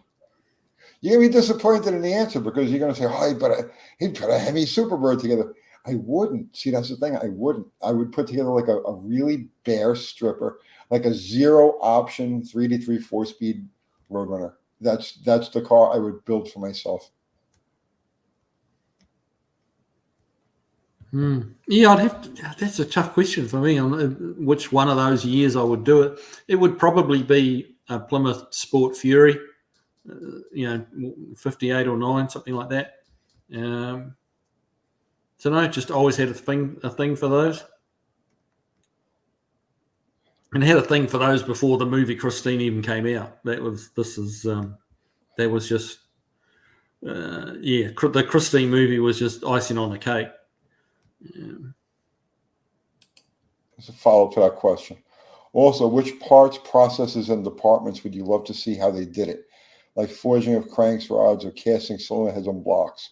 S1: You're gonna be disappointed in the answer, because you're gonna say, "Oh, he'd put a Hemi Superbird together." I wouldn't. See, that's the thing. I wouldn't. I would put together like a really bare stripper, like a 0 option 3-3 4-speed Roadrunner. That's the car I would build for myself.
S3: Yeah, I'd have to, that's a tough question for me on which one of those years I would do it. It would probably be a Plymouth Sport Fury, you know, 58 or 9, something like that. So no, just always had a thing for those, and had a thing for those before the movie Christine even came out. That was just the Christine movie was just icing on the cake.
S1: As a follow-up to that question. Also, which parts, processes, and departments would you love to see how they did it? Like forging of cranks, rods, or casting cylinder heads on blocks.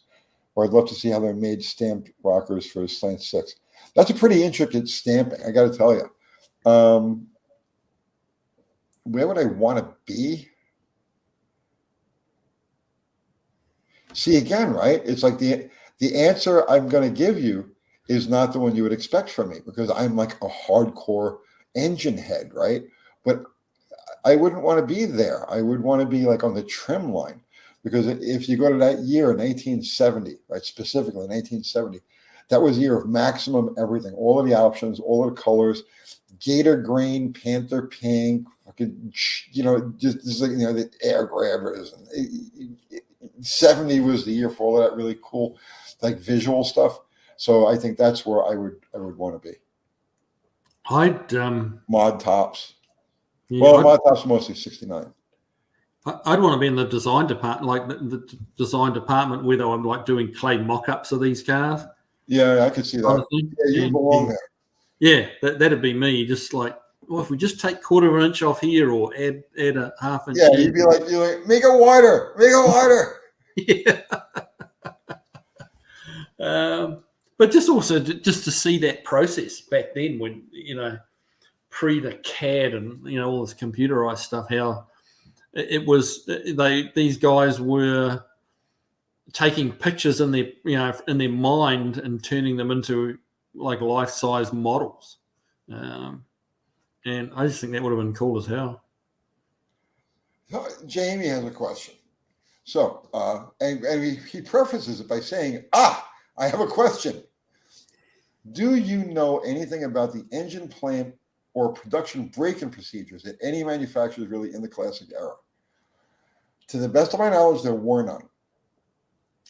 S1: Or I'd love to see how they made stamped rockers for the Slant 6. That's a pretty intricate stamping, I got to tell you. Where would I want to be? See, again, right? It's like the answer I'm going to give you is not the one you would expect from me, because I'm like a hardcore engine head, right? But I wouldn't want to be there. I would want to be like on the trim line, because if you go to that year, 1970, right, specifically 1970, that was a year of maximum everything, all of the options, all of the colors, gator green, panther pink, fucking, you know, just like, you know, the air grabbers. And 70 was the year for all of that really cool, like, visual stuff. So I think that's where I would want to be.
S3: I'd
S1: mod tops.
S3: Yeah,
S1: well, mod tops are mostly 69.
S3: I'd want to be in the design department, like the design department, where I'm like doing clay mock-ups of these cars.
S1: Yeah, I could see that. Yeah, you belong there.
S3: Yeah, that'd be me. Just like, well, if we just take 1/4 of an inch off here, or add a 1/2 inch.
S1: Yeah,
S3: here.
S1: you're like, make it wider, make it wider.
S3: Yeah. But just also just to see that process back then, when, you know, pre the CAD and, you know, all this computerized stuff, how it was, these guys were taking pictures in their, you know, in their mind and turning them into like life-size models. And I just think that would have been cool as hell.
S1: Jamie has a question. So, and he prefaces it by saying, I have a question. Do you know anything about the engine plant or production break-in procedures at any manufacturers really in the classic era? To the best of my knowledge, there were none.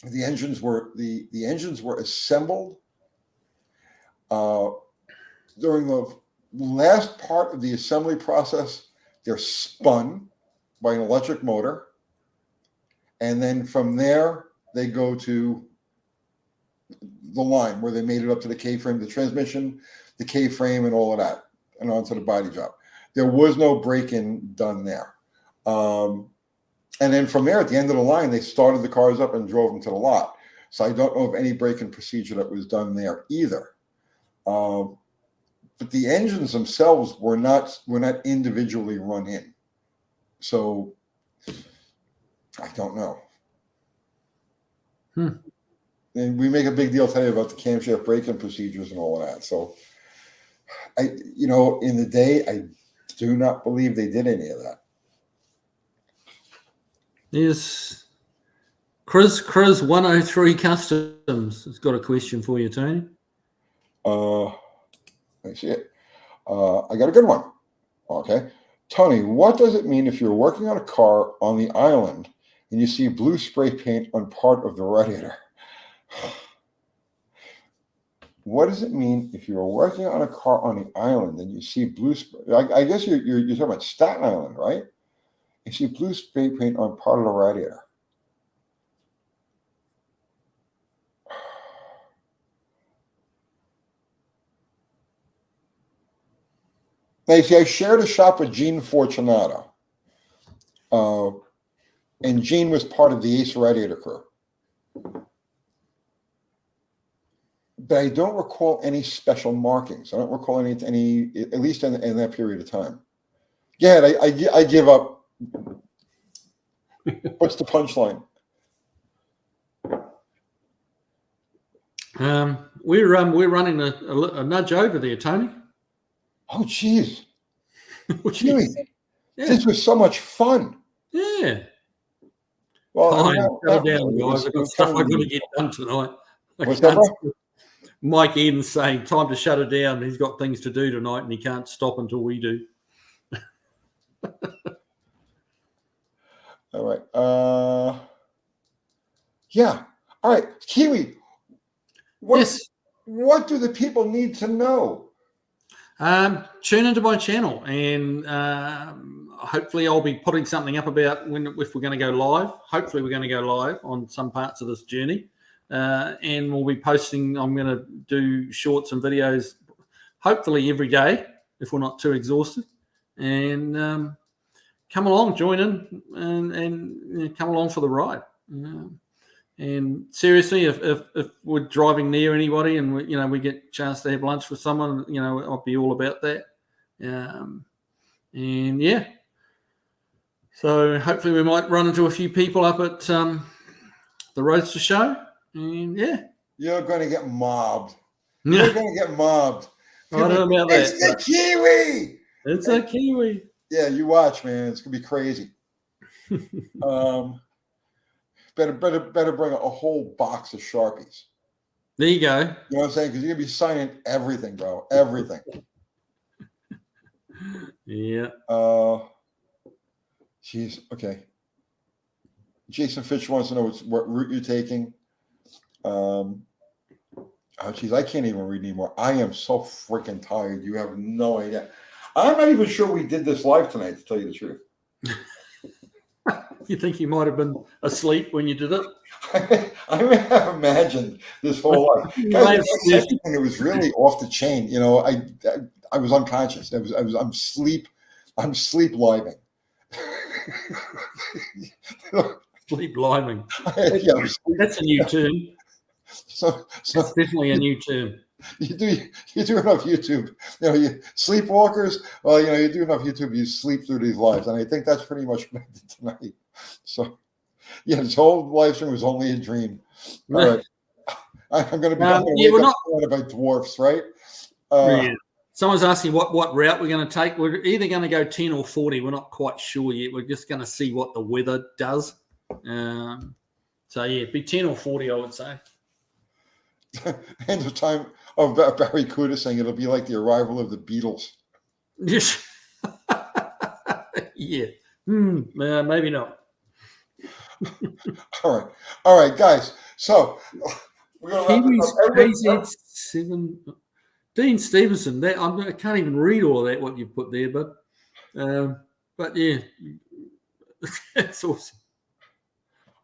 S1: The engines were assembled during the last part of the assembly process. They're spun by an electric motor, and then from there they go to the line where they made it up to the K-frame, the transmission, the K-frame, and all of that, and onto the body job. There was no break-in done there. And then from there, at the end of the line, they started the cars up and drove them to the lot. So I don't know of any break-in procedure that was done there either. But the engines themselves were not individually run in. So I don't know. And we make a big deal today about the camshaft break-in procedures and all of that. So in the day, I do not believe they did any of that.
S3: Yes. Chris 103 Customs has got a question for you, Tony.
S1: I see it. I got a good one. Okay. Tony, what does it mean if you're working on a car on the island and you see blue spray paint on part of the radiator? What does it mean if you're working on a car on the island and you see blue spray? I guess you're talking about Staten Island, right? You see blue spray paint on part of the radiator. Now, you see, I shared a shop with Gene Fortunato. And Gene was part of the Ace Radiator crew. But I don't recall any special markings. I don't recall any at least in that period of time. Yeah, I give up. What's the punchline?
S3: We're running a nudge over there, Tony.
S1: Oh, geez.
S3: Kiwi.
S1: Yeah. This was so much fun.
S3: Yeah.
S1: Well,
S3: shut it down, guys. I've got stuff I've got to get done tonight.
S1: What's that, bro?
S3: Mike Eden's saying time to shut it down. He's got things to do tonight and he can't stop until we do.
S1: All right. Yeah. All right. Kiwi. What do the people need to know?
S3: Tune into my channel and hopefully I'll be putting something up about if we're going to go live. Hopefully we're going to go live on some parts of this journey. And we'll be posting, I'm going to do shorts and videos hopefully every day if we're not too exhausted. And come along, join in and come along for the ride. And seriously, if we're driving near anybody and we get a chance to have lunch with someone, I'll be all about that. And yeah, so hopefully we might run into a few people up at the Roadster show. And yeah,
S1: you're going to get mobbed. You're going to get mobbed.
S3: I don't know about that.
S1: It's the Kiwi.
S3: It's a Kiwi.
S1: Yeah, you watch, man. It's going to be crazy. Better bring a whole box of Sharpies.
S3: There you go.
S1: You know what I'm saying? Because you're going to be signing everything, bro. Everything.
S3: Yeah.
S1: Jeez. Okay. Jason Fitch wants to know what route you're taking. Oh, geez. I can't even read anymore. I am so freaking tired. You have no idea. I'm not even sure we did this live tonight, to tell you the truth.
S3: You think you might have been asleep when you did it?
S1: I may have imagined this whole life. It was really off the chain. I was unconscious. I'm sleep living.
S3: Sleep living.
S1: Yeah,
S3: that's a new term.
S1: So
S3: that's definitely a new term.
S1: You do enough YouTube. You sleepwalkers. Well, you do enough YouTube. You sleep through these lives, and I think that's pretty much what I did tonight. So, yeah, this whole live stream was only a dream. All right, I'm going to be wake up by dwarfs, right?
S3: Yeah. Someone's asking what route we're going to take. We're either going to go 10 or 40. We're not quite sure yet. We're just going to see what the weather does. So yeah, it'd be 10 or 40, I would say.
S1: End of time of Barry Kuda saying it'll be like the arrival of the Beatles.
S3: Yes. Yeah. Maybe not.
S1: All right, guys. So we're going to
S3: KZ7. Dean Stevenson. I can't even read all of that what you put there, but yeah, that's awesome.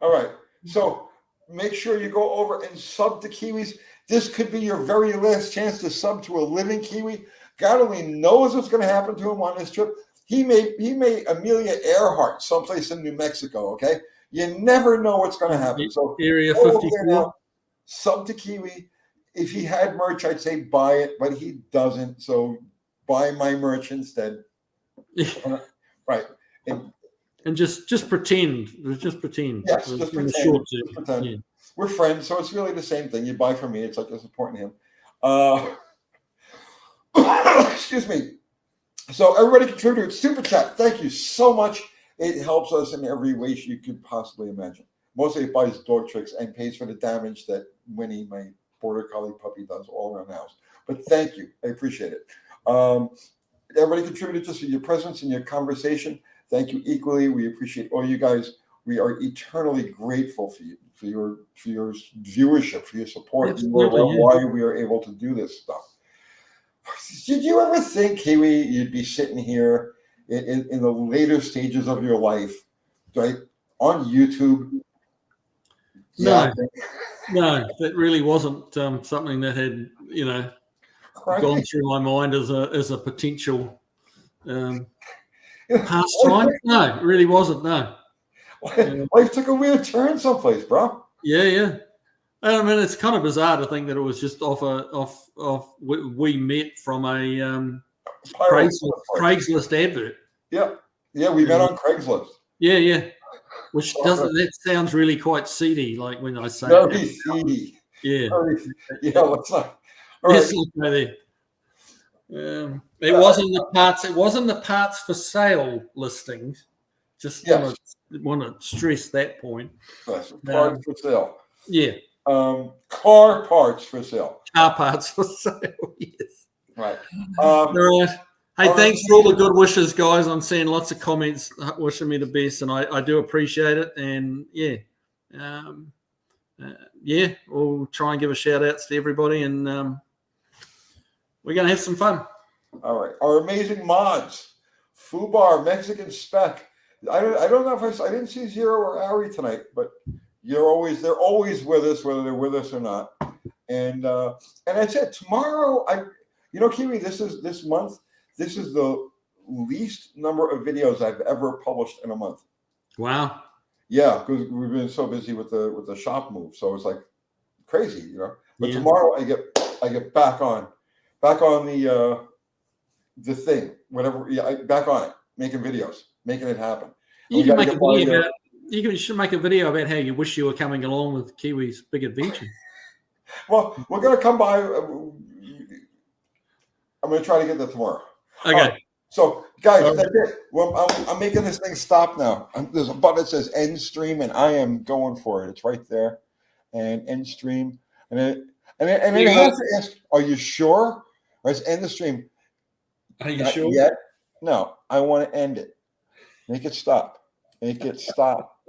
S1: All right. So make sure you go over and sub to Kiwis. This could be your very last chance to sub to a living Kiwi. God only knows what's going to happen to him on this trip. He may Amelia Earhart someplace in New Mexico. Okay, you never know what's going to happen. So
S3: Area 54.
S1: sub to Kiwi. If he had merch, I'd say buy it, but he doesn't. So buy my merch instead. Right.
S3: And just pretend. Just pretend.
S1: Yes, just pretend. Just pretend.
S3: Yeah.
S1: We're friends, so it's really the same thing. You buy from me, it's like you're supporting him. Excuse me. So everybody contribute. Super chat. Thank you so much. It helps us in every way you could possibly imagine. Mostly it buys dog tricks and pays for the damage that Winnie, my border collie puppy, does all around the house. But thank you. I appreciate it. Everybody contributed just for your presence and your conversation. Thank you equally. We appreciate all you guys. We are eternally grateful for you, for your viewership, for your support. You are why we are able to do this stuff. Did you ever think, Kiwi, you'd be sitting here in the later stages of your life, right, on YouTube?
S3: No, that really wasn't something that had, gone through my mind as a potential pastime. No, it really wasn't. No.
S1: Life took a weird turn someplace, bro.
S3: Yeah. I mean, it's kind of bizarre to think that it was just we met from a Craigslist advert.
S1: Yeah, we met on Craigslist.
S3: Yeah. Which that sounds really quite seedy, like when I say
S1: very seedy.
S3: Yeah.
S1: Let's not.
S3: Let's look there. It wasn't the parts for sale listings. Just want to stress that point.
S1: Parts for sale.
S3: Yeah.
S1: Car parts for sale.
S3: Car parts for sale. Yes.
S1: Right.
S3: All right. Hey, thanks for all the good wishes, guys. I'm seeing lots of comments wishing me the best, and I do appreciate it. And we'll try and give a shout outs to everybody, and we're going to have some fun.
S1: All right. Our amazing mods, Fubar, Mexican Spec. I don't know if I didn't see Zero or Ari tonight, but they're always with us, whether they're with us or not. And that's it. Tomorrow, Kiwi, this month. This is the least number of videos I've ever published in a month.
S3: Wow.
S1: Yeah, because we've been so busy with the shop move, so it's like crazy, But tomorrow I get back on the thing, whatever. Yeah, back on it, making videos, making it happen.
S3: You should make a video about how you wish you were coming along with Kiwi's big adventure.
S1: Well, we're gonna come by. I'm gonna try to get that tomorrow.
S3: Okay.
S1: So, guys, that's it. Well, I'm making this thing stop now. There's a button that says end stream, and I am going for it. It's right there, and end stream, and it has to ask, "Are you sure?" Or it's end the stream.
S3: Are you sure?
S1: Yet? No, I want to end it. Make it stop. Make it stop.